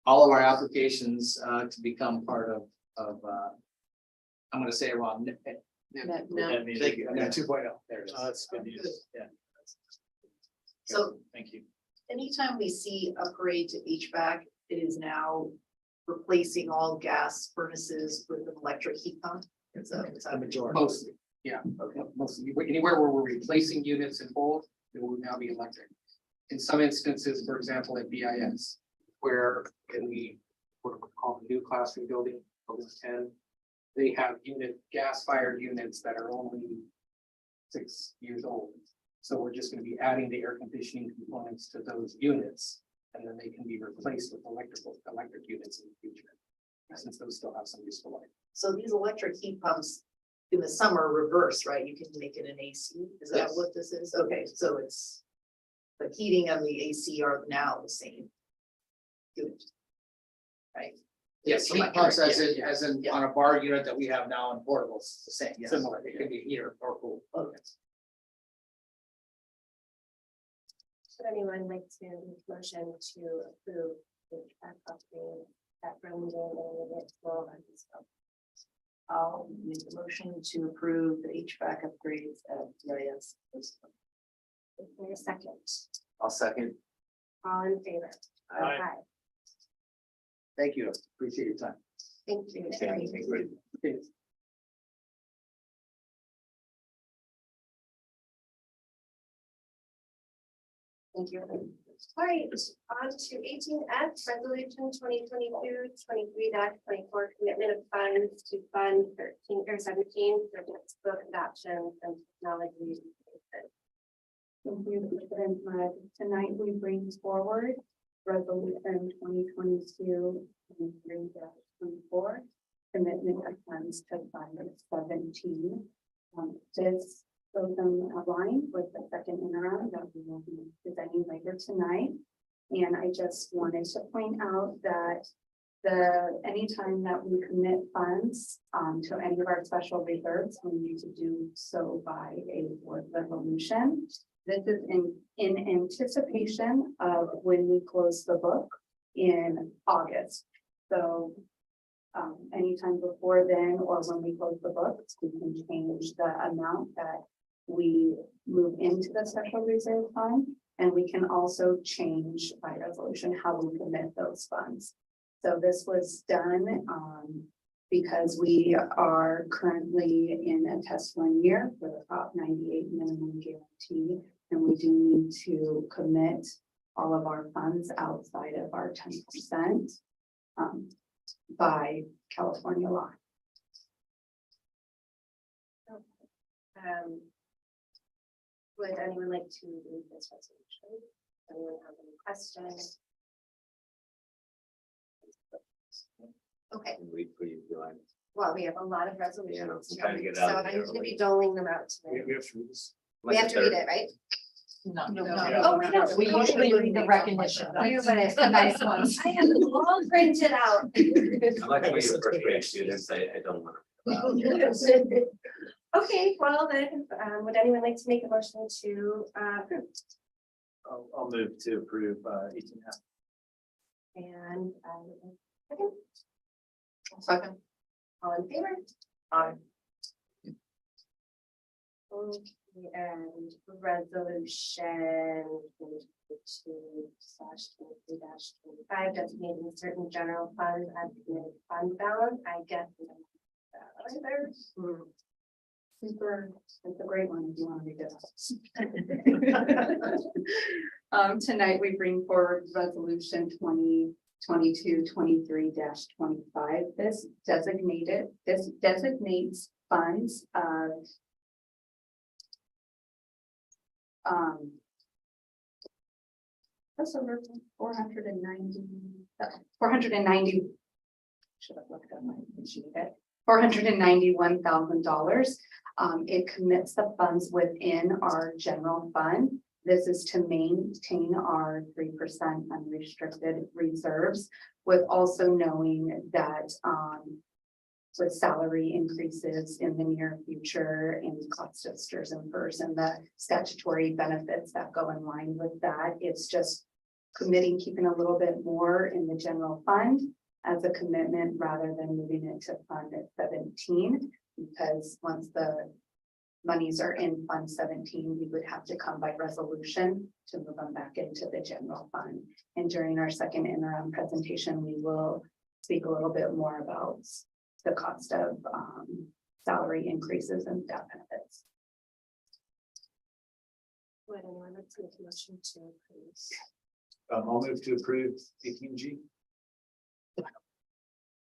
All of our applications to become part of I'm going to say it wrong. That means- Thank you. 2.0. There it is. That's good news. Yeah. So Thank you. anytime we see upgrade to HVAC, it is now replacing all gas furnaces with an electric heat pump. It's a majority. Mostly, yeah, okay, mostly, anywhere where we're replacing units in both, it will now be electric. In some instances, for example, at BIS, where in the, what we call the new classroom building, building 10, they have gas-fired units that are only 6 years old. So we're just gonna be adding the air conditioning components to those units, and then they can be replaced with electric units in the future, since those still have some useful life. So these electric heat pumps in the summer reverse, right? You can make it an AC. Is that Yes. what this is? Okay, so it's the heating and the AC are now the same unit. Right? Yes, So heat my pumps current- as in on a bar unit that we have now in portables, the same, yes. Similar, It could be heater or cool. Okay. Would anyone like to make a motion to approve the HVAC upgrade at Burlingame and the school and so? I'll make a motion to approve the HVAC upgrades at BIS. Is there a second? I'll second. All in favor? Aye. Aye. Thank you. Appreciate your time. Thank you. Okay. Thank you. All right, on to 18F, resolution 2022-23-24, commitment of funds to fund 13 or 17 for textbook adoptions and technology. Thank you, President Mudd. Tonight we bring forward resolution 2022-23-24, commitment of funds to fund 17. This goes in line with the second interim that we will be presenting later tonight. And I just wanted to point out that anytime that we commit funds to any of our special reserves, we need to do so by a board resolution. This is in anticipation of when we close the book in August. So anytime before then, or when we close the books, we can change the amount that we move into the special reserve fund. And we can also change by resolution how we commit those funds. So this was done because we are currently in a test 1 year for the Prop 98 minimum guarantee. And we do need to commit all of our funds outside of our 10% by California law. Would anyone like to read this resolution? Anyone have any questions? Okay, Wait for you to line. well, we have a lot of Yeah, resolutions. I'm trying to get it So out I'm there just gonna be early. doling them out tonight. We have to read this. We have to read it, right? No. Oh, we don't. We usually read the recognition. You, but it's the nice ones. I have them all printed out. I'm like one of your first grade students, I don't want to. Okay, well then, would anyone like to make a motion to approve? I'll move to approve 18F. And second, Second. all in favor? Aye. Okay, and resolution 22/23-25 designating certain general funds as committed fund balance, I guess. Super, it's a great one if you want to read it. Tonight we bring forward resolution 2022-23-25. This designates funds of that's over 490. Should have looked at my sheet. $491,000. It commits the funds within our general fund. This is to maintain our 3% unrestricted reserves, with also knowing that with salary increases in the near future and cost of stirs and furs and the statutory benefits that go in line with that, it's just committing, keeping a little bit more in the general fund as a commitment rather than moving it to fund at 17, because once the monies are in fund 17, we would have to come by resolution to move them back into the general fund. And during our second interim presentation, we will speak a little bit more about the cost of salary increases and staff benefits. Would anyone like to make a motion to approve? I'll move to approve 18G.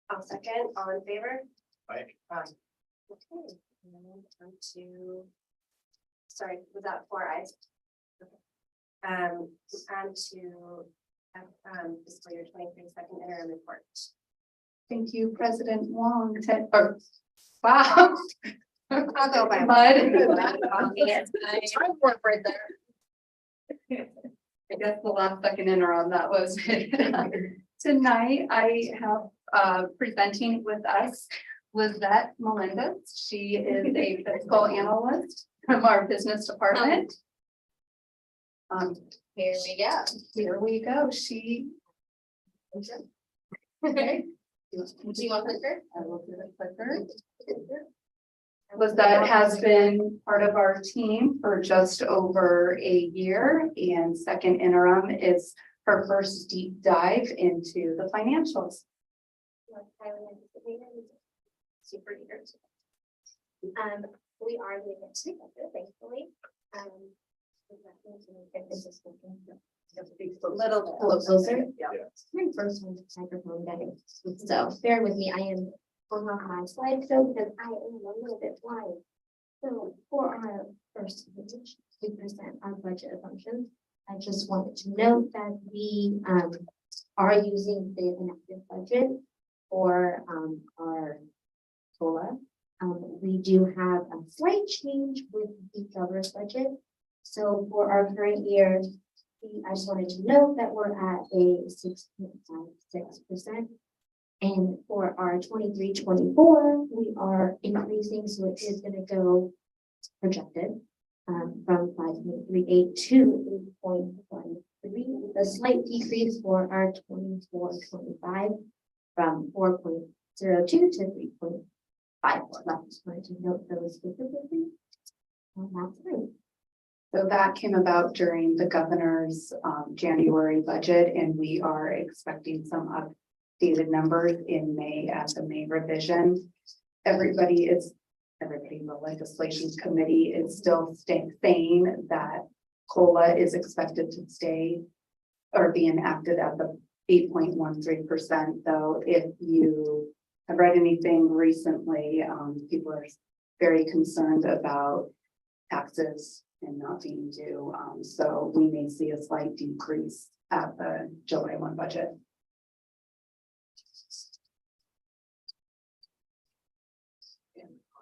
I'll second, all in favor? Aye. Okay, and then on to, sorry, was that 4 ayes? Okay. On to fiscal year 23 second interim report. Thank you, President Wong. Wow. I'll go by. I guess the last second interim that was. Tonight, I have presenting with us Lizette Melendez. She is a fiscal analyst from our business department. Here we go. Here we go. She. Okay. Do you want clicker? I will do the clicker. Lizette has been part of our team for just over a year, and second interim is her first deep dive into the financials. Super eager to. We are doing it together, thankfully. A little closer. Yeah. My first one's microphone getting, so bear with me, I am pulling off my slideshow because I am a little bit blind. So for our first page, we present our budget assumptions. I just wanted to note that we are using the enacted budget for our COLA. We do have a slight change with the governor's budget. So for our current year, I just wanted to note that we're at a 6.56%. And for our 23-24, we are increasing, so it is going to go projected from 5.38 to 8.13. The slight decrease for our 24-25 from 4.02 to 3.54. I just wanted to note those specifically. That's right. So that came about during the governor's January budget, and we are expecting some updated numbers in May at the May revision. Everybody, the legislation committee is still saying that COLA is expected to stay or be enacted at the 8.13%, though if you have read anything recently, people are very concerned about taxes and not being due. So we may see a slight decrease at the July 1 budget.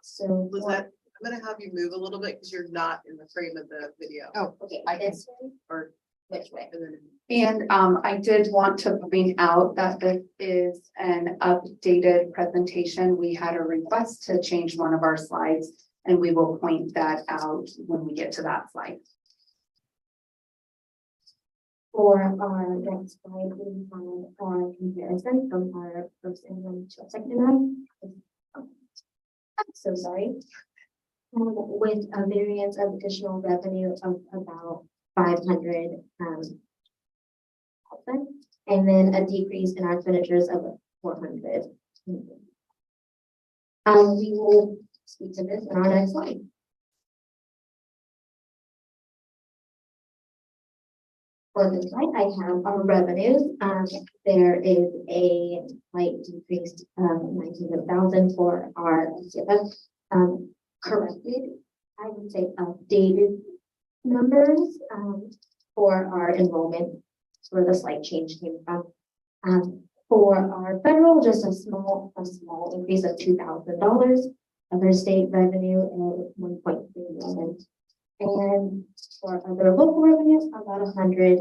So Lizette, I'm gonna have you move a little bit because you're not in the frame of the video. Oh, okay, I can. this way Or which way? and then And I did want to bring out that this is an updated presentation. We had a request to change one of our slides, and we will point that out when we get to that slide. For our next slide, we have our comparison from our first interim to our second interim. I'm so sorry. With a variance of additional revenue of about 500, and then a decrease in our expenditures of 400. We will speak to this in our next slide. For this slide, I have our revenues. There is a slight decrease of 19,000 for our CFS, corrected, I would say updated numbers for our enrollment, where the slight change came from. For our federal, just a small increase of $2,000. Other state revenue of 1.3 million. And for other local revenue, about 100,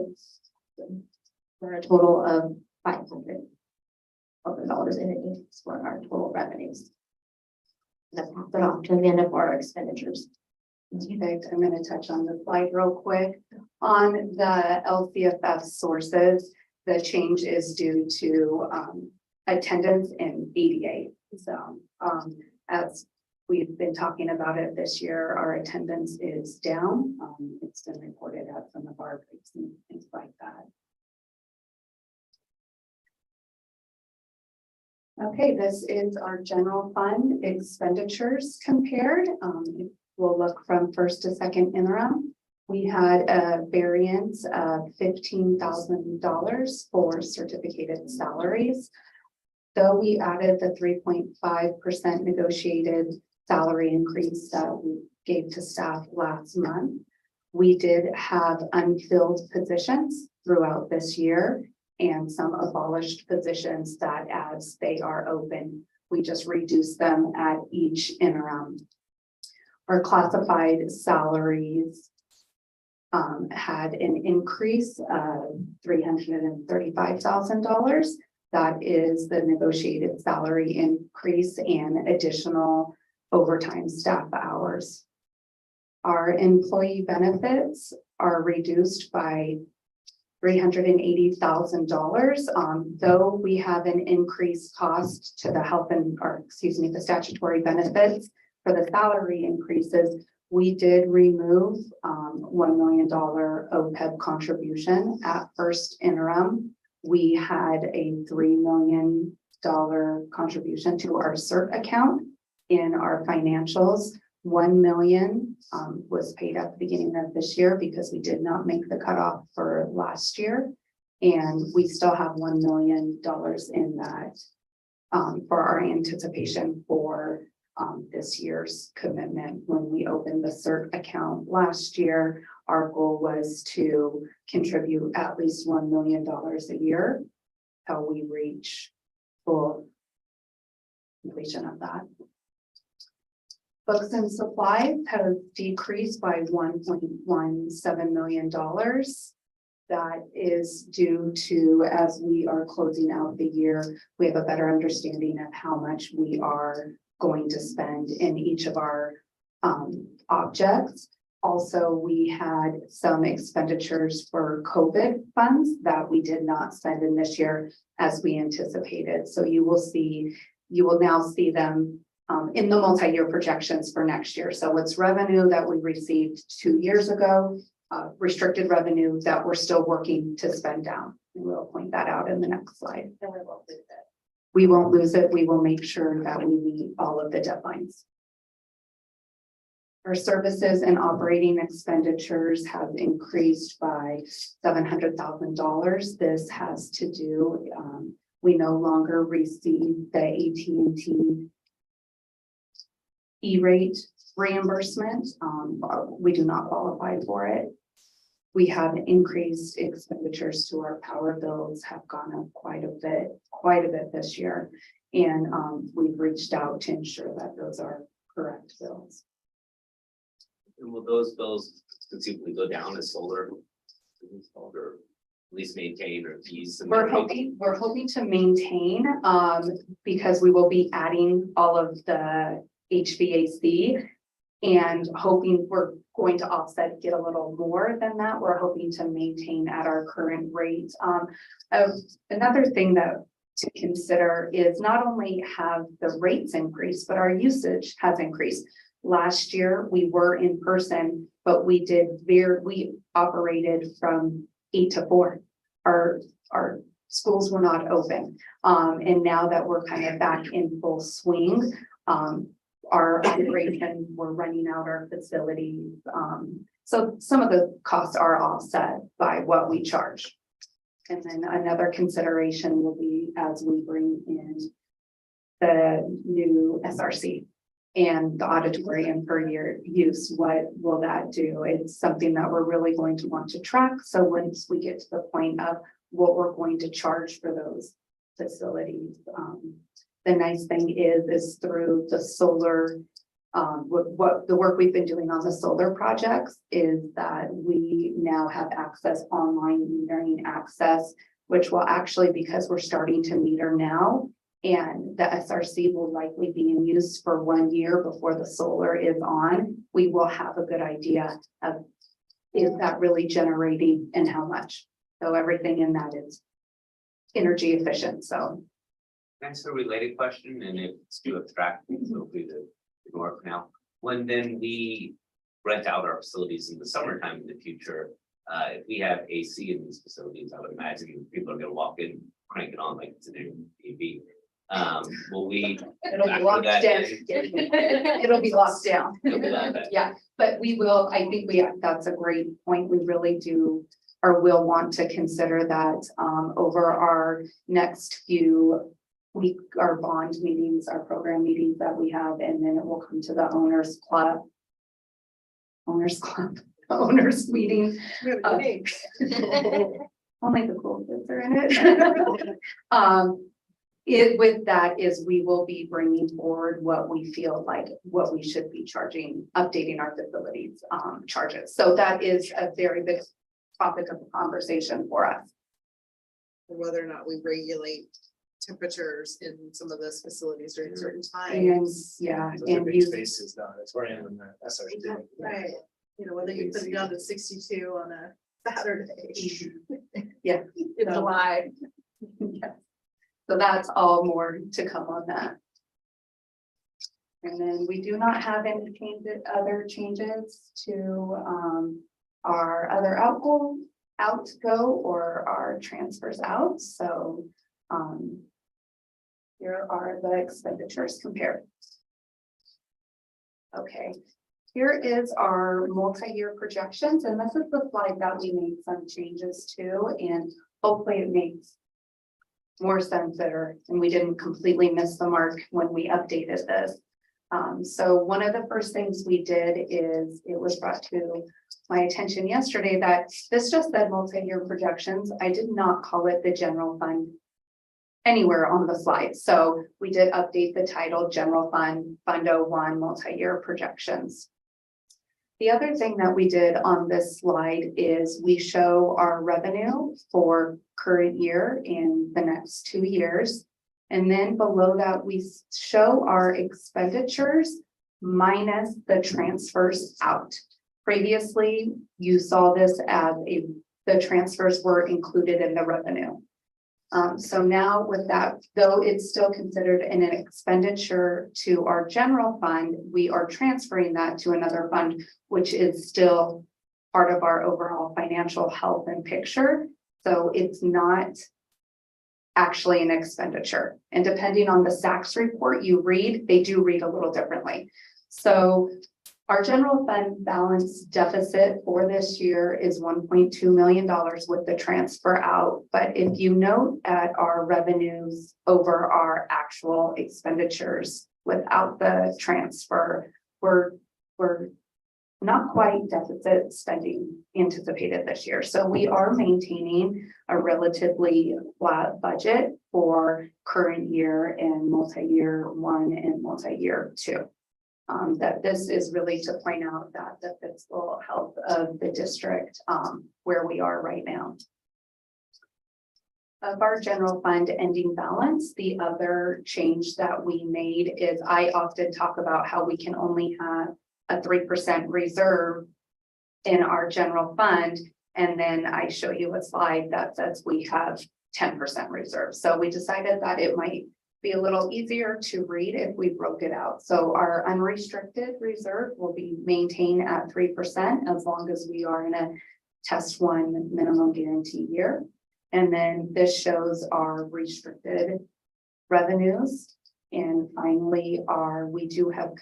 for a total of $500 in an increase for our total revenues. Let's pass it off to Amanda for our expenditures. Perfect. I'm going to touch on the slide real quick. On the LCFF sources, the change is due to attendance and ADA. So as we've been talking about it this year, our attendance is down. It's been reported at some of our breaks and things like that. Okay, this is our general fund expenditures compared. We'll look from first to second interim. We had a variance of $15,000 for certificated salaries. Though we added the 3.5% negotiated salary increase that we gave to staff last month, we did have unfilled positions throughout this year and some abolished positions that as they are open, we just reduce them at each interim. Our classified salaries had an increase of $335,000. That is the negotiated salary increase and additional overtime staff hours. Our employee benefits are reduced by $380,000. Though we have an increased cost to the the statutory benefits for the salary increases, we did remove $1 million OPEB contribution at first interim. We had a $3 million contribution to our CERT account in our financials. 1 million was paid at the beginning of this year because we did not make the cutoff for last year. And we still have $1 million in that for our anticipation for this year's commitment. When we opened the CERT account last year, our goal was to contribute at least $1 million a year till we reach full completion of that. Books and supplies have decreased by $1.17 million. That is due to, as we are closing out the year, we have a better understanding of how much we are going to spend in each of our objects. Also, we had some expenditures for COVID funds that we did not spend in this year as we anticipated. So you will now see them in the multi-year projections for next year. So it's revenue that we received 2 years ago, restricted revenue that we're still working to spend down. And we'll point that out in the next slide. And we won't lose that. We won't lose it. We will make sure that we meet all of the deadlines. Our services and operating expenditures have increased by $700,000. This has to do, we no longer receive the AT&T E-rate reimbursement. We do not qualify for it. We have increased expenditures to our power bills have gone up quite a bit this year. And we've reached out to ensure that those are correct bills. And will those bills conceivably go down as solar is installed, or at least maintain or ease? We're hoping to maintain because we will be adding all of the HVAC and hoping we're going to offset, get a little more than that. We're hoping to maintain at our current rate. Another thing that to consider is not only have the rates increased, but our usage has increased. Last year, we were in person, but we operated from 8 to 4. Our schools were not open. And now that we're kind of back in full swing, our operation, we're running out our facilities. So some of the costs are offset by what we charge. And then another consideration will be as we bring in the new SRC and the auditorium per year use, what will that do? It's something that we're really going to want to track. So once we get to the point of what we're going to charge for those facilities, the nice thing is through the solar, what the work we've been doing on the solar projects is that we now have access, online metering access, which will actually, because we're starting to meter now, and the SRC will likely be in use for 1 year before the solar is on, we will have a good idea of is that really generating and how much. So everything in that is energy efficient. So Can I ask a related question, and if it's too abstract, feel free to ignore it for now. When then we rent out our facilities in the summertime in the future, if we have AC in these facilities, I would imagine people are gonna walk in, crank it on like it's an Airbnb. Will we? it'll be factor locked that down. in? It'll be locked down. It'll be like that. Yeah, but we will, I think that's a great point. We really do, or will want to consider that over our next few our bond meetings, our program meetings that we have, and then it will come to the owners meeting. Only the cool kids are in it. With that is we will be bringing forward what we feel like what we should be charging, updating our facilities charges. So that is a very big topic of conversation for us. Whether or not we regulate temperatures in some of those facilities during certain And times. yeah, Those are and big you spaces down, that's where I am in the SRD. Right, you know, whether you put it down to 62 on a Saturday. Yeah. In July. Yeah. So that's all more to come on that. And then we do not have any other changes to our other outgo or our transfers out. So here are the expenditures compared. Okay, here is our multi-year projections, and this is the slide that we made some changes to, and hopefully it makes more sense there, and we didn't completely miss the mark when we updated this. So one of the first things we did is it was brought to my attention yesterday that this just said multi-year projections. I did not call it the general fund anywhere on the slide. So we did update the title General Fund, Fund 01 multi-year projections. The other thing that we did on this slide is we show our revenue for current year in the next 2 years. And then below that, we show our expenditures minus the transfers out. Previously, you saw this as the transfers were included in the revenue. So now with that, though it's still considered an expenditure to our general fund, we are transferring that to another fund, which is still part of our overall financial health and picture. So it's not actually an expenditure. And depending on the SACS report you read, they do read a little differently. So our general fund balance deficit for this year is $1.2 million with the transfer out. But if you note at our revenues over our actual expenditures without the transfer, we're not quite deficit spending anticipated this year. So we are maintaining a relatively flat budget for current year and multi-year 1 and multi-year 2. That this is really to point out that the fiscal health of the district where we are right now. Of our general fund ending balance, the other change that we made is I often talk about how we can only have a 3% reserve in our general fund. And then I show you a slide that says we have 10% reserve. So we decided that it might be a little easier to read if we broke it out. So our unrestricted reserve will be maintained at 3% as long as we are in a test 1 minimum guarantee year. And then this shows our restricted revenues. And finally, we do have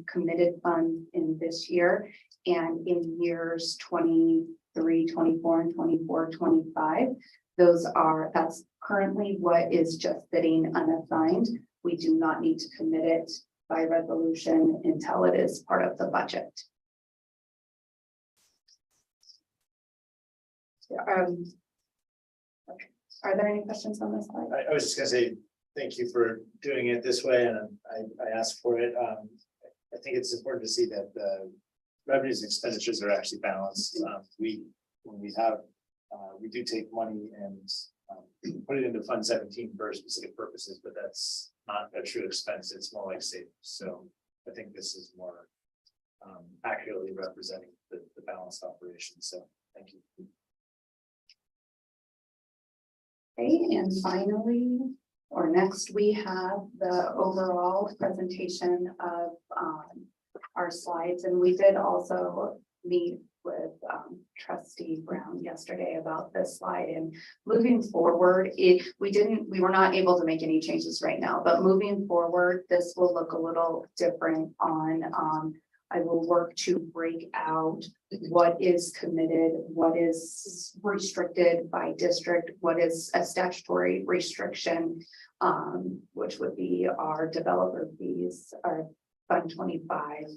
committed funds in this year and in years 23, 24, and 24, 25. That's currently what is just sitting unassigned. We do not need to commit it by resolution until it is part of the budget. Are there any questions on this slide? I was just gonna say, thank you for doing it this way, and I asked for it. I think it's important to see that the revenues and expenditures are actually balanced. When we do take money and put it into Fund 17 for specific purposes, but that's not a true expense. It's more like savings. So I think this is more accurately representing the balanced operation. So thank you. Okay, and finally, or next, we have the overall presentation of our slides, and we did also meet with Trustee Brown yesterday about this slide. And moving forward, we were not able to make any changes right now, but moving forward, this will look a little different on. I will work to break out what is committed, what is restricted by district, what is a statutory restriction, which would be our developer fees, our Fund 25.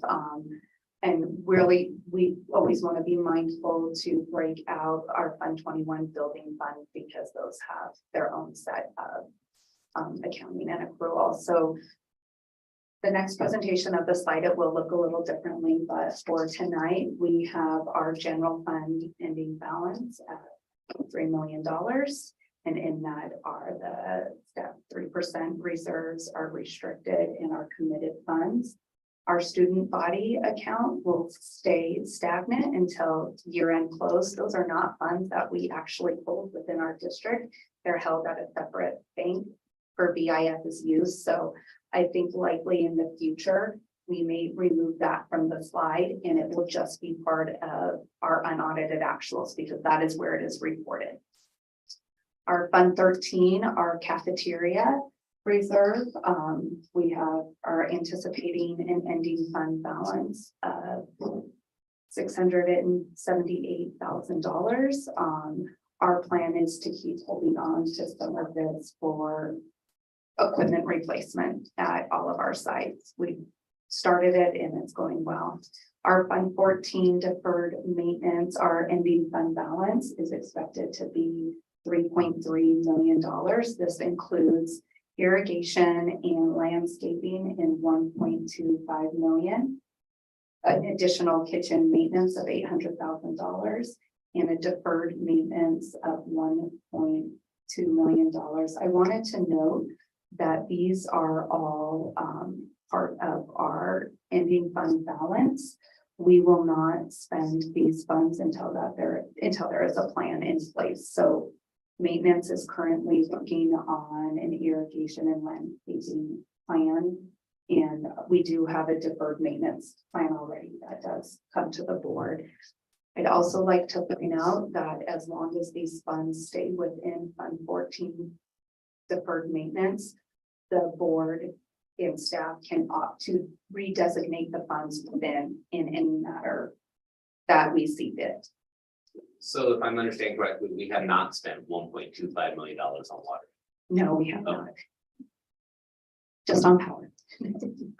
And really, we always want to be mindful to break out our Fund 21 building fund because those have their own set of accounting and accrual. So the next presentation of the slide, it will look a little differently, but for tonight, we have our general fund ending balance at $3 million. And in that are the 3% reserves are restricted in our committed funds. Our student body account will stay stagnant until year-end close. Those are not funds that we actually hold within our district. They're held at a separate bank for BIS's use. So I think likely in the future, we may remove that from the slide and it will just be part of our unaudited actuals because that is where it is reported. Our Fund 13, our cafeteria reserve, we are anticipating an ending fund balance of $678,000. Our plan is to keep holding on to some of this for equipment replacement at all of our sites. We started it and it's going well. Our Fund 14 deferred maintenance, our ending fund balance is expected to be $3.3 million. This includes irrigation and landscaping in $1.25 million, an additional kitchen maintenance of $800,000, and a deferred maintenance of $1.2 million. I wanted to note that these are all part of our ending fund balance. we will not spend these funds until there is a plan in place. So maintenance is currently working on an irrigation and landscaping plan. And we do have a deferred maintenance plan already that does come to the board. I'd also like to point out that as long as these funds stay within Fund 14 deferred maintenance, the board and staff can opt to redesignate the funds within in any matter that we see fit. So if I'm understanding correctly, we have not spent $1.25 million on water. No, we have not. Just on power.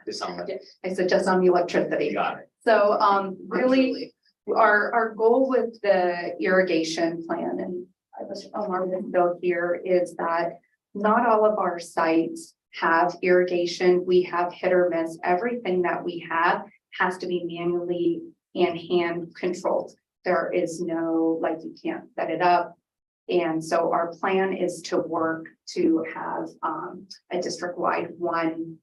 This on what? I said just on the electricity. Got it. So really, our goal with the irrigation plan, and I wish Omar was still here, is that not all of our sites have irrigation. We have hit or miss. Everything that we have has to be manually and hand controlled. There is no, like, you can't set it up. And so our plan is to work to have a district-wide one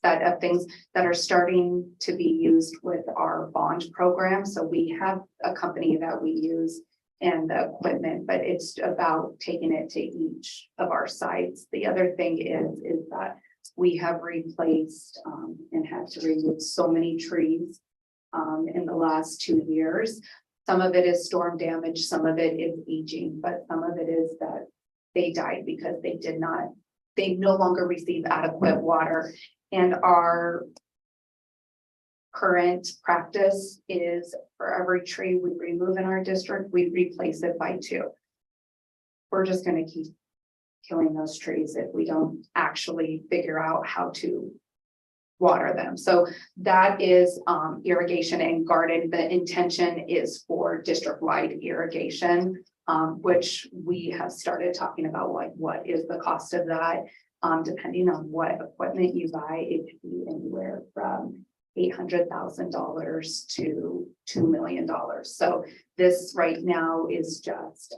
set of things that are starting to be used with our bond program. So we have a company that we use and the equipment, but it's about taking it to each of our sites. The other thing is that we have replaced and had to remove so many trees in the last 2 years. Some of it is storm damage, some of it is aging, but some of it is that they died because they no longer receive adequate water. And our current practice is for every tree we remove in our district, we replace it by 2. We're just going to keep killing those trees if we don't actually figure out how to water them. So that is irrigation and garden. The intention is for district-wide irrigation, which we have started talking about, like, what is the cost of that? Depending on what equipment you buy, it could be anywhere from $800,000 to $2 million. So this right now is just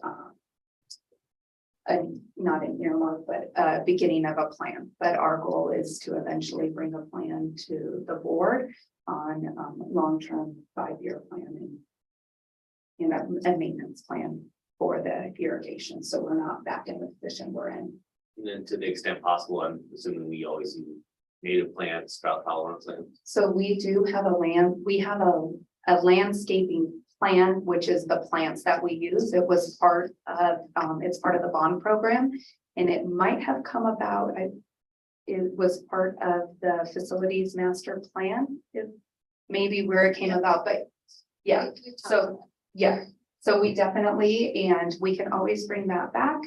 not an earmark, but a beginning of a plan. But our goal is to eventually bring a plan to the board on long-term 5-year plan and a maintenance plan for the irrigation. So we're not back in the position we're in. And then to the extent possible, I'm assuming we always use native plants, drought tolerant plants. So we do have a landscaping plan, which is the plants that we use. It was part of, it's part of the bond program, and it might have come about, it was part of the facilities master plan, maybe where it came about, but yeah, so yeah. So we definitely, and we can always bring that back.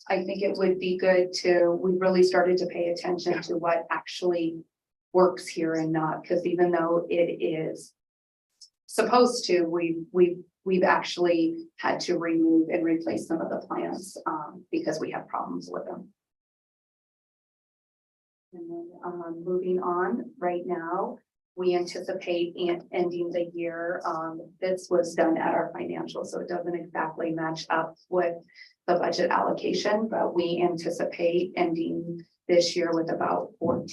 I think it would be good we really started to pay attention to what actually works here and not, because even though it is supposed to, we've actually had to remove and replace some of the plants because we have problems with them. And then moving on right now, we anticipate ending the year. This was done at our financials, so it doesn't exactly match up with the budget allocation, but we anticipate ending this year with about $14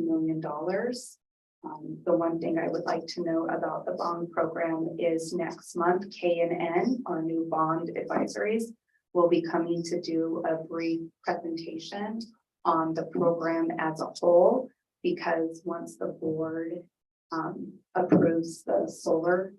million. The one thing I would like to know about the bond program is next month, K&N, our new bond advisories, will be coming to do a brief presentation on the program as a whole, because once the board approves the solar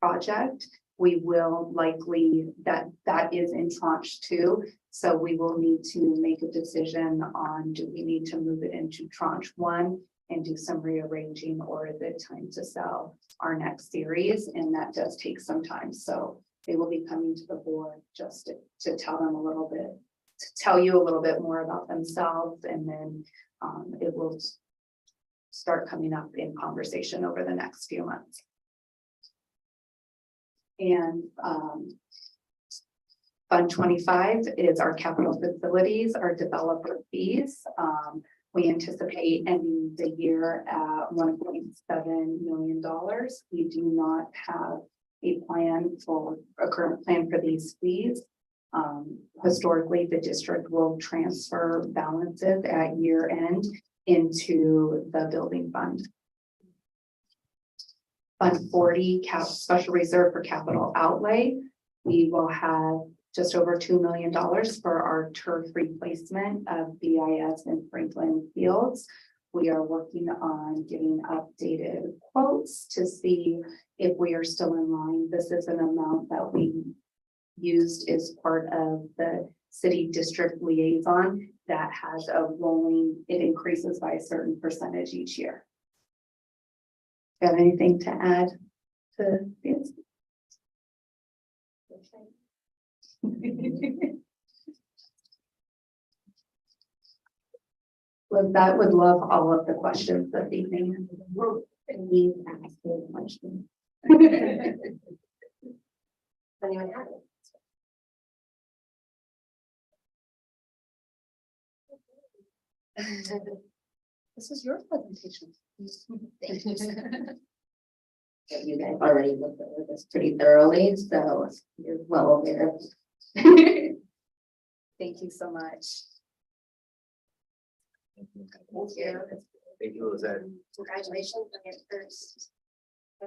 project, we will likely, that is in tranche 2. So we will need to make a decision on, do we need to move it into tranche 1 and do some rearranging, or is it time to sell our next series? And that does take some time. So they will be coming to the board just to tell them a little bit, to tell you a little bit more about themselves. And then it will start coming up in conversation over the next few months. And Fund 25 is our capital facilities, our developer fees. We anticipate ending the year at $1.7 million. We do not have a current plan for these fees. Historically, the district will transfer balances at year end into the building fund. Fund 40 special reserve for capital outlay. We will have just over $2 million for our turf replacement of BIS in Franklin Fields. We are working on getting updated quotes to see if we are still in line. This is an amount that we used as part of the city district liaison that has a rolling, it increases by a certain percentage each year. Got anything to add to this? With that, would love all of the questions this evening. Please ask me a question. Anyone have it? This is your presentation. Thank you. You guys already looked at this pretty thoroughly, so you're well aware of. Thank you so much. Thank you. Thank you, Lizette. Congratulations on your first.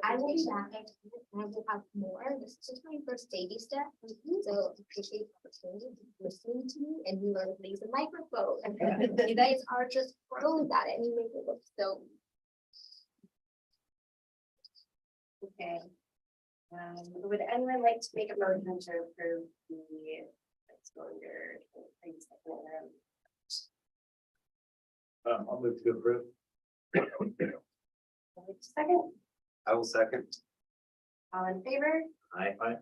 I will be back. I will have more. This is just my first baby step. So appreciate the opportunity to listening to me and you learn to use a microphone. You guys are just pros at it and you make it look so. Okay. Would anyone like to make a motion to approve the fiscal year 2022 interim? I'll move to approve. Second, I will second. all in favor? Aye.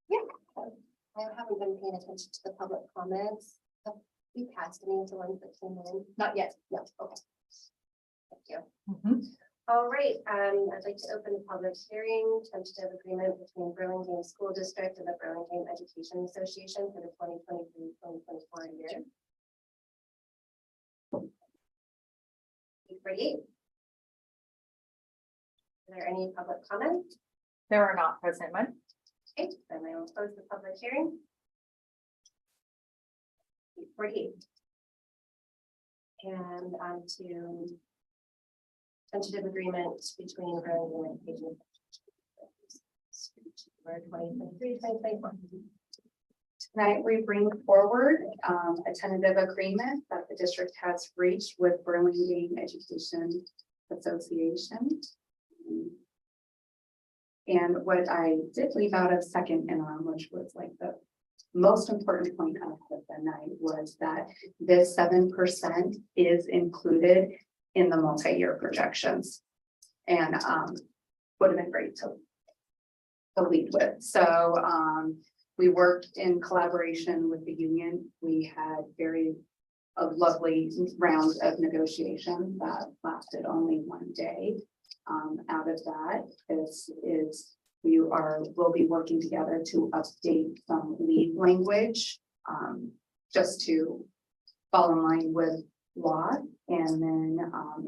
Yeah, I haven't been paying attention to the public comments. Have we passed any of the ones that came in? Not yet. No, okay. Thank you. All right, I'd like to open the public hearing, tentative agreement between Burlingame School District and the Burlingame Education Association for the 2023-2024 year. 48. Are there any public comments? There are not present one. Okay, then I will close the public hearing. 48. And on to tentative agreement between Burlingame Education for 2023-2024. Tonight, we bring forward a tentative agreement that the district has reached with Burlingame Education Association. And what I did leave out of second interim, which was like the most important point of the night, was that this 7% is included in the multi-year projections. And would have been great to lead with. So we worked in collaboration with the union. We had a lovely round of negotiation that lasted only one day. Out of that we'll be working together to update some lead language just to fall in line with law, and then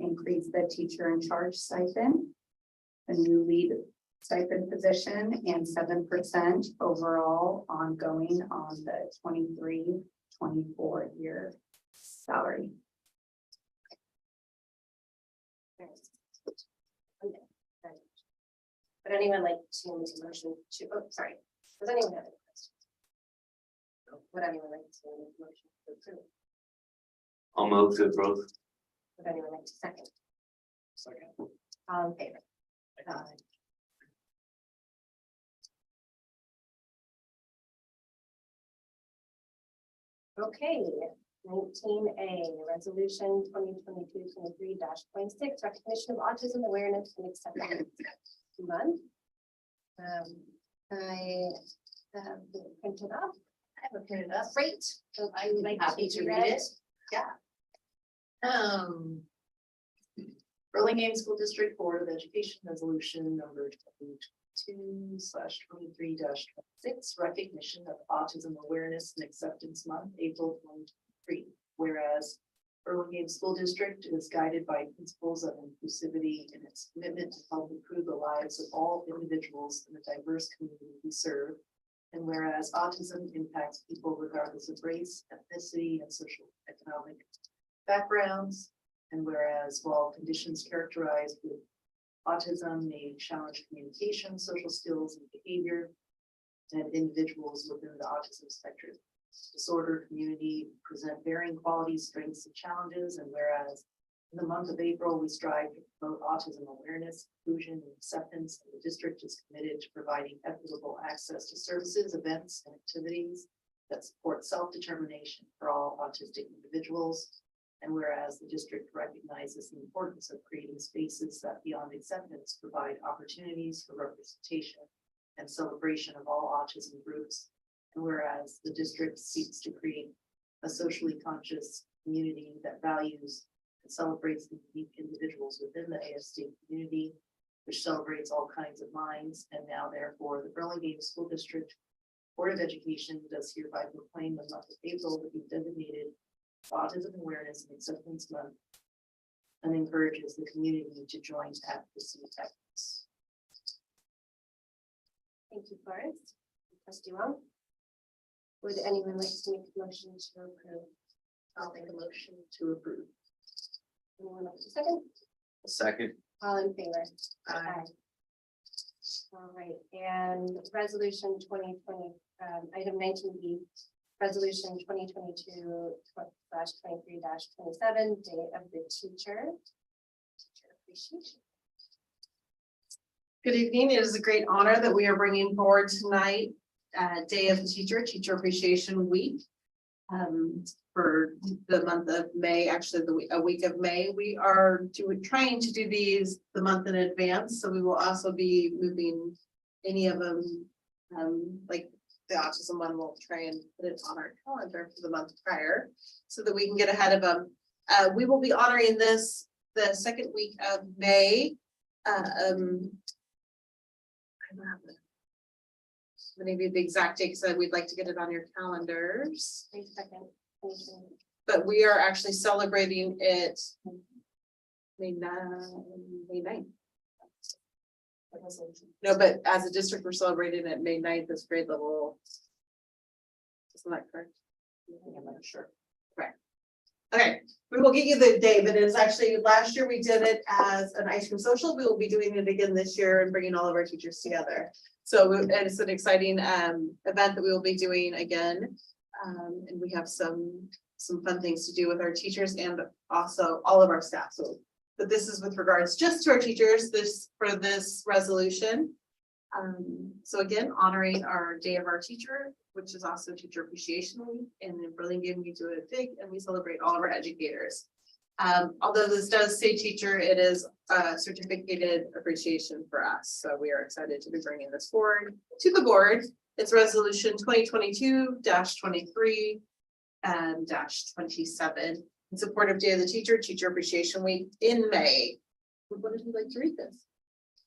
increase the teacher in charge stipend, a new lead stipend position, and 7% overall ongoing on the 23-24 year salary. Would anyone like to make a motion to, oh, sorry, does anyone have any questions? No. Would anyone like to make a motion to approve? I'll move to approve. Would anyone like to second? Second. All in favor? Okay, 19A, resolution 2022-23-26, recognition of autism awareness and acceptance month. I have it printed up. I have it printed up. Great. So I would be happy to read it. Yeah. Burlingame School District Board of Education Resolution number 22/23-26, recognition of Autism Awareness and Acceptance Month, April 2023. Whereas Burlingame School District is guided by principles of inclusivity in its commitment to help improve the lives of all individuals in the diverse community we serve. And whereas autism impacts people regardless of race, ethnicity, and social economic backgrounds. And whereas while conditions characterized with autism may challenge communication, social skills, and behavior, and individuals within the autism spectrum disorder community present varying qualities, strengths, and challenges. And whereas in the month of April, we strive to promote autism awareness, inclusion, and acceptance, and the district is committed to providing equitable access to services, events, and activities that support self-determination for all autistic individuals. And whereas the district recognizes the importance of creating spaces that beyond acceptance provide opportunities for representation and celebration of all autism groups. And whereas the district seeks to create a socially conscious community that values and celebrates the unique individuals within the ASD community, which celebrates all kinds of minds. And now therefore, the Burlingame School District Board of Education does hereby proclaim the month of April to be designated Autism Awareness and Acceptance Month, and encourages the community to join advocacy efforts. Thank you, Forrest. Trustee Wong. Would anyone like to make a motion to approve? I'll make a motion to approve. Anyone like to second? Second. All in favor? Aye. All right, and resolution 2020, item 19B, resolution 2022/23-27, day of the teacher. Teacher appreciation. Good evening. It is a great honor that we are bringing forward tonight, Day of the Teacher, Teacher Appreciation Week. For the month of May, actually a week of May, we are trying to do these the month in advance. So we will also be moving any of them, like the autism one, we'll try and put it on our calendar for the month prior so that we can get ahead of them. We will be honoring this the second week of May. I'm gonna give you the exact date because we'd like to get it on your calendars. May 2nd. But we are actually celebrating it May 9th. No, but as a district, we're celebrating it May 9th as grade level. Isn't that correct? I'm not sure. Correct. Okay, we will get you the day, but it's actually, last year we did it as an ice cream social. We will be doing it again this year and bringing all of our teachers together. So it's an exciting event that we will be doing again. And we have some fun things to do with our teachers and also all of our staff. So, but this is with regards just to our teachers, for this resolution. So again, honoring our Day of our Teacher, which is also Teacher Appreciation Week. And in Burlingame, we do it big and we celebrate all of our educators. Although this does say teacher, it is a certificated appreciation for us. So we are excited to be bringing this forward to the board. It's resolution 2022-23 and -27 in support of Day of the Teacher, Teacher Appreciation Week in May. What did you like to read this?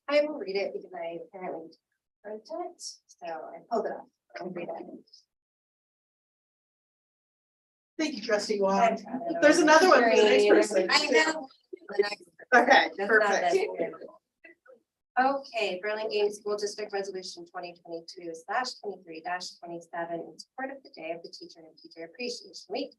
I will read it because I apparently wrote it, so I pulled it up. I'll read it. Thank you, Trustee Wong. There's another one for the next person. I know. Okay, That's not perfect. that good. Okay, Burlingame School District Resolution 2022/23-27 in support of the Day of the Teacher and Teacher Appreciation Week.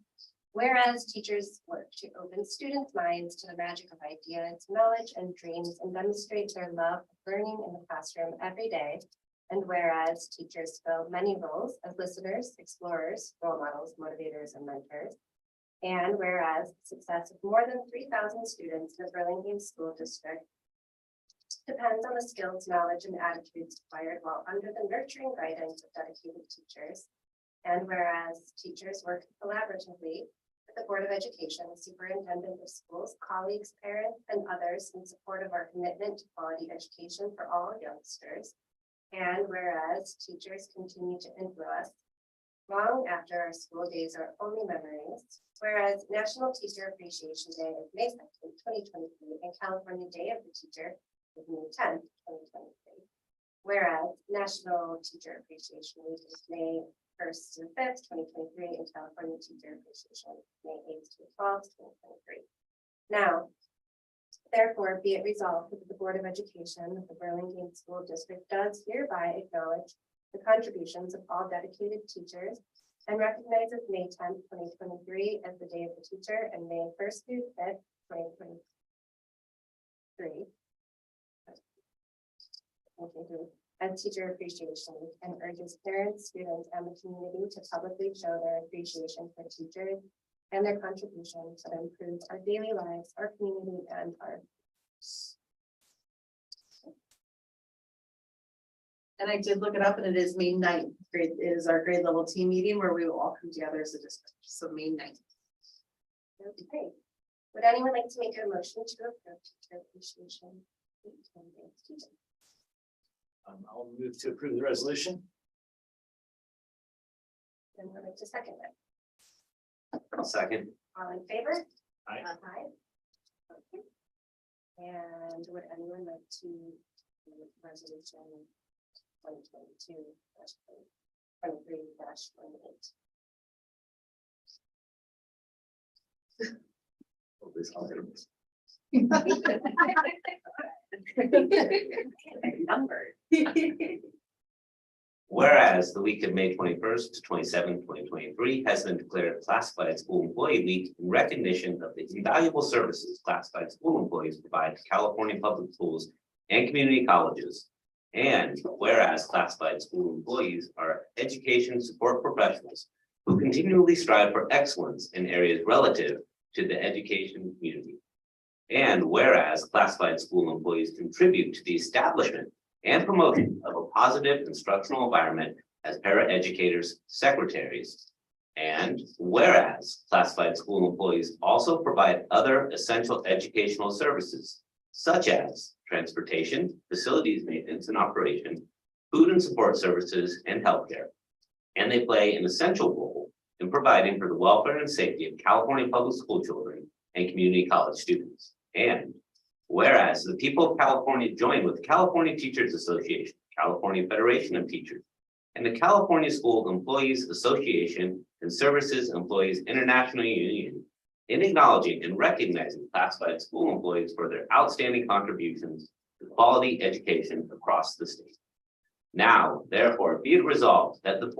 Whereas teachers work to open students' minds to the magic of ideas, knowledge, and dreams, and demonstrate their love of learning in the classroom every day. And whereas teachers fill many roles as listeners, explorers, role models, motivators, and mentors. And whereas the success of more than 3,000 students in the Burlingame School District depends on the skills, knowledge, and attitudes acquired while under the nurturing guidance of dedicated teachers. And whereas teachers work collaboratively with the Board of Education, the Superintendent of Schools, colleagues, parents, and others in support of our commitment to quality education for all youngsters. And whereas teachers continue to influence long after our school days are only memories. Whereas National Teacher Appreciation Day is May 2nd, 2023, and California Day of the Teacher is May 10th, 2023. Whereas National Teacher Appreciation Week is May 1st to the 5th, 2023, and California Teacher Appreciation Week, May 8th to the 12th, 2023. Now, therefore, be it resolved that the Board of Education of the Burlingame School District does hereby acknowledge the contributions of all dedicated teachers, and recognizes May 10th, 2023 as the Day of the Teacher and May 1st through 5th, 2023 as Teacher Appreciation Week, and urges parents, students, and the community to publicly show their appreciation for teachers and their contributions that improves our daily lives, our community, and our. And I did look it up and it is May 9th. It is our grade level team meeting where we will all come together as a district. So May 9th. Okay. Would anyone like to make a motion to approve Teacher Appreciation Week and Day of the Teacher? I'll move to approve the resolution. And would like to second it. I'll second. All in favor? Aye. Aye. Okay. And would anyone like to do resolution 2022-23-18? Well, this all goes. Number. Whereas the week of May 21st to 27th, 2023 has been declared Classified School Employee Week in recognition of the invaluable services classified school employees provide to California public schools and community colleges. And whereas classified school employees are education support professionals who continually strive for excellence in areas relative to the education community. And whereas classified school employees contribute to the establishment and promotion of a positive instructional environment as paraeducators, secretaries. And whereas classified school employees also provide other essential educational services, such as transportation, facilities maintenance and operation, food and support services, and healthcare. And they play an essential role in providing for the welfare and safety of California public school children and community college students. And whereas the people of California join with the California Teachers Association, California Federation of Teachers, and the California School Employees Association and Services Employees International Union in acknowledging and recognizing classified school employees for their outstanding contributions to quality education across the state. Now, therefore, be it resolved that the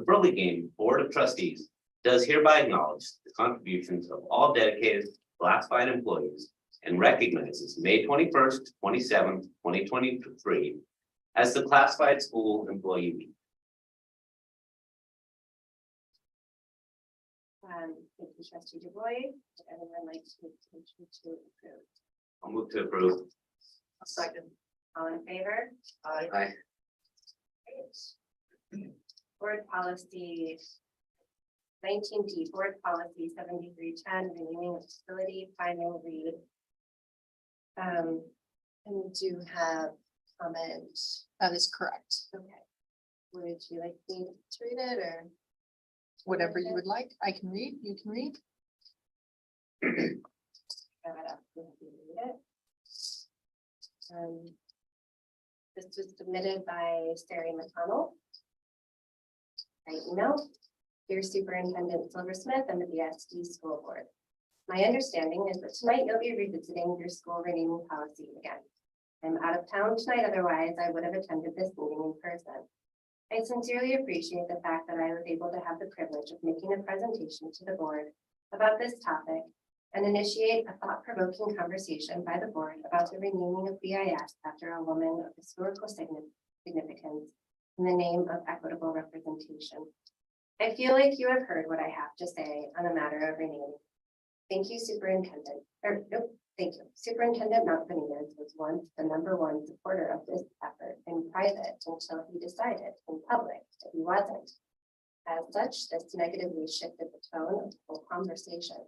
Burlingame Board of Trustees does hereby acknowledge the contributions of all dedicated classified employees and recognizes May 21st, 27th, 2023 as the Classified School Employee Week. Thank you, Trustee Du Bois. Would anyone like to make a motion to approve? I'll move to approve. A second. All in favor? Aye. Aye. Board policy 19D, board policy 7310, renaming of facility, final read. And we do have comment. That is correct. Okay. Would you like me to read it or? Whatever you would like, I can read, you can read. This was submitted by Sarah McConnell. By email. Dear Superintendent Silversmith and the BSD School Board. My understanding is that tonight you'll be revisiting your school renaming policy again. I'm out of town tonight, otherwise I would have attended this meeting in person. I sincerely appreciate the fact that I was able to have the privilege of making a presentation to the board about this topic and initiate a thought-provoking conversation by the board about the renaming of BIS after a woman of historical significance in the name of equitable representation. I feel like you have heard what I have to say on the matter of renaming. Thank you, Superintendent. Thank you. Superintendent Benitez was once the #1 supporter of this effort in private until he decided in public that he wasn't. As such, this negatively shifted the tone of the whole conversation.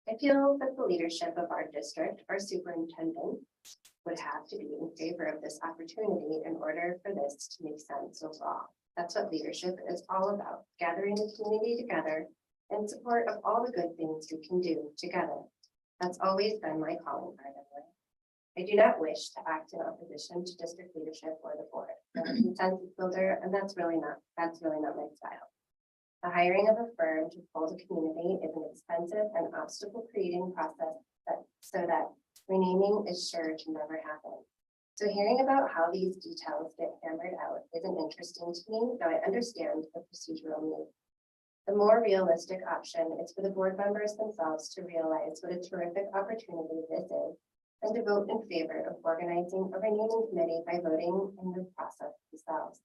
I feel that the leadership of our district, our superintendent, would have to be in favor of this opportunity in order for this to make sense overall. That's what leadership is all about, gathering the community together in support of all the good things we can do together. That's always been my calling card. I do not wish to act in opposition to district leadership or the board. I'm a consensus builder, and that's really not my style. The hiring of a firm to pull the community is an expensive and obstacle creating process so that renaming is sure to never happen. So hearing about how these details get hammered out isn't interesting to me, though I understand the procedural need. The more realistic option is for the board members themselves to realize what a terrific opportunity this is and to vote in favor of organizing a renaming committee by voting in the process themselves.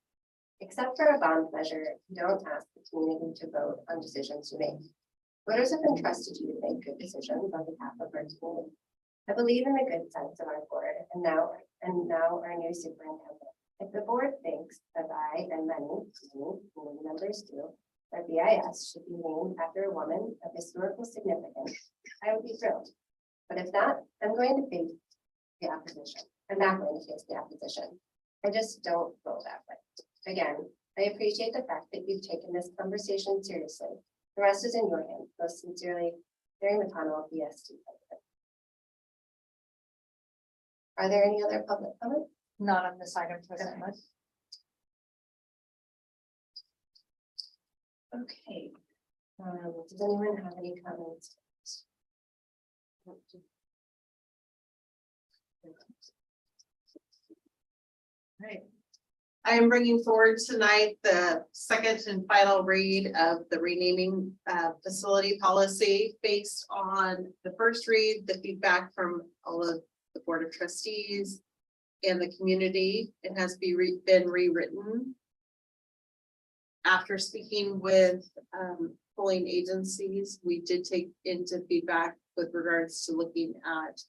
Except for a bond measure, you don't ask the community to vote on decisions you make. Voters have entrusted you to make good decisions on behalf of our community. I believe in the good sense of our board and now our new superintendent. If the board thinks that I and many community members do, that BIS should be named after a woman of historical significance, I would be thrilled. But if not, I'm going to face the opposition. I'm not going to face the opposition. I just don't go that way. Again, I appreciate the fact that you've taken this conversation seriously. The rest is in your hands. Most sincerely, Mary McConnell, BST President. Are there any other public comments? Not on this item, President. Okay. Does anyone have any comments? Right. I am bringing forward tonight the second and final read of the renaming facility policy based on the first read, the feedback from all of the Board of Trustees and the community. It has been rewritten. After speaking with polling agencies, we did take into feedback with regards to looking at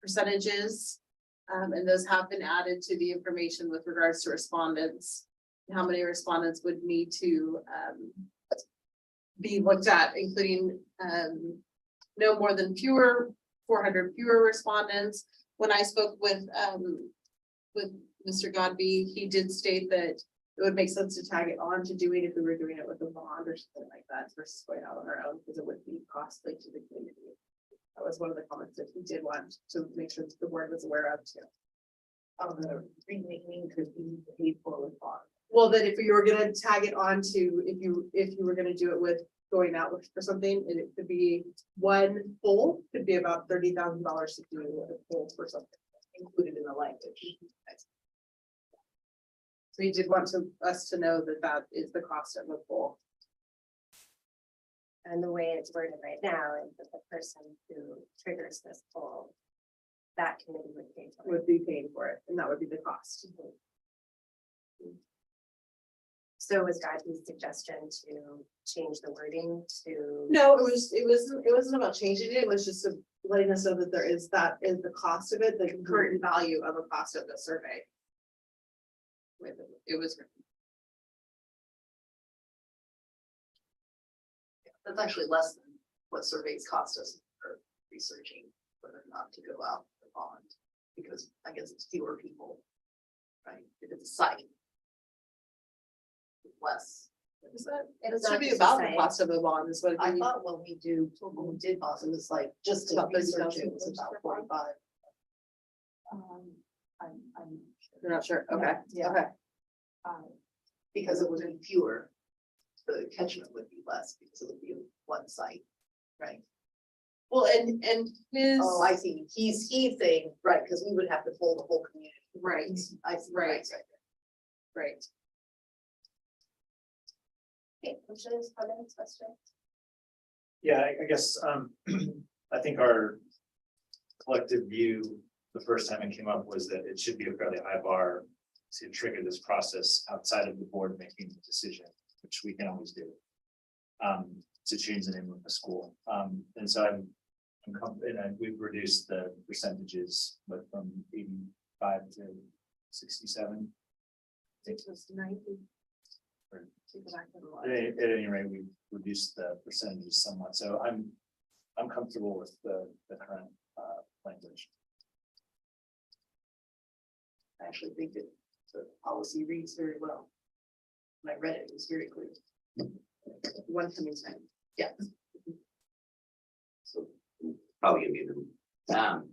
percentages. And those have been added to the information with regards to respondents. How many respondents would need to be looked at, including no more than 400 fewer respondents. When I spoke with Mr. Godby, he did state that it would make sense to tag it on to doing if we were doing it with a bond or something like that versus going out on our own, because it would be costly to the community. That was one of the comments that he did want to make sure that the board was aware of too. The renaming could be paid for with bond. Well, that if you were gonna tag it on to, if you were gonna do it with going out for something, and it could be one poll, could be about $30,000 to do a poll for something included in the language. So he did want us to know that that is the cost of a poll. And the way it's worded right now is that the person who triggers this poll, that committee would pay for it. Would be paying for it, and that would be the cost. So was Godby's suggestion to change the wording to? No, it wasn't about changing it. It was just letting us know that that is the cost of it, the current value of a cost of the survey. It was. That's actually less than what surveys cost us for researching whether or not to go out for bond, because I guess it's fewer people, right? If it's a site. Less. Is that? It It should be about the cost of a bond is what. I thought when we did bonds, it was like just to About research 30,000 it was about 45. You're not sure, okay, Yeah. okay. Because it would be fewer, the catchment would be less because it would be one site, right? Well, and his. Oh, I see. He's saying, right, because we would have to pull the whole community. Right, I see. Right. Right. Okay, questions, comments, questions? Yeah, I guess, I think our collective view, the first time it came up was that it should be a fairly high bar to trigger this process outside of the board making the decision, which we can always do. To change the name of the school. And so I'm confident we've reduced the percentages, but from 85 to 67. I think it was 90. At any rate, we've reduced the percentages somewhat, so I'm comfortable with the current language. I actually think that the policy reads very well. When I read it, it was very clear. One coming time. Yeah. So probably gonna be them.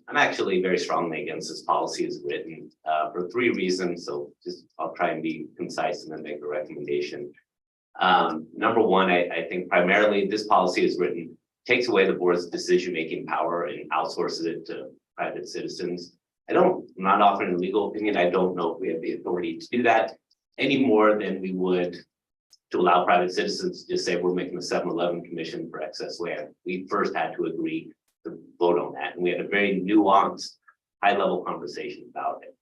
I'm actually very strongly against this policy as written for 3 reasons. So I'll try and be concise and then make a recommendation. Number one, I think primarily this policy is written, takes away the board's decision-making power and outsources it to private citizens. I'm not offering a legal opinion. I don't know if we have the authority to do that any more than we would to allow private citizens to just say we're making a 7-Eleven commission for excess land. We first had to agree to vote on that, and we had a very nuanced, high-level conversation about it.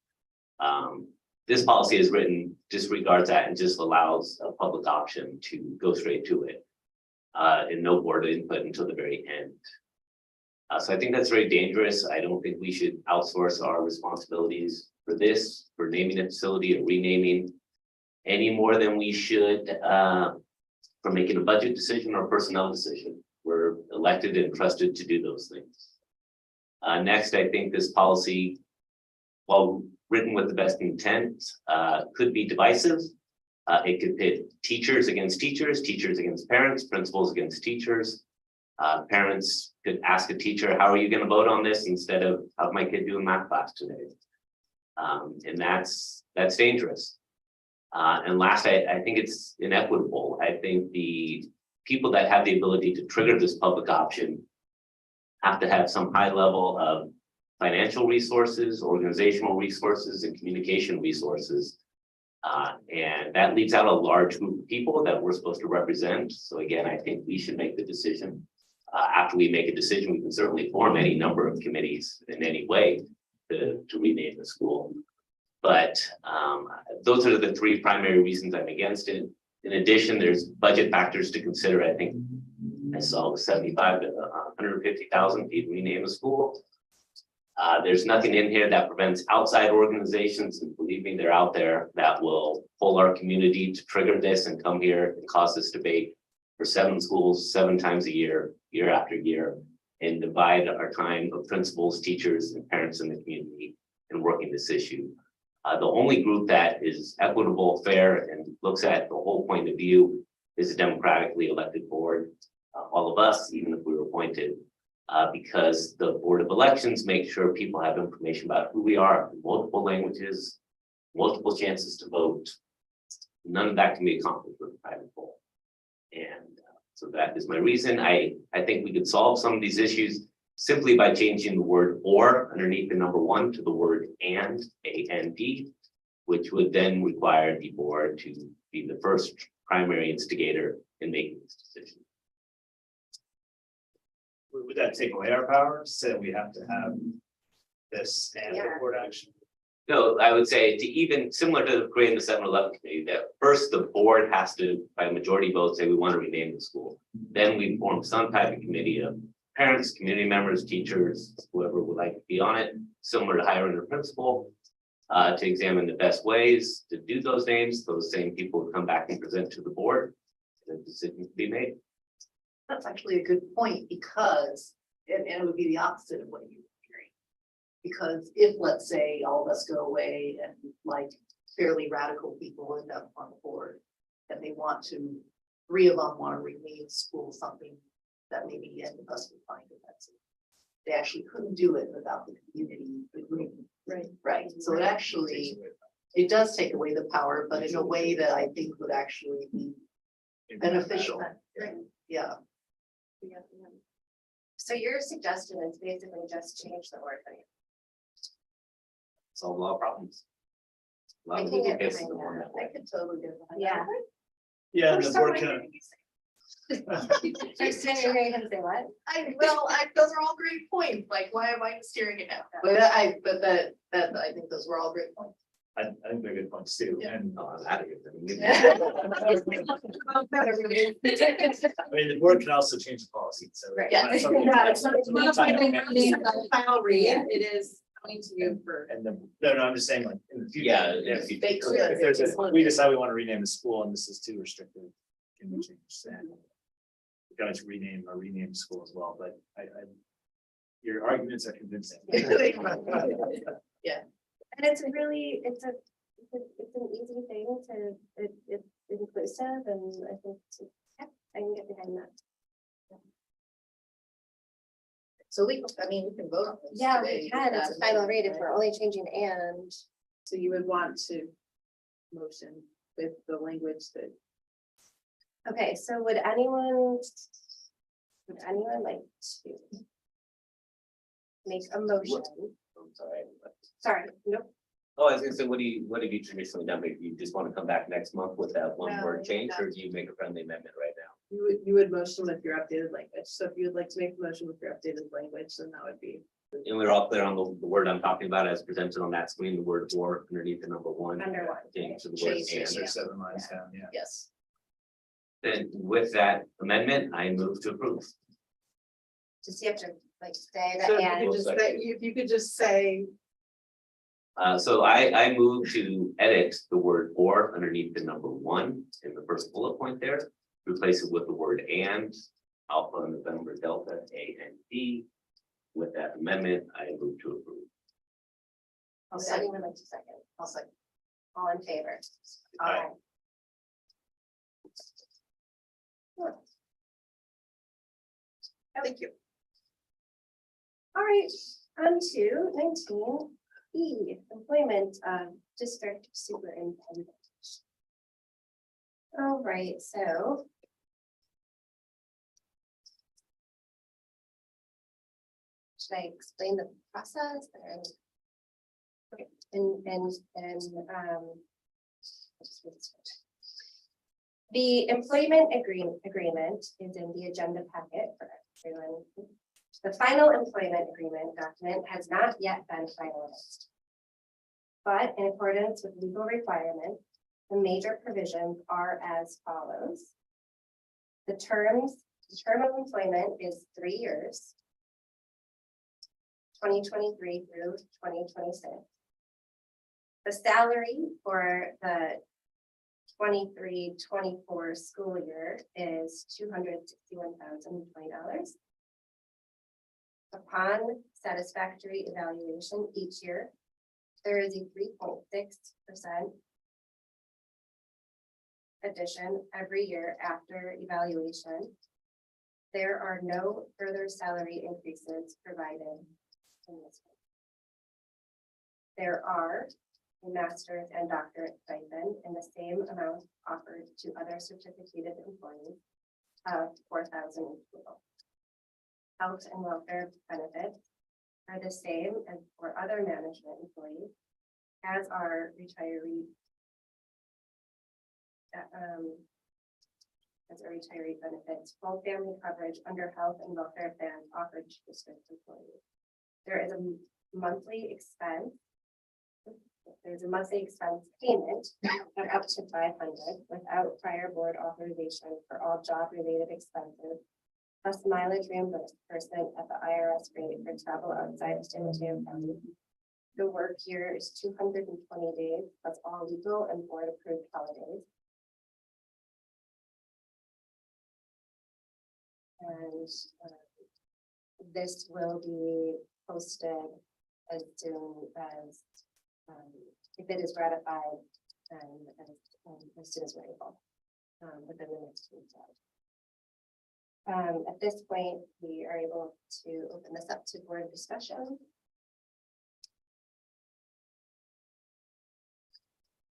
This policy is written, disregards that and just allows a public option to go straight to it. And no board input until the very end. So I think that's very dangerous. I don't think we should outsource our responsibilities for this, for naming a facility or renaming any more than we should for making a budget decision or personnel decision. We're elected and trusted to do those things. Next, I think this policy, while written with the best intent, could be divisive. It could pit teachers against teachers, teachers against parents, principals against teachers. Parents could ask a teacher, how are you going to vote on this, instead of how'd my kid do in math class today? And that's dangerous. And last, I think it's inequitable. I think the people that have the ability to trigger this public option have to have some high level of financial resources, organizational resources, and communication resources. And that leaves out a large group of people that we're supposed to represent. So again, I think we should make the decision. After we make a decision, we can certainly form any number of committees in any way to rename the school. But those are the 3 primary reasons I'm against it. In addition, there's budget factors to consider. I think I saw 75 to 150,000 to rename a school. There's nothing in here that prevents outside organizations, and believe me, they're out there, that will pull our community to trigger this and come here and cause this debate for 7 schools, 7 times a year, year after year, and divide our time of principals, teachers, and parents in the community in working this issue. The only group that is equitable, fair, and looks at the whole point of view is a democratically elected board. All of us, even if we were appointed, because the Board of Elections make sure people have information about who we are, multiple languages, multiple chances to vote. None of that can be accomplished with a private poll. And so that is my reason. I think we could solve some of these issues simply by changing the word "or" underneath the number 1 to the word "and," A-N-D, which would then require the board to be the first primary instigator in making this decision. Would that take away our power? Say we have to have this and Yeah. board action? No, I would say to even similar to creating the 7-Eleven committee, that first the board has to, by majority vote, say we want to rename the school. Then we form some type of committee of parents, community members, teachers, whoever would like to be on it, similar to hiring a principal, to examine the best ways to do those names. Those same people would come back and present to the board, and a decision to be made. That's actually a good point, because, and it would be the opposite of what you were hearing. Because if, let's say, all of us go away and like fairly radical people end up on the board, and they want to, 3 of them want to rename school something that maybe any of us would find offensive. They actually couldn't do it without the community agreeing. Right. Right, so it actually, it does take away the power, but in a way that I think would actually be beneficial. Yeah. So your suggestion is basically just change the word. Solve a lot of problems. A lot of Making legal it cases behind to warn that. that. I could totally get behind Yeah. that. Yeah, and the board can. You're standing here and say what? Those are all great points, like, why am I steering it now? But I think those were all great points. I think they're good points too, Yeah. and Oh, I'm out of here. I mean, the board can also change the policy, so. Right. Yeah. That's something- Yeah, it's not- Final read, it is going to you for. And then, no, I'm just saying, like, in the future. Yeah, if if They could. if there's a, we decide we want to rename the school and this is too restrictive, can we change that? We gotta rename the school as well, but your arguments are convincing. And it's really, it's an easy thing to, it's inclusive, and I think, yeah, I can get behind that. So we can vote on this. Yeah, today. we can, it's a final read if we're only changing "and." So you would want to motion with the language that. Okay, so would anyone like to make a motion I'm sorry. Sorry, nope. Oh, I was gonna say, what have you traditionally done? Maybe you just want to come back next month with that one No, word change, no. or do you make a friendly amendment right now? You would motion with your updated language. So if you would like to make the motion with your updated language, then that would be. And we're all clear on the word I'm talking about as presented on that screen, the word or underneath the number one. Under one. Change to the word Change and. 6 or 7 lines down, yeah. Yes. Then with that amendment, I move to approve. Just you have to like say So that if and. you could just say, if you could just say, So I move to edit the word or underneath the number one in the first bullet point there. Replace it with the word and, alpha, November, delta, A and D. With that amendment, I move to approve. Would anyone like to second? I'll say, All in favor? Aye. thank you. All right, on to 19E, employment of district superintendent. All right, so. Should I explain the process or? Okay, the employment agreement is in the agenda packet for everyone. The final employment agreement document has not yet been finalized. But in accordance with legal requirements, the major provisions are as follows. The term of employment is 3 years. 2023 through 2026. The salary for the 23-24 school year is $261,020. Upon satisfactory evaluation each year, there is a 3.6% addition every year after evaluation. There are no further salary increases provided in this one. There are a master's and doctorate stipend in the same amount offered to other certificated employees of $4,000 total. Health and welfare benefits are the same as for other management employees, as are retiree benefits, full family coverage under health and welfare plans offered to district employees. There is a monthly expense. There's a monthly expense payment of up to $500 without prior board authorization for all job-related expenses, plus mileage reimbursement at the IRS rate for travel outside of San Mateo County. The work year is 220 days, plus all legal and board approved holidays. And this will be posted as soon as, if it is ratified, as soon as we're able, within the next week. At this point, we are able to open this up to board discussion.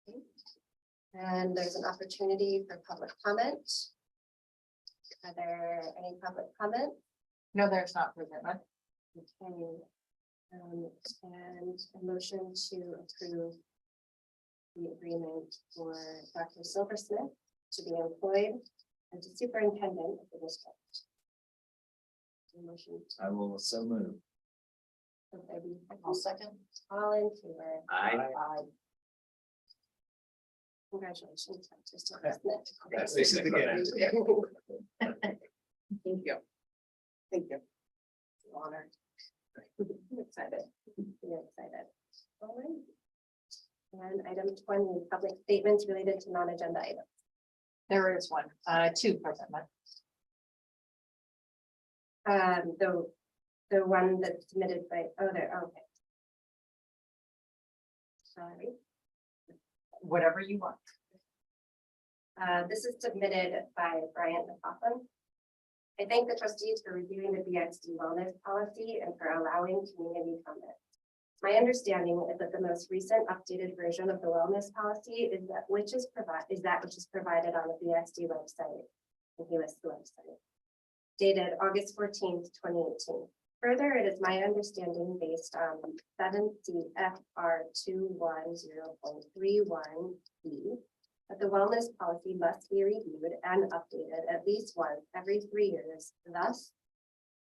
Okay. And there's an opportunity for public comment. Are there any public comment? No, there's not present. Okay. And a motion to approve the agreement for Dr. Silversmith to be employed as a superintendent of the district. Motion. I will so move. I'll second. All in favor? Aye. Congratulations, Dr. Silversmith. That's they said again. Thank you. Thank you. Honor. I'm excited. You're excited. All right. And item 20, public statements related to non-agenda items. There is one, two present. The one that's submitted by, okay. Sorry. Whatever you want. This is submitted by Brian McLaughlin. I thank the trustees for reviewing the BXD wellness policy and for allowing community comment. My understanding is that the most recent updated version of the wellness policy is that which is provided on the BXD website, the US website, dated August 14th, 2018. Further, it is my understanding based on 7 CFR 210.31B that the wellness policy must be reviewed and updated at least once every 3 years. Thus,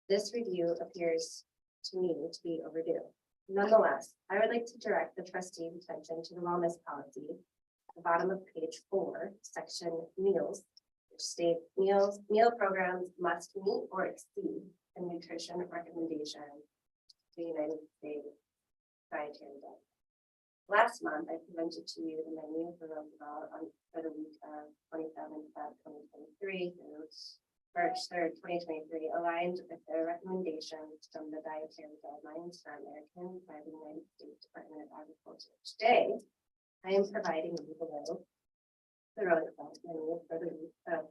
this review appears to me to be overdue. Nonetheless, I would like to direct the trustee's attention to the wellness policy, at the bottom of page 4, section meals, which states meal programs must meet or exceed the nutrition recommendation of the United States Dietary Guidelines. Last month, I presented to you the menu for Roosevelt for the week of 27th of 2023 through March 3rd, 2023, aligned with the recommendations from the Dietary Guidelines for Americans by the United States Department of Agriculture. Today, I am providing you below the Roosevelt menu for the week of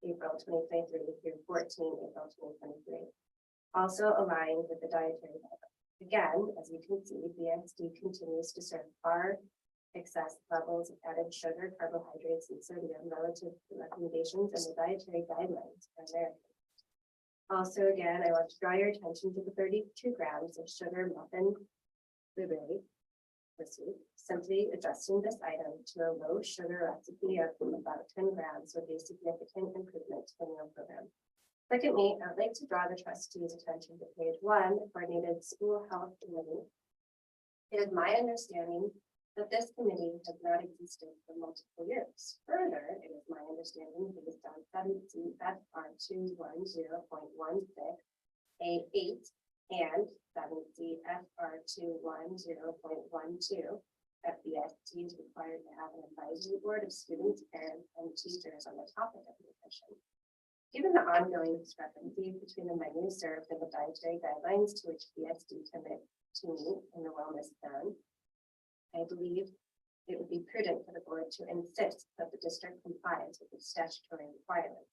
April 2023 through 14 April 2023. Also aligned with the dietary guidelines. Again, as you can see, BSD continues to serve far excess levels of added sugar, carbohydrates, and sodium relative to the recommendations and the dietary guidelines for Americans. Also, again, I want to draw your attention to the 32 grams of sugar muffin blueberry this week. Simply adjusting this item to a low sugar recipe of about 10 grams would be a significant improvement to the meal program. Secondly, I would like to draw the trustees' attention to page 1, Coordinated School Health Committee. It is my understanding that this committee has not existed for multiple years. Further, it is my understanding based on 7 CFR 210.16 A8 and 7 CFR 210.12 that BSD is required to have an advisory board of students, parents, and teachers on the topic of nutrition. Given the ongoing discrepancy between the menu served and the dietary guidelines to which BSD commit to meet in the wellness plan, I believe it would be prudent for the board to insist that the district complies with its statutory requirements.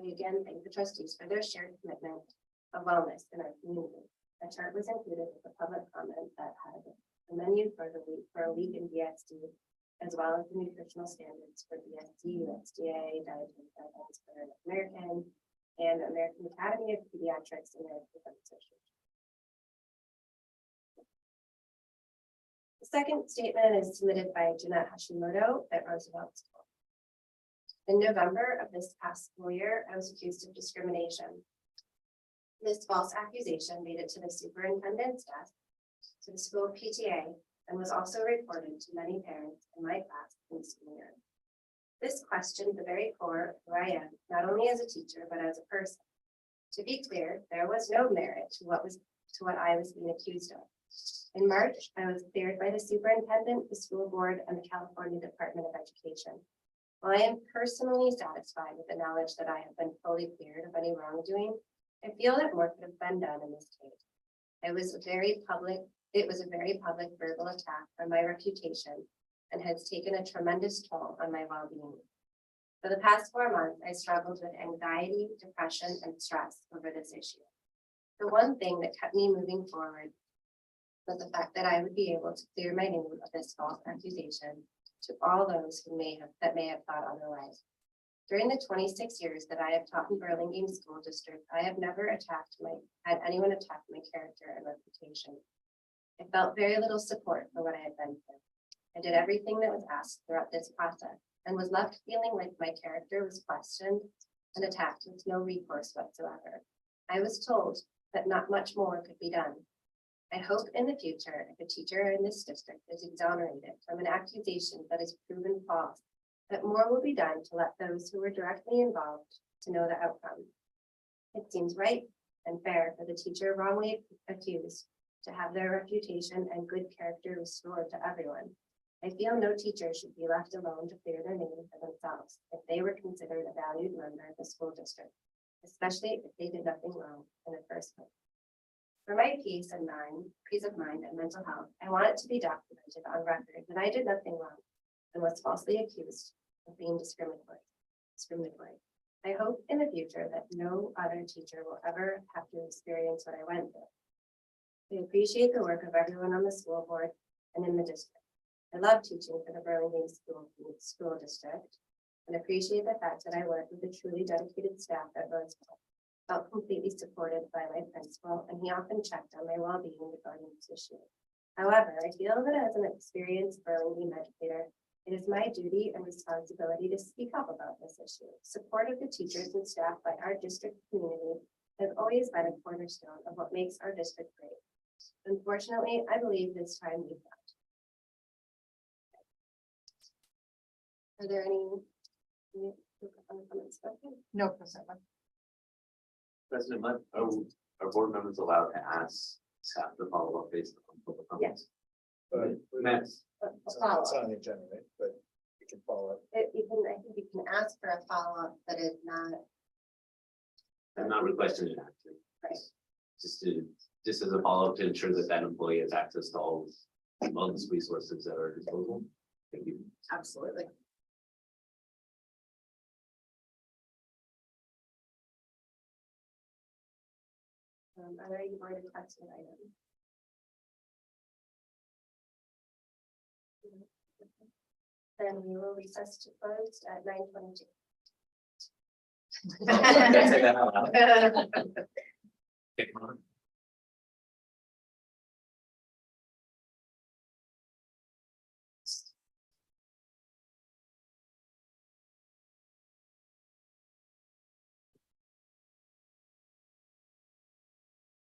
We again thank the trustees for their shared commitment of wellness in our community. A chart was included with the public comment that had the menu for the week for a week in BSD, as well as the nutritional standards for BSD, USDA, dietary guidelines for American, and American Academy of Pediatrics and American Association. The second statement is submitted by Jeanette Hashimoto at Roosevelt School. In November of this past school year, I was accused of discrimination. This false accusation made it to the superintendent's desk, to the school PTA, and was also reported to many parents in my class in the school year. This questioned the very core of who I am, not only as a teacher, but as a person. To be clear, there was no merit to what I was being accused of. In March, I was cleared by the superintendent, the school board, and the California Department of Education. While I am personally satisfied with the knowledge that I have been fully cleared of any wrongdoing, I feel that more could have been done in this case. It was a very public verbal attack on my reputation and has taken a tremendous toll on my well-being. For the past 4 months, I struggled with anxiety, depression, and stress over this issue. The one thing that kept me moving forward was the fact that I would be able to clear my name of this false accusation to all those who may have thought otherwise. During the 26 years that I have taught in Burlingame School District, I have never had anyone attack my character and reputation. I felt very little support for what I had been through. I did everything that was asked throughout this process and was left feeling like my character was questioned and attacked with no recourse whatsoever. I was told that not much more could be done. I hope in the future, if a teacher in this district is exonerated from an accusation that is proven false, that more will be done to let those who were directly involved to know the outcome. It seems right and fair for the teacher wrongly accused to have their reputation and good character restored to everyone. I feel no teacher should be left alone to clear their name for themselves if they were considered a valued member of the school district, especially if they did nothing wrong in the first place. For my peace of mind and mental health, I want it to be documented on record that I did nothing wrong and was falsely accused of being discriminatory. I hope in the future that no other teacher will ever have to experience what I went through. I appreciate the work of everyone on the school board and in the district. I love teaching for the Burlingame School District and appreciate the fact that I work with a truly dedicated staff at Roosevelt. Felt completely supported by my principal, and he often checked on my well-being regarding this issue. However, I feel that as an experienced Burlingame educator, it is my duty and responsibility to speak up about this issue. Support of the teachers and staff by our district community has always been a cornerstone of what makes our district great. Unfortunately, I believe this time we've got. Are there any comments? Okay. No, President. President, are board members allowed to ask staff to follow up based on public comments? But That's, it's on the agenda, right? But you can follow up. I think you can ask for a follow-up, but it's not. I'm not requesting an action. Right. Just as a follow-up to ensure that that employee has access to all these resources at our disposal. Thank you. Absolutely. Are there any board question items? Then we will recess to close at 9:22. Say that out loud. Okay, come on.